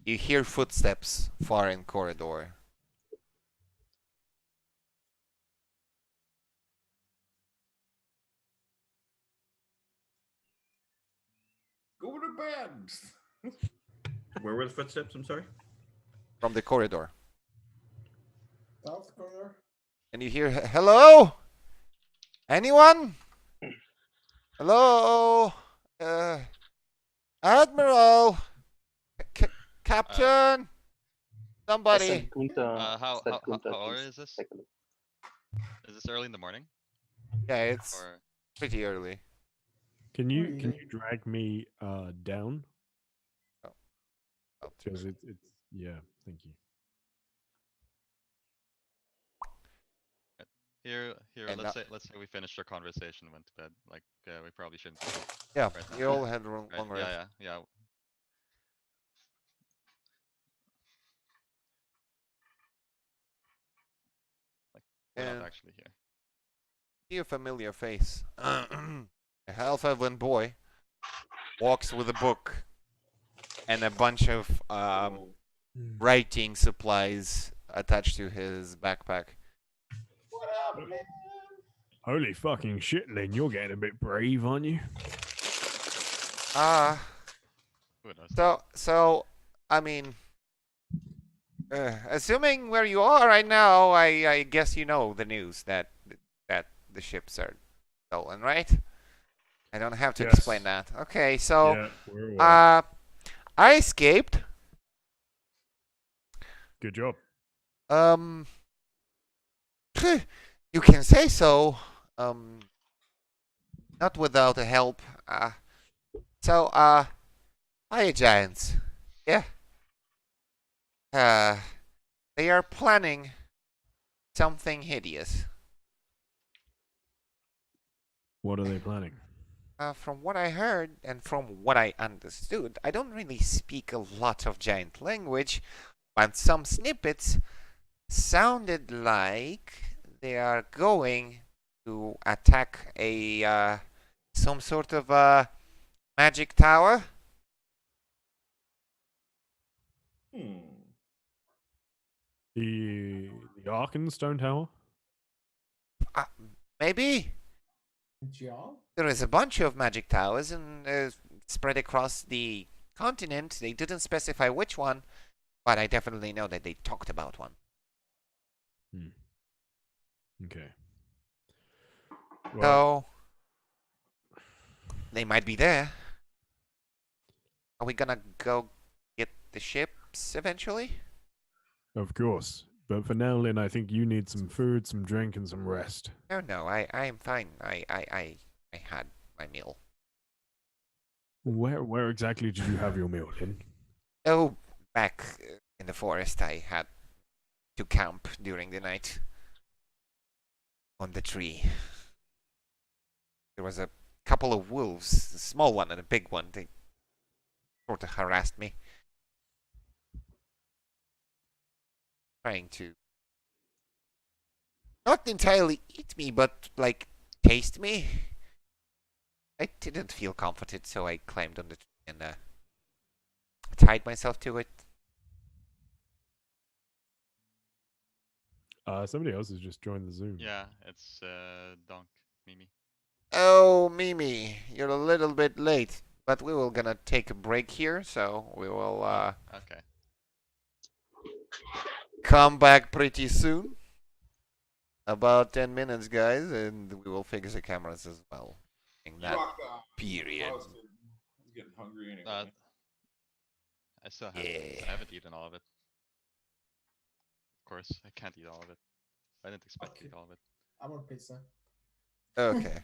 you hear footsteps far in corridor.
Go to bed.
Where were the footsteps? I'm sorry.
From the corridor.
South corner.
And you hear, hello? Anyone? Hello? Admiral? Captain?
I
Somebody?
sent Kunta.
How
said
how how,
Kunta,
how early
please
is this?
take a look.
Is this early in the morning?
Yeah, it's
Or
pretty early.
Can
What
you
are you
can
doing?
you drag me down?
I'll do
Because
it.
it's yeah. Thank you.
here
And
let's say we finished our conversation and went to bed. Like we probably shouldn't do it
yeah,
right now.
you all had
Right?
long rest.
Yeah. Like we're
And
not actually here.
see a familiar face. A half-elven boy walks with a book and a bunch of
Oh,
writing supplies attached to his backpack.
What up, man?
Holy fucking shit, Lynn! You're getting a bit brave, aren't you?
Ah,
Who knows?
so I mean, assuming where you are right now, I guess you know the news that the ships are stolen, right? I don't have to
Yes.
explain that. Okay, so
Yeah, we're aware.
I escaped.
Good job.
Um, you can say so. Not without a help. So hiya giants. Yeah. They are planning something hideous.
What are they planning?
From what I heard and from what I understood, I don't really speak a lot of giant language, but some snippets sounded like they are going to attack a some sort of magic tower.
The Arkenstone Tower?
Uh, maybe
Job?
there is a bunch of magic towers and spread across the continent. They didn't specify which one, but I definitely know that they talked about one.
Okay. Well,
So they might be there. Are we gonna go get the ships eventually?
of course. But for now, Lynn, I think you need some food, some drink, and some rest.
No, I'm fine. I had my meal.
Where exactly did you have your meal, Lynn?
Oh, back in the forest, I had to camp during the night on the tree. There was a couple of wolves, a small one and a big one. They sort of harassed me, trying to not entirely eat me, but like taste me. I didn't feel comforted, so I climbed on the tree and tied myself to it.
Somebody else has just joined the Zoom.
Yeah, it's Donk Mimi.
Oh, Mimi, you're a little bit late, but we were gonna take a break here, so we will
Okay.
come back pretty soon. About 10 minutes, guys, and we will fix the cameras as well. In that
fuck off.
period.
I was getting hungry anyway.
I still have
Yeah.
I haven't eaten all of it. Of course, I can't eat all of it. I didn't expect to
Okay.
eat all of it.
I want pizza.
Okay.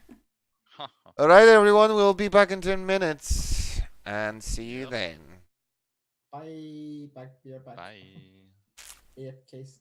All right, everyone. We'll be back in 10 minutes, and see you
Yep.
then.
Bye. Back. We are back.
Bye.
AFKs.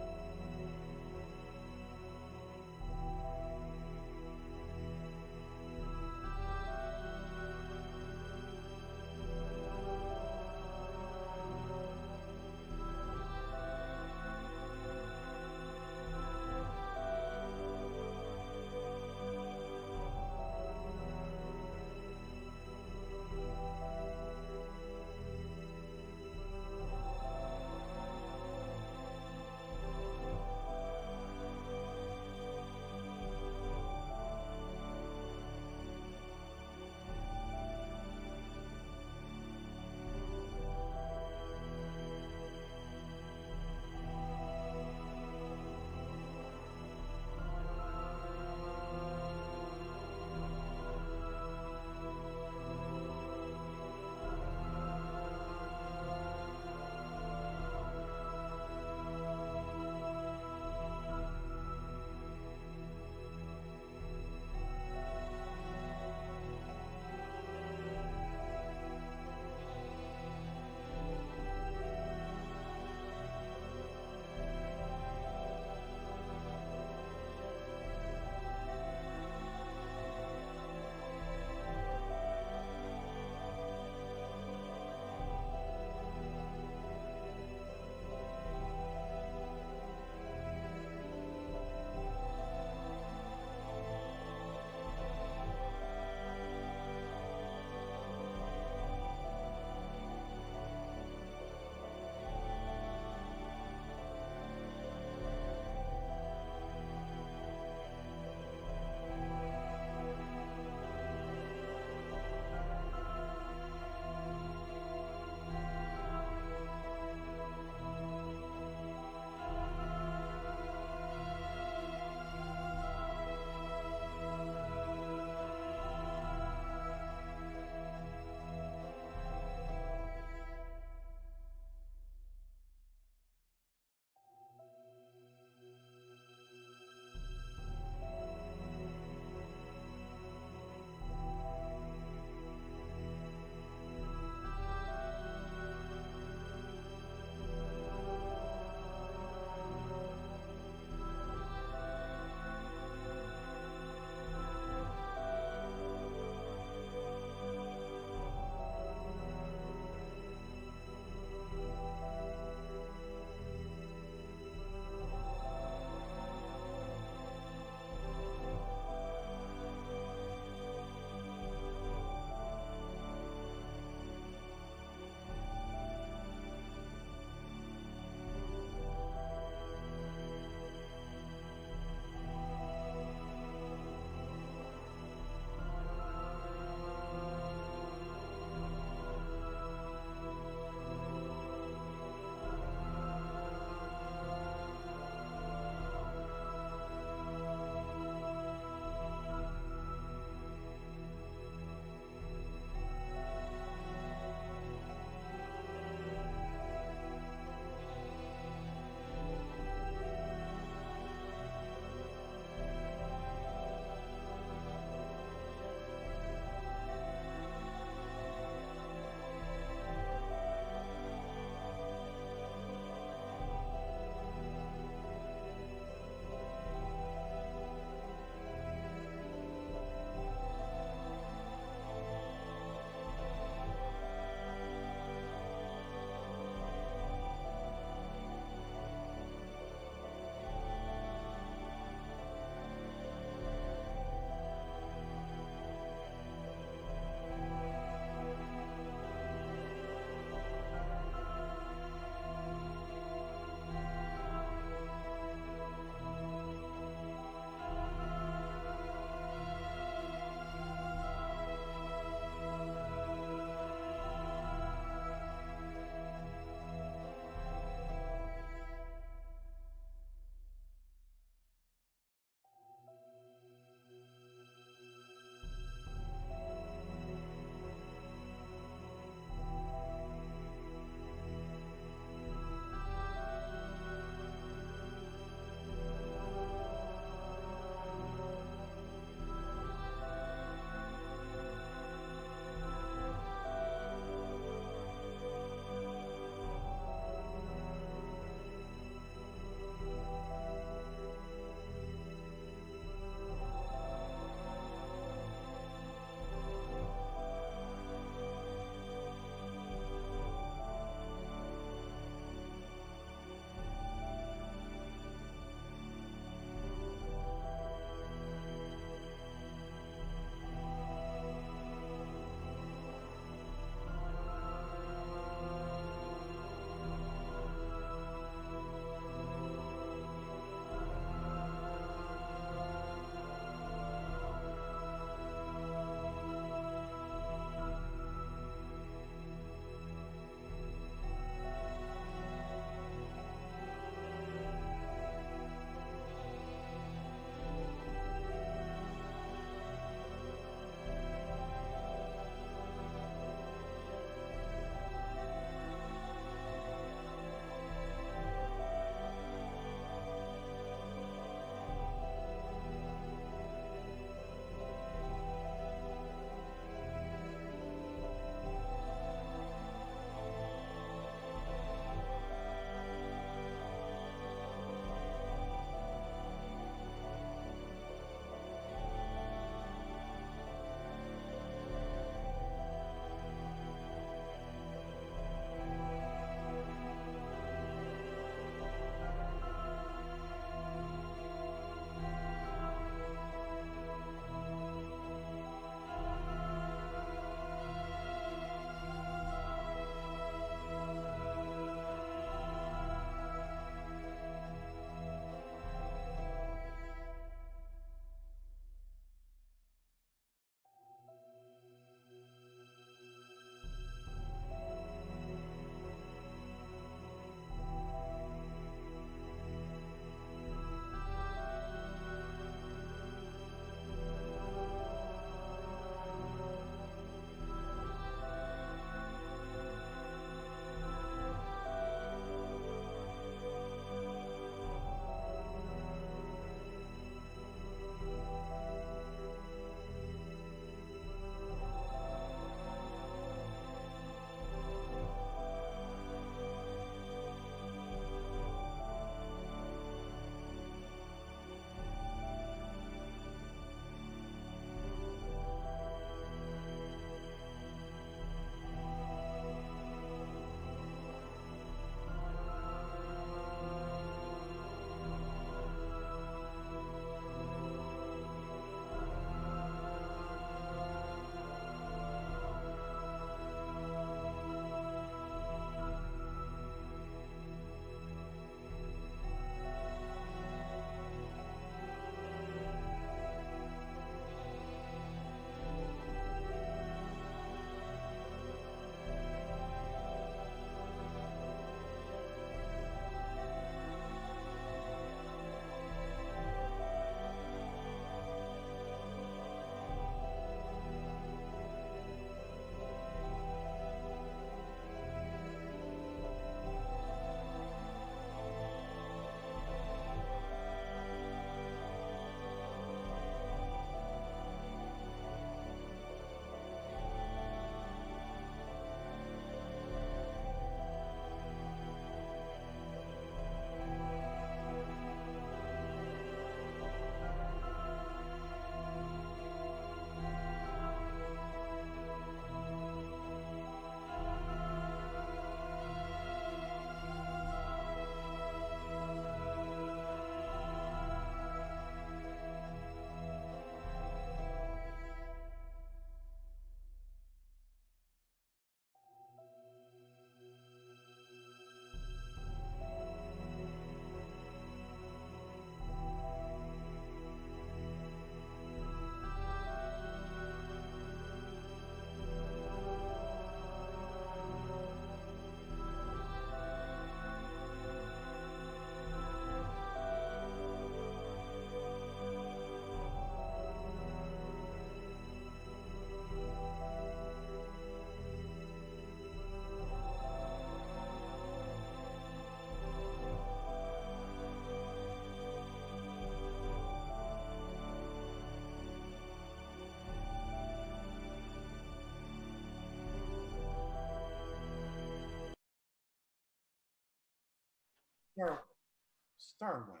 Starway.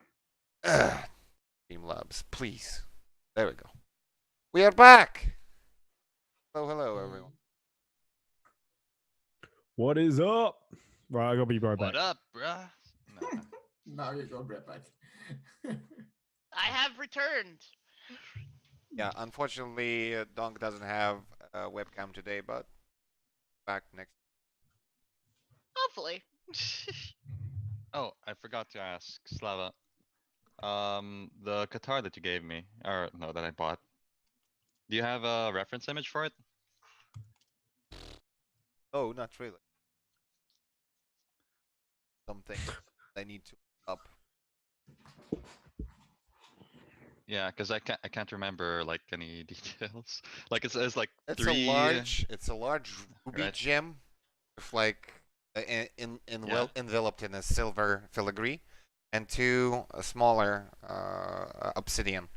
Streamlabs, please. There we go. We are back. Hello, everyone.
What is up? Right, I gotta be right
What
back.
up, bruh? No.
Now you go right back.
I have returned.
Yeah, unfortunately, Donk doesn't have a webcam today, but back next.
Hopefully.
Oh, I forgot to ask Slava. The guitar that you gave me, or no, that I bought. Do you have a reference image for it?
Oh, not really. Something I need to look up.
Yeah, because I can't remember like any details. Like it's like
It's
three.
It's a large ruby
Right.
gem, with like
Yeah.
enveloped in a silver filigree, and two smaller obsidian.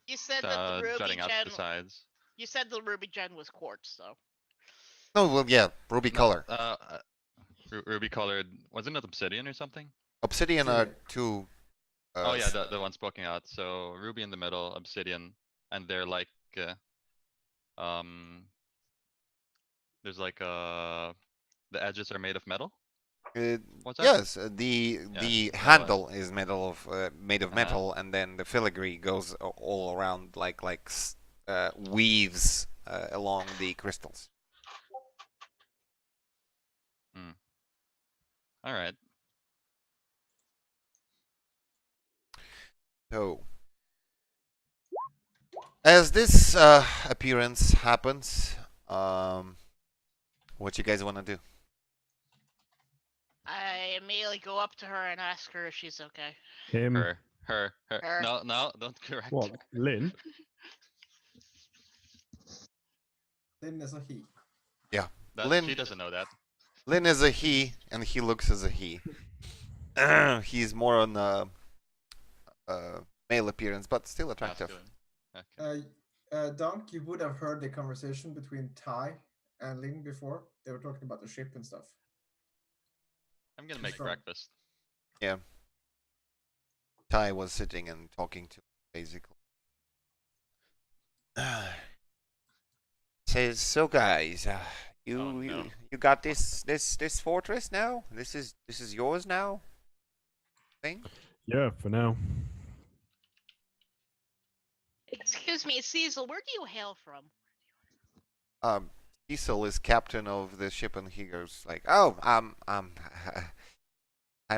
You said that the ruby
jutting out
gem.
the sides.
You said the ruby gem was quartz, though.
Oh well, yeah, ruby
No,
color.
ruby colored. Wasn't it obsidian or something?
Obsidian are two.
Oh yeah, the ones poking out. So ruby in the middle, obsidian, and they're like, there's like the edges are made of metal. What's that?
Yes, the
metal,
handle is made of
Uh-huh.
metal, and then the filigree goes all around like weaves along the crystals.
All right.
So, as this appearance happens, what you guys want to do?
I immediately go up to her and ask her if she's okay.
Him.
Her.
Her.
No, don't correct.
What? Lynn?
Lynn is a he.
Yeah,
That, she doesn't know that.
Lynn is a he, and he looks as a he. He's more on male appearance, but still attractive.
Okay.
Donk, you would have heard the conversation between Ty and Lynn before. They were talking about the ship and stuff.
I'm gonna make
Sure.
breakfast.
Yeah. Ty was sitting and talking to him, basically. Says, so guys, you
Oh, no.
you got this fortress now? This is yours now? Thing?
Yeah, for now.
Excuse me, Cecil, where do you hail from?
Cecil is captain of the ship, and he goes like, "Oh, I'm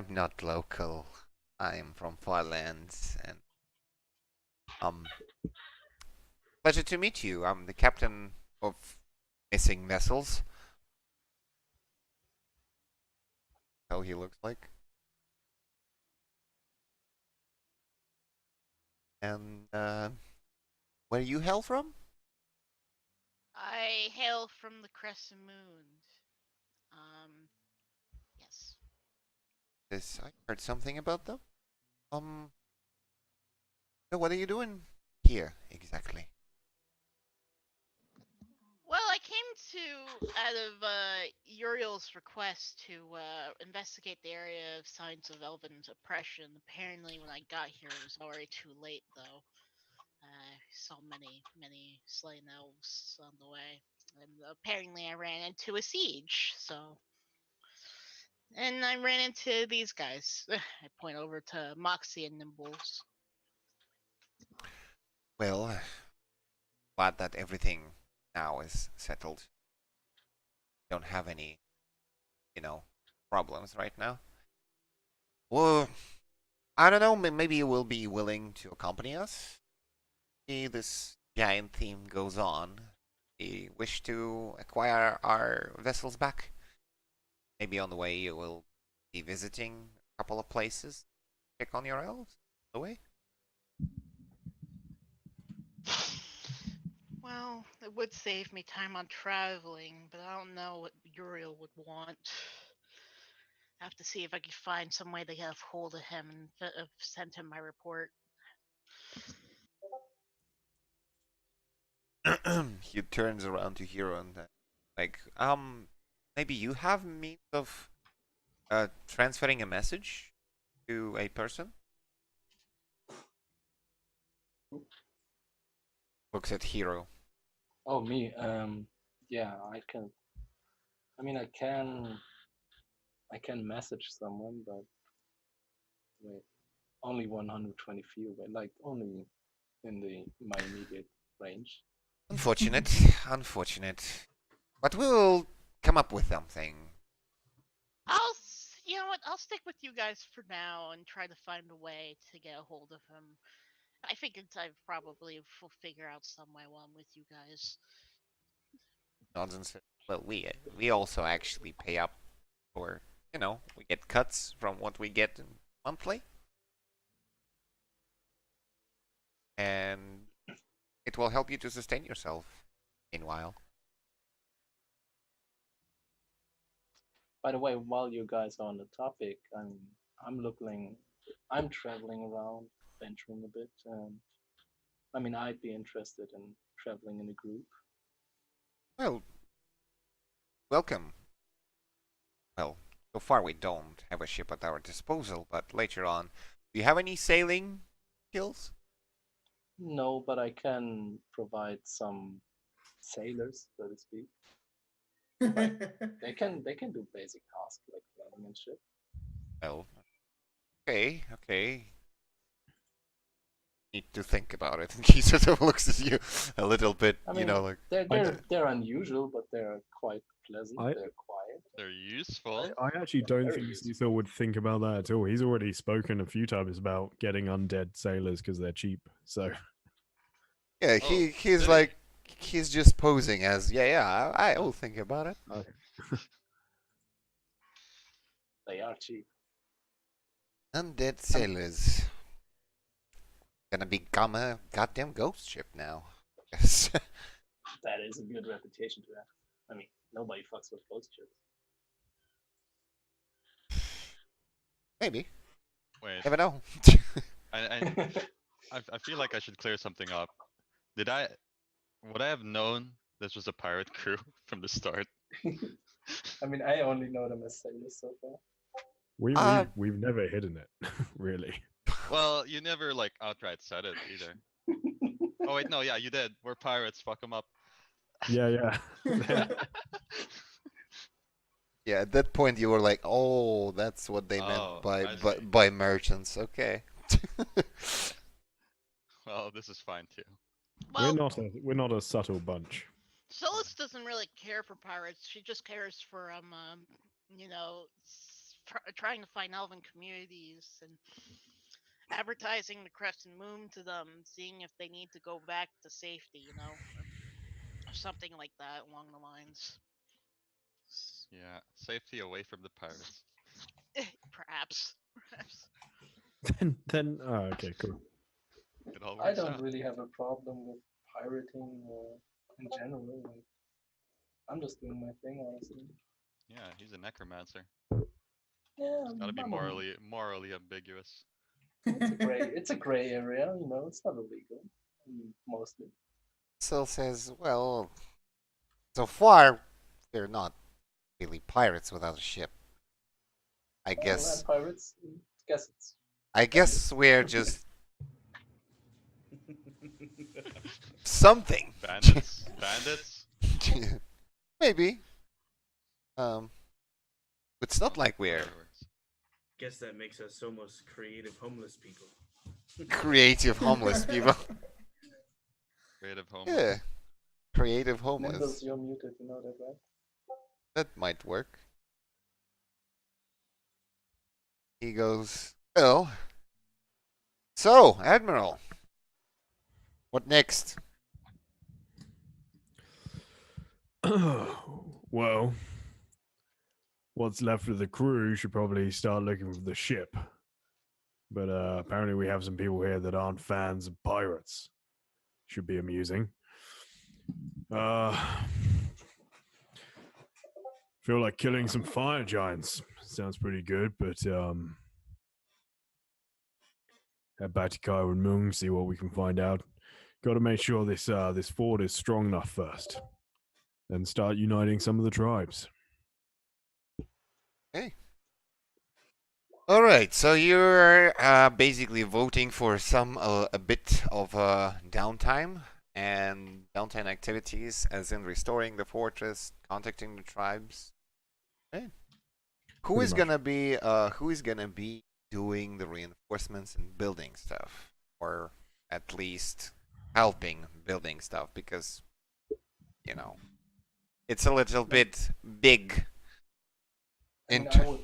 not local. I'm from Farlands, and pleasure to meet you. I'm the captain of missing vessels." How he looks like. And where you hail from?
I hail from the Crescent Moon. Yes.
This I heard something about them. So what are you doing here exactly?
Well, I came to, out of Uriel's request, to investigate the area of signs of elven oppression. Apparently, when I got here, it was already too late, though. I saw many slain elves on the way. And apparently, I ran into a siege, so. And I ran into these guys. I point over to Moxie and Nimbles.
Well, glad that everything now is settled. Don't have any, problems right now. Well, I don't know. Maybe you will be willing to accompany us. See, this giant theme goes on. We wish to acquire our vessels back. Maybe on the way you will be visiting a couple of places. Check on your elves on the way.
Well, it would save me time on traveling, but I don't know what Uriel would want. I have to see if I can find some way to get a hold of him and send him my report.
He turns around to Hero and like, maybe you have means of transferring a message to a person. Looks at Hero.
Oh, me. Yeah, I can. I mean, I can. I can message someone, but wait, only 120 feet away. Like only in my immediate range.
Unfortunate, unfortunate. But we'll come up with something.
You know what? I'll stick with you guys for now and try to find a way to get a hold of him. I think I probably will figure out some way while I'm with you guys.
Nods and says, well, we also actually pay up for, we get cuts from what we get monthly. And it will help you to sustain yourself meanwhile.
By the way, while you guys are on the topic, I'm traveling around, venturing a bit, and I mean, I'd be interested in traveling in a group.
Well, welcome. Well, so far we don't have a ship at our disposal, but later on, do you have any sailing skills?
No, but I can provide some sailors, so to speak. They can do basic tasks like planning and shit.
Well, okay. Need to think about it. And he sort of looks at you a little bit,
I mean,
like
they're unusual, but they're quite pleasant. They're quiet.
They're useful.
I actually don't
Very
think
useful.
Cecil would think about that at all. He's already spoken a few times about getting undead sailors because they're cheap. So
yeah,
Oh,
he's
did he?
like he's just posing as I will think about it.
They are cheap.
Undead sailors. Gonna become a goddamn ghost ship now. Yes.
That is a good reputation to have. I mean, nobody fucks with ghost ships.
Maybe.
Wait,
Never know.
I feel like I should clear something up. Would I have known this was a pirate crew from the start?
I mean, I only know them as sailors so far.
we've never hidden it, really.
Well, you never like outright said it either. Oh wait, no, yeah, you did. We're pirates. Fuck them up.
Yeah.
Yeah, at that point you were like, oh, that's what they meant
Oh,
by
I see.
by merchants. Okay.
Well, this is fine too.
Well,
We're not a subtle bunch.
Solus doesn't really care for pirates. She just cares for trying to find elven communities and advertising the Crescent Moon to them, seeing if they need to go back to safety, or something like that along the lines.
Yeah, safety away from the pirates.
Perhaps.
Okay, cool.
It all
I
works
don't
out.
really have a problem with pirating in general. Like, I'm just doing my thing, honestly.
Yeah, he's a necromancer.
Yeah,
It's gotta be
I'm
morally ambiguous.
it's a gray area, it's not illegal, mostly.
Still says, well, so far they're not really pirates without a ship. I guess.
And pirates,
I guess we're just something.
Bandits.
Maybe. It's not like we're
Whatever works.
Guess that makes us almost creative homeless people.
creative homeless people.
Creative homeless.
Yeah. Creative homeless.
Nimbus, you're muted, you know that, right?
That might work. He goes, well, so, Admiral, what next?
Well, what's left of the crew should probably start looking for the ship. But apparently we have some people here that aren't fans of pirates. Should be amusing. Feel like killing some fire giants. Sounds pretty good, but head back to Cairo and Mung, see what we can find out. Got to make sure this fort is strong enough first. Then start uniting some of the tribes.
Hey. All right, so you're basically voting for some a bit of downtime and downtime activities, as in restoring the fortress, contacting the tribes. Right. Who
Pretty
is
much.
gonna be doing the reinforcements and building stuff, or at least helping building stuff? Because you know it's a little bit big.
I mean,
Into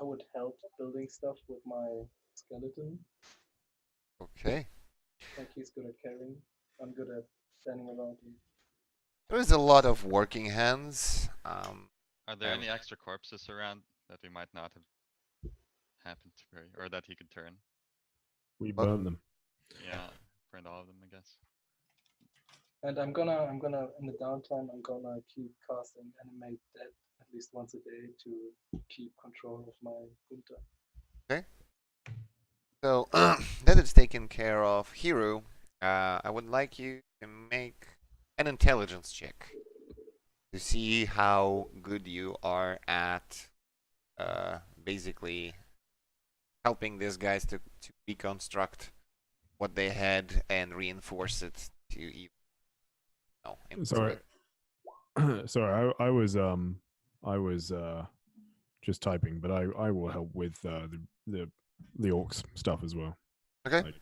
I would help building stuff with my skeleton.
okay.
I think he's good at carrying. I'm good at standing around him.
There is a lot of working hands.
Are there
Um,
any extra corpses around that we might not have happened to bury, or that he could turn?
We
What?
burn them.
Yeah, burned all of them, I guess.
And I'm gonna in the downtime I'm gonna keep casting animate dead at least once a day to keep control of my Gunta.
Okay. So that is taken care of. Hero, I would like you to make an intelligence check to see how good you are at basically helping these guys to reconstruct what they had and reinforce it to even improve
Sorry,
it.
sorry. I was just typing, but I will help with the orcs stuff as well.
Okay.
Like,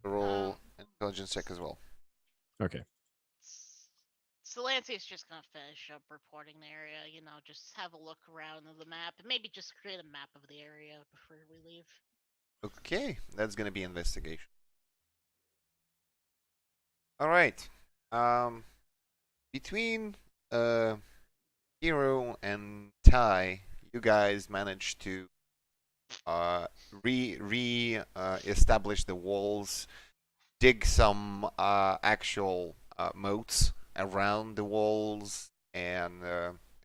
Roll intelligence check as well.
okay.
Lancey's just gonna finish up reporting the area, just have a look around of the map and maybe just create a map of the area before we leave.
Okay, that's gonna be investigation. All right. Between Hero and Ty, you guys managed to establish the walls, dig some actual moats around the walls, and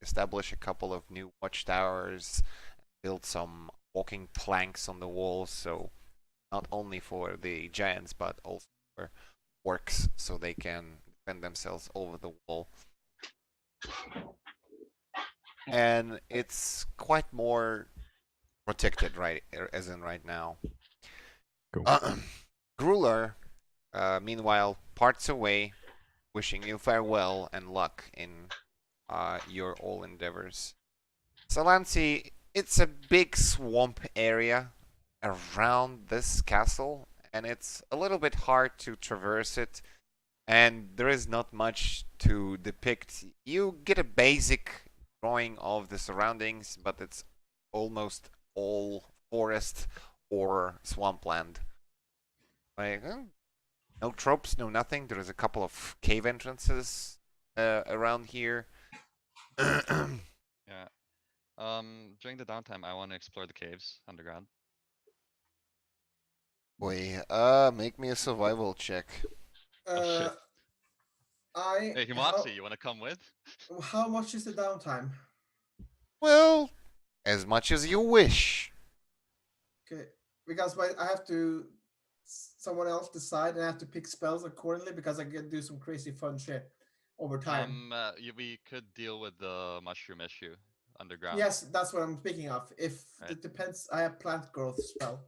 establish a couple of new watchtowers. Build some walking planks on the walls, so not only for the giants but also for orcs, so they can defend themselves over the wall. And it's quite more protected, right? As in right now.
Cool.
Gruler, meanwhile, parts away, wishing you farewell and luck in your all endeavors. Salansi, it's a big swamp area around this castle, and it's a little bit hard to traverse it, and there is not much to depict. You get a basic drawing of the surroundings, but it's almost all forest or swampland. Like, no tropes, no nothing. There is a couple of cave entrances around here.
Yeah. During the downtime, I want to explore the caves underground.
Boy, make me a survival check.
Oh shit. Hey, Himatsu, you want to come with?
How much is the downtime?
Well, as much as you wish.
Okay, because I have to someone else decide and I have to pick spells accordingly because I can do some crazy fun shit over time.
We could deal with the mushroom issue underground.
Yes, that's what I'm speaking of. If
Right.
it depends, I have plant growth spell,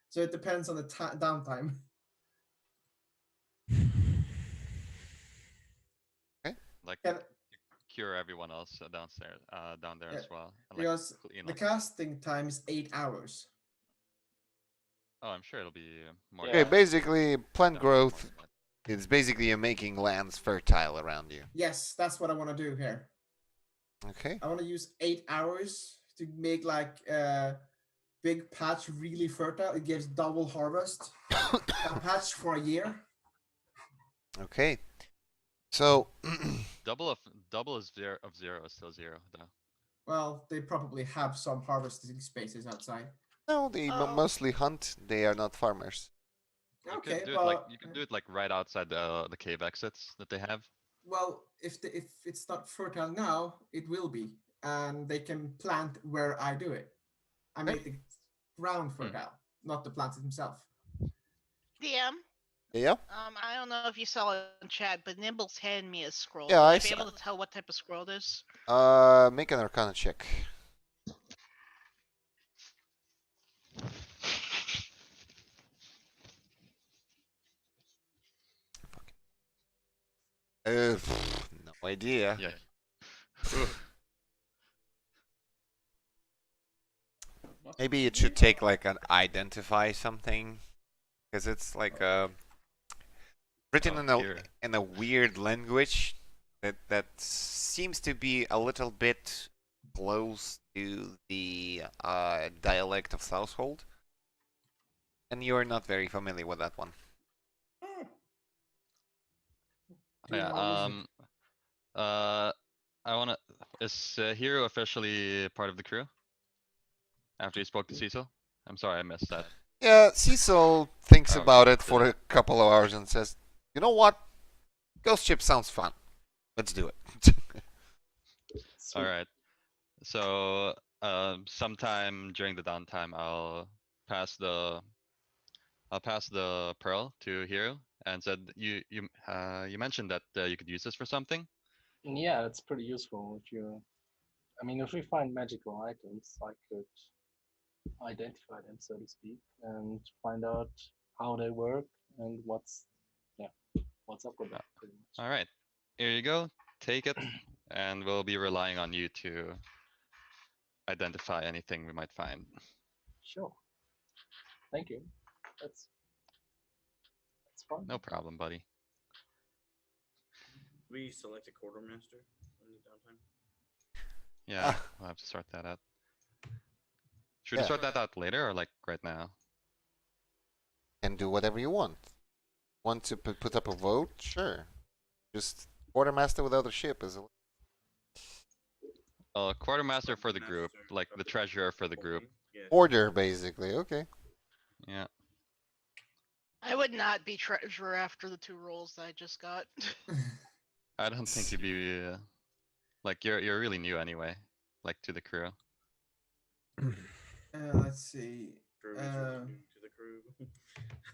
so it depends on the downtime.
Like
Can,
cure everyone else downstairs, down there
Yeah,
as well. And,
because
clean
the
up.
casting time is 8 hours.
Oh, I'm sure it'll be more.
Okay, basically, plant
Yeah.
growth is basically making lands fertile around you.
Yes, that's what I want to do here.
Okay.
I want to use 8 hours to make like a big patch really fertile. It gives double harvest. A patch for a year.
Okay. So
double is zero of zero is still zero though.
Well, they probably have some harvesting spaces outside.
no, they mostly hunt. They are not farmers.
You
Okay,
could do
well,
it you can do it like right outside the cave exits that they have.
Well, if it's not fertile now, it will be, and they can plant where I do it. I make the ground fertile, not the plants themselves.
DM,
Yeah.
I don't know if you saw it in chat, but Nimble's handed me a scroll.
Yeah,
Would
I
I be
saw-
able to tell what type of scroll it is?
Make an Arcana check. No idea.
Yeah.
Maybe it should take like an identify something, because it's like written
Here.
in a weird language that seems to be a little bit close to the dialect of Southhold, and you're not very familiar with that one.
Yeah. I wanna. Is Hero officially part of the crew? After you spoke to Cecil? I'm sorry, I missed that.
Yeah, Cecil thinks
Oh,
about
okay.
it for a couple of hours and says, "You know what? Ghost ship sounds fun. Let's do it."
All right. So, sometime during the downtime, I'll pass the pearl to Hero and said you mentioned that you could use this for something.
Yeah, it's pretty useful if you. I mean, if we find magical items, I could identify them, so to speak, and find out how they work and what's up with them. Pretty much.
All right. Here you go. Take it, and we'll be relying on you to identify anything we might find.
Sure. Thank you. That's fine.
No problem, buddy.
We select a quartermaster in the downtime.
Yeah, we'll have to sort that out. Should we
Yeah.
sort that out later or like right now?
And do whatever you want. Want to put up a vote? Sure. Just quartermaster without a ship is.
Quartermaster for the group, like the treasurer for the group.
Yeah.
Order, basically. Okay.
Yeah.
I would not be treasurer after the 2 rolls that I just got.
I don't think you'd be like you're really new anyway, like to the crew.
Let's see.
Crew is really new to the crew.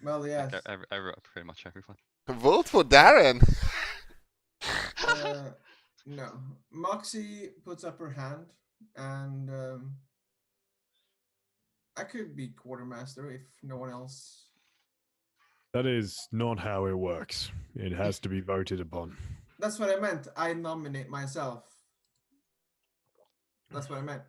Well, yes.
Like pretty much everyone.
Vote for Darren.
No. Moxie puts up her hand, and I could be quartermaster if no one else.
That is not how it works. It has to be voted upon.
That's what I meant. I nominate myself. That's what I meant.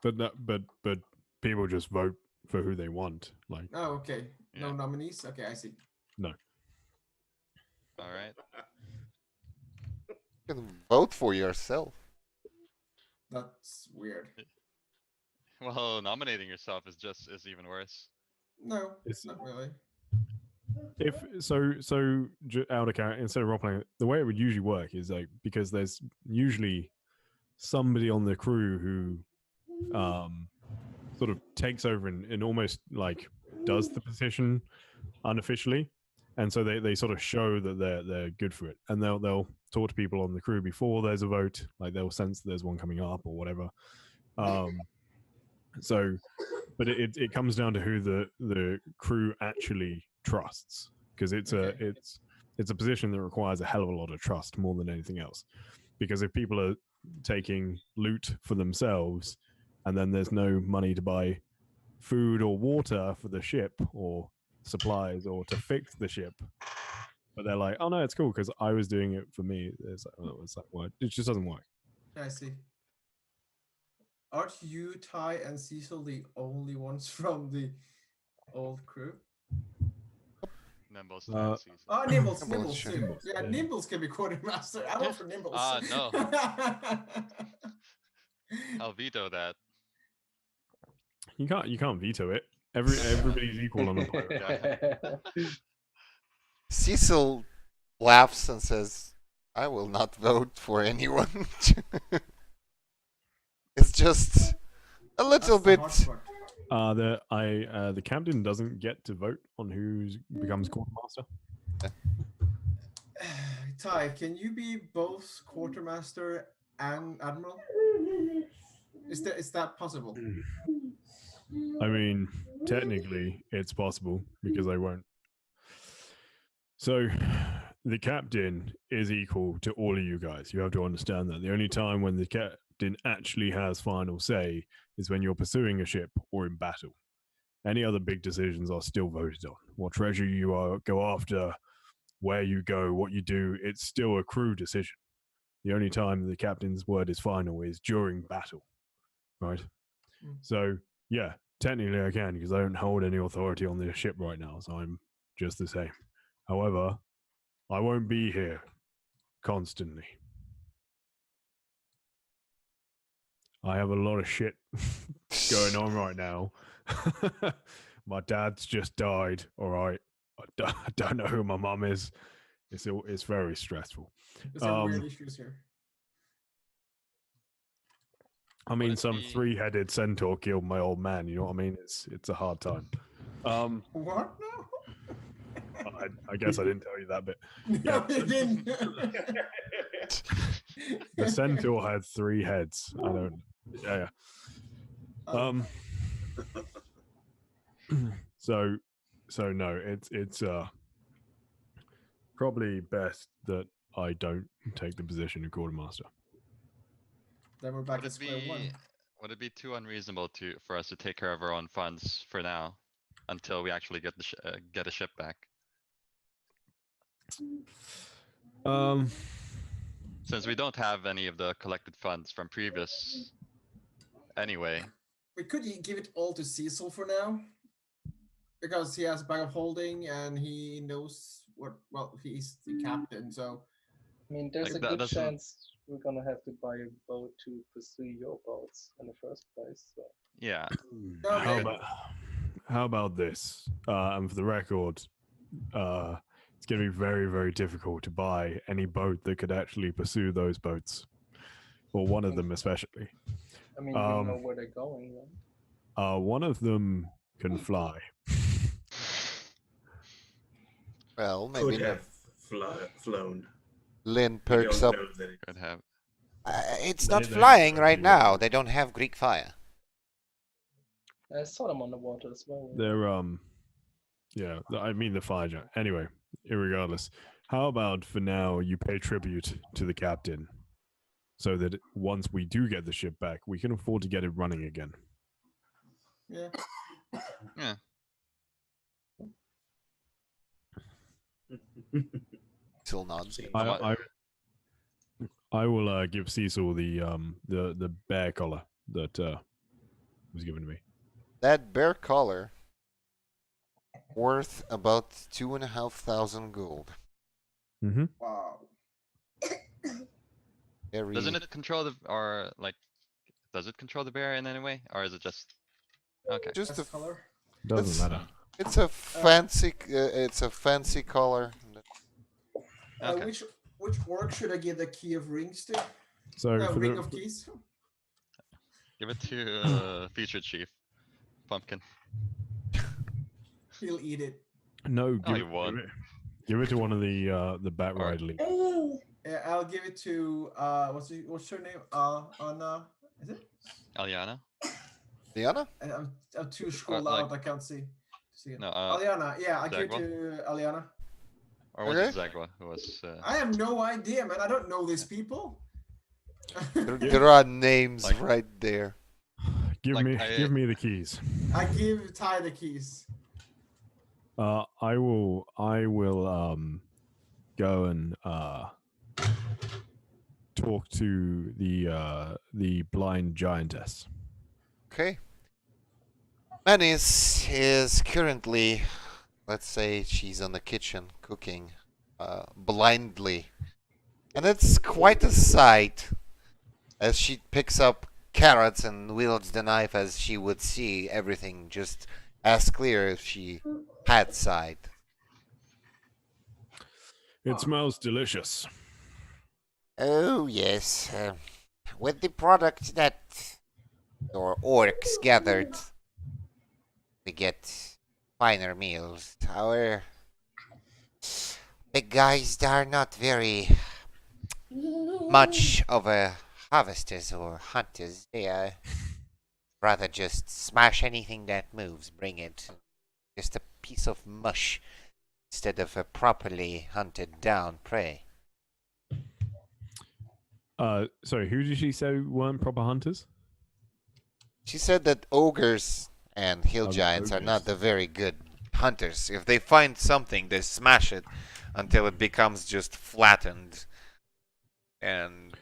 But people just vote for who they want. Like,
Oh, okay. No
Yeah.
nominees? Okay, I see.
no.
All right.
You can vote for yourself.
That's weird.
Well, nominating yourself is even worse.
No,
It's-
not really.
If so out of character, instead of role playing, the way it would usually work is like, because there's usually somebody on the crew who sort of takes over and almost like does the position unofficially, and so they sort of show that they're good for it, and they'll talk to people on the crew before there's a vote, like they'll sense there's one coming up or whatever. So but it comes down to who the crew actually trusts, because it's a position that requires a hell of a lot of trust more than anything else. Because if people are taking loot for themselves and then there's no money to buy food or water for the ship or supplies or to fix the ship, but they're like, oh no, it's cool because I was doing it for me, it's like, oh, it's like, well, it just doesn't work.
I see. Aren't you, Ty, and Cecil the only ones from the old crew?
Nimbles.
Uh,
Oh, Nimbles,
Nimbles,
Nimbles
sure.
too.
Nimbles,
Yeah,
yeah.
Nimbles can be quartermaster. I vote for Nimbles.
No. I'll veto that.
You can't veto it. Everybody's equal on the pirate.
Cecil laughs and says, "I will not vote for anyone." It's just a little
That's the
bit.
hard part.
The captain doesn't get to vote on who becomes quartermaster.
Ty, can you be both quartermaster and admiral? Is that possible?
I mean, technically, it's possible because I won't. So, the captain is equal to all of you guys. You have to understand that. The only time when the captain actually has final say is when you're pursuing a ship or in battle. Any other big decisions are still voted on. What treasure you go after, where you go, what you do, it's still a crew decision. The only time the captain's word is final is during battle, right? So, yeah, technically I can because I don't hold any authority on this ship right now, so I'm just the same. However, I won't be here constantly. I have a lot of shit going on right now. My dad's just died, all right. I don't know who my mum is. It's very stressful.
There's some weird issues here.
I mean, some three-headed centaur killed my old man. You know what I mean? It's a hard time.
What? No.
I guess I didn't tell you that bit.
No, you didn't.
The centaur had 3 heads. I don't. Yeah. So no, it's probably best that I don't take the position of quartermaster.
Then we're back at square one.
Would it be too unreasonable for us to take care of our own funds for now, until we actually get get a ship back? Since we don't have any of the collected funds from previous, anyway.
We could give it all to Cecil for now, because he has a bag of holding and he knows what. Well, he's the captain, so.
I mean, there's a good chance we're gonna have to buy a boat to pursue your boats in the first place. So.
Yeah.
How about this? And for the record, it's going to be very, very difficult to buy any boat that could actually pursue those boats, or one of them especially.
I mean, you know where they're going, then.
One of them can fly.
Well, maybe
could have flown.
Lynn perks up.
Could have.
It's not flying right now. They don't have Greek fire.
I saw them on the water as well.
They're yeah. I mean the fire giant. Anyway, irregardless, how about for now you pay tribute to the captain, so that once we do get the ship back, we can afford to get it running again.
Yeah.
Yeah.
Still nods.
I will give Cecil the bear collar that was given to me.
That bear collar worth about 2,500 gold.
Mm-hmm.
Wow.
Doesn't it control does it control the bear in any way, or is it just okay?
Just a
color.
Doesn't matter.
It's a fancy. It's a fancy collar.
Okay.
Which orc should I give the key of rings to?
So for
ring of keys.
Give it to featured chief, Pumpkin.
He'll eat it.
No, give it to one of the bat rider league.
Oh, yeah, I'll give it to what's her name? Anna, is it?
Aliana.
Liana?
I'm too scrolled out. I can't see.
No,
Aliana. Yeah, I'll give it
Zagwa?
to Aliana.
Or was it Zagwa who was?
I have no idea, man. I don't know these people.
There are names right there.
Give me the keys.
I give Ty the keys.
I will go and talk to the blind giantess.
Okay. Manis is currently, let's say, she's on the kitchen cooking blindly, and it's quite a sight as she picks up carrots and wields the knife as she would see everything just as clear if she had sight.
It smells delicious.
Oh, yes. With the product that your orcs gathered, we get finer meals. Our big guys are not very much of a harvesters or hunters. They are rather just smash anything that moves, bring it. Just a piece of mush instead of a properly hunted down prey.
Sorry, who did she say weren't proper hunters?
She said that ogres and hill
Oh,
giants are
ogres.
not the very good hunters. If they find something, they smash it until it becomes just flattened. And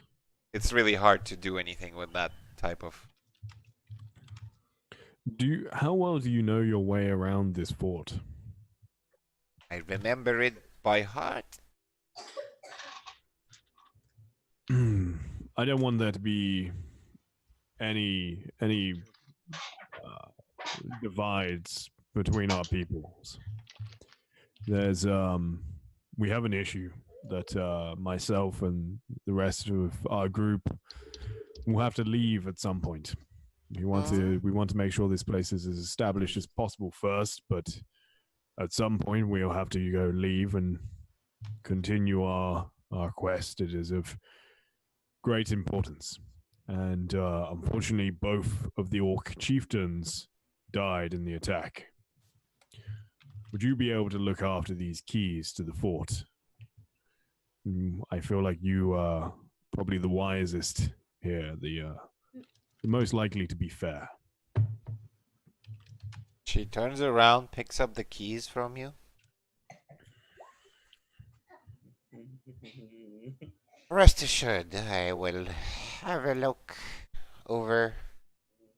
it's really hard to do anything with that type of...
How well do you know your way around this fort?
I remember it by heart.
I don't want there to be any divides between our peoples. There's we have an issue that myself and the rest of our group will have to leave at some point. We want to make sure this place is as established as possible first, but at some point we'll have to go leave and continue our quest. It is of great importance. And unfortunately, both of the orc chieftains died in the attack. Would you be able to look after these keys to the fort? I feel like you are probably the wisest here, the most likely to be fair.
She turns around, picks up the keys from you. Rest assured, I will have a look over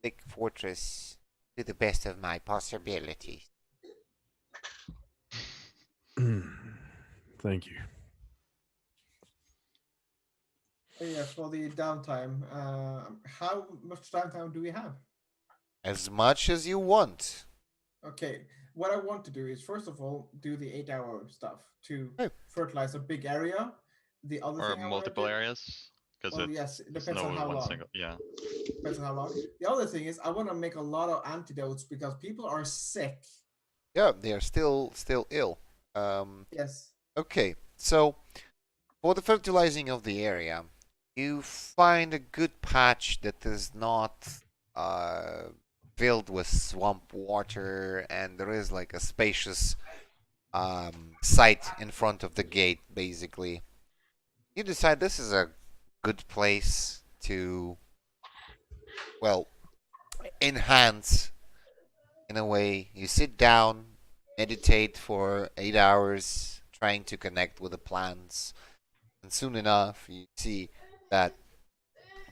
the fortress to the best of my possibilities.
Thank you.
Yeah, for the downtime, how much downtime do we have?
As much as you want.
Okay, what I want to do is first of all do the 8-hour stuff to
Oh.
fertilize a big area. The other
Or
thing I wanna
multiple
do-
areas. Because
Well, yes, it
it's
depends on
no
how
one
long.
single. Yeah.
Depends on how long. The other thing is I want to make a lot of antidotes because people are sick.
Yeah, they are still ill.
Yes.
Okay, so for the fertilizing of the area, you find a good patch that is not filled with swamp water, and there is like a spacious site in front of the gate, basically. You decide this is a good place to, well, enhance in a way. You sit down, meditate for 8 hours, trying to connect with the plants, and soon enough you see that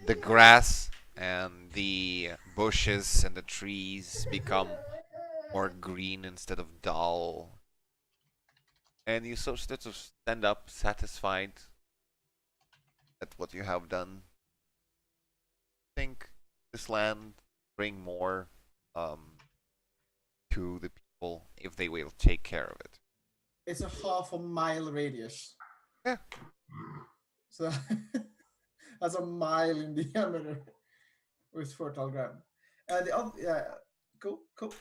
the grass and the bushes and the trees become more green instead of dull, and you sort of stand up satisfied at what you have done. Think this land bring more to the people if they will take care of it.
It's a half a mile radius.
Yeah.
So that's a mile in diameter with fertile ground. The other, yeah, cool.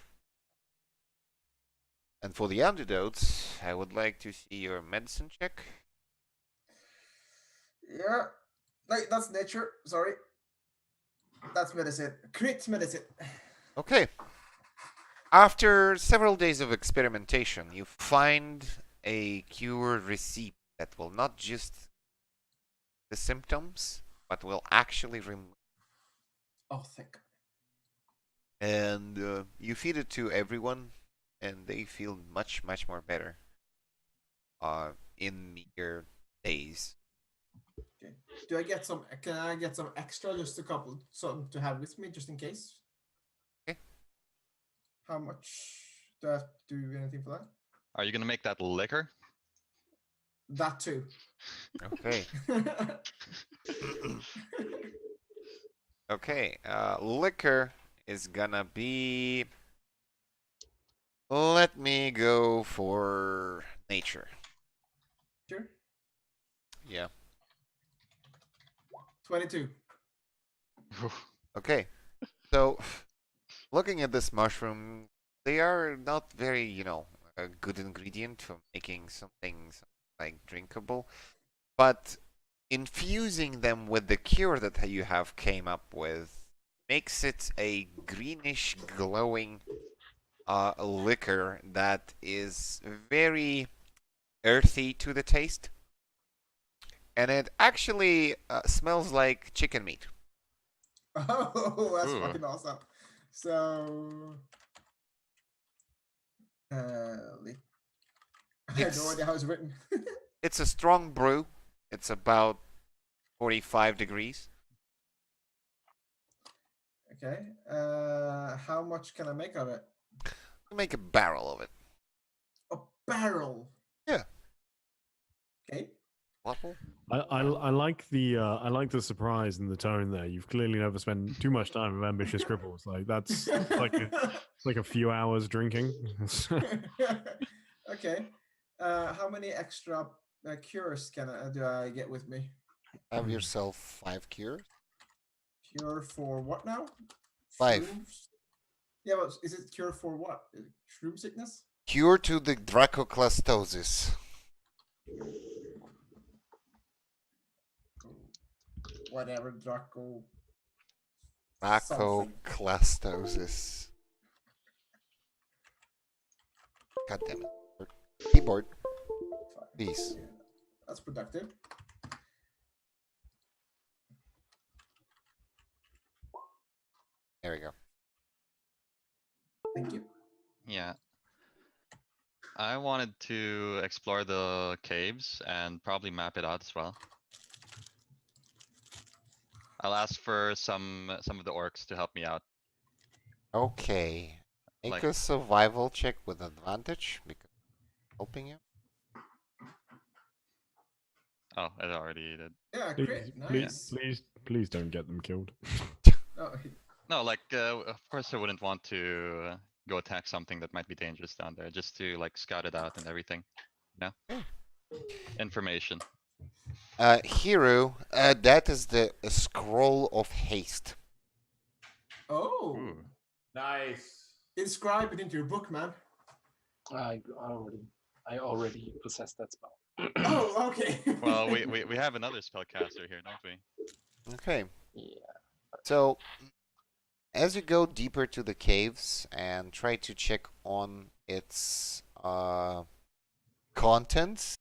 And for the antidotes, I would like to see your medicine check.
Yeah, that's nature. Sorry, that's medicine. Crit medicine.
Okay. After several days of experimentation, you find a cure receipt that will not just the symptoms, but will actually remove.
Oh, thank God.
And you feed it to everyone, and they feel much more better in mere days.
Okay. Do I get some? Can I get some extra, just a couple, some to have with me, just in case?
Okay.
How much? Do I have to do anything for that?
Are you gonna make that liquor?
That too.
Okay. Okay. Liquor is gonna be. Let me go for nature.
Sure.
Yeah.
22.
Okay. So, looking at this mushroom, they are not very, a good ingredient for making something like drinkable. But infusing them with the cure that you have came up with makes it a greenish glowing liquor that is very earthy to the taste. And it actually smells like chicken meat.
Oh, that's
Ooh.
fucking awesome. So, I have no idea how it's written.
It's a strong brew. It's about 45 degrees.
Okay. How much can I make of it?
You make a barrel of it.
A barrel.
Yeah.
Okay.
Waffle?
I like the surprise and the tone there. You've clearly never spent too much time with ambitious cripples. Like that's it's like a few hours drinking.
Okay. How many extra cures do I get with me?
Have yourself 5 cures.
Cure for what now?
5.
Shrooms? Yeah, but is it cure for what? Shroom sickness?
Cure to the dracoclastosis.
Whatever, Draco.
Dracoclastosis. God damn it. Keyboard,
Fine.
please.
Yeah, that's productive.
There we go.
Thank you.
Yeah. I wanted to explore the caves and probably map it out as well. I'll ask for some of the orcs to help me out.
Okay. Make
Like-
a survival check with advantage because I'm helping you.
Oh, it already did.
Yeah,
please,
crit. Nice.
please don't get them killed.
Oh,
No, like of course I wouldn't want to go attack something that might be dangerous down there, just to like scout it out and everything. You know? Information.
Hero, that is the scroll of haste.
oh.
Ooh.
Nice.
Inscribe it into your book, man.
I already possess that spell.
Oh, okay.
Well, we have another spellcaster here, don't we?
Okay.
Yeah.
So, as you go deeper to the caves and try to check on its contents,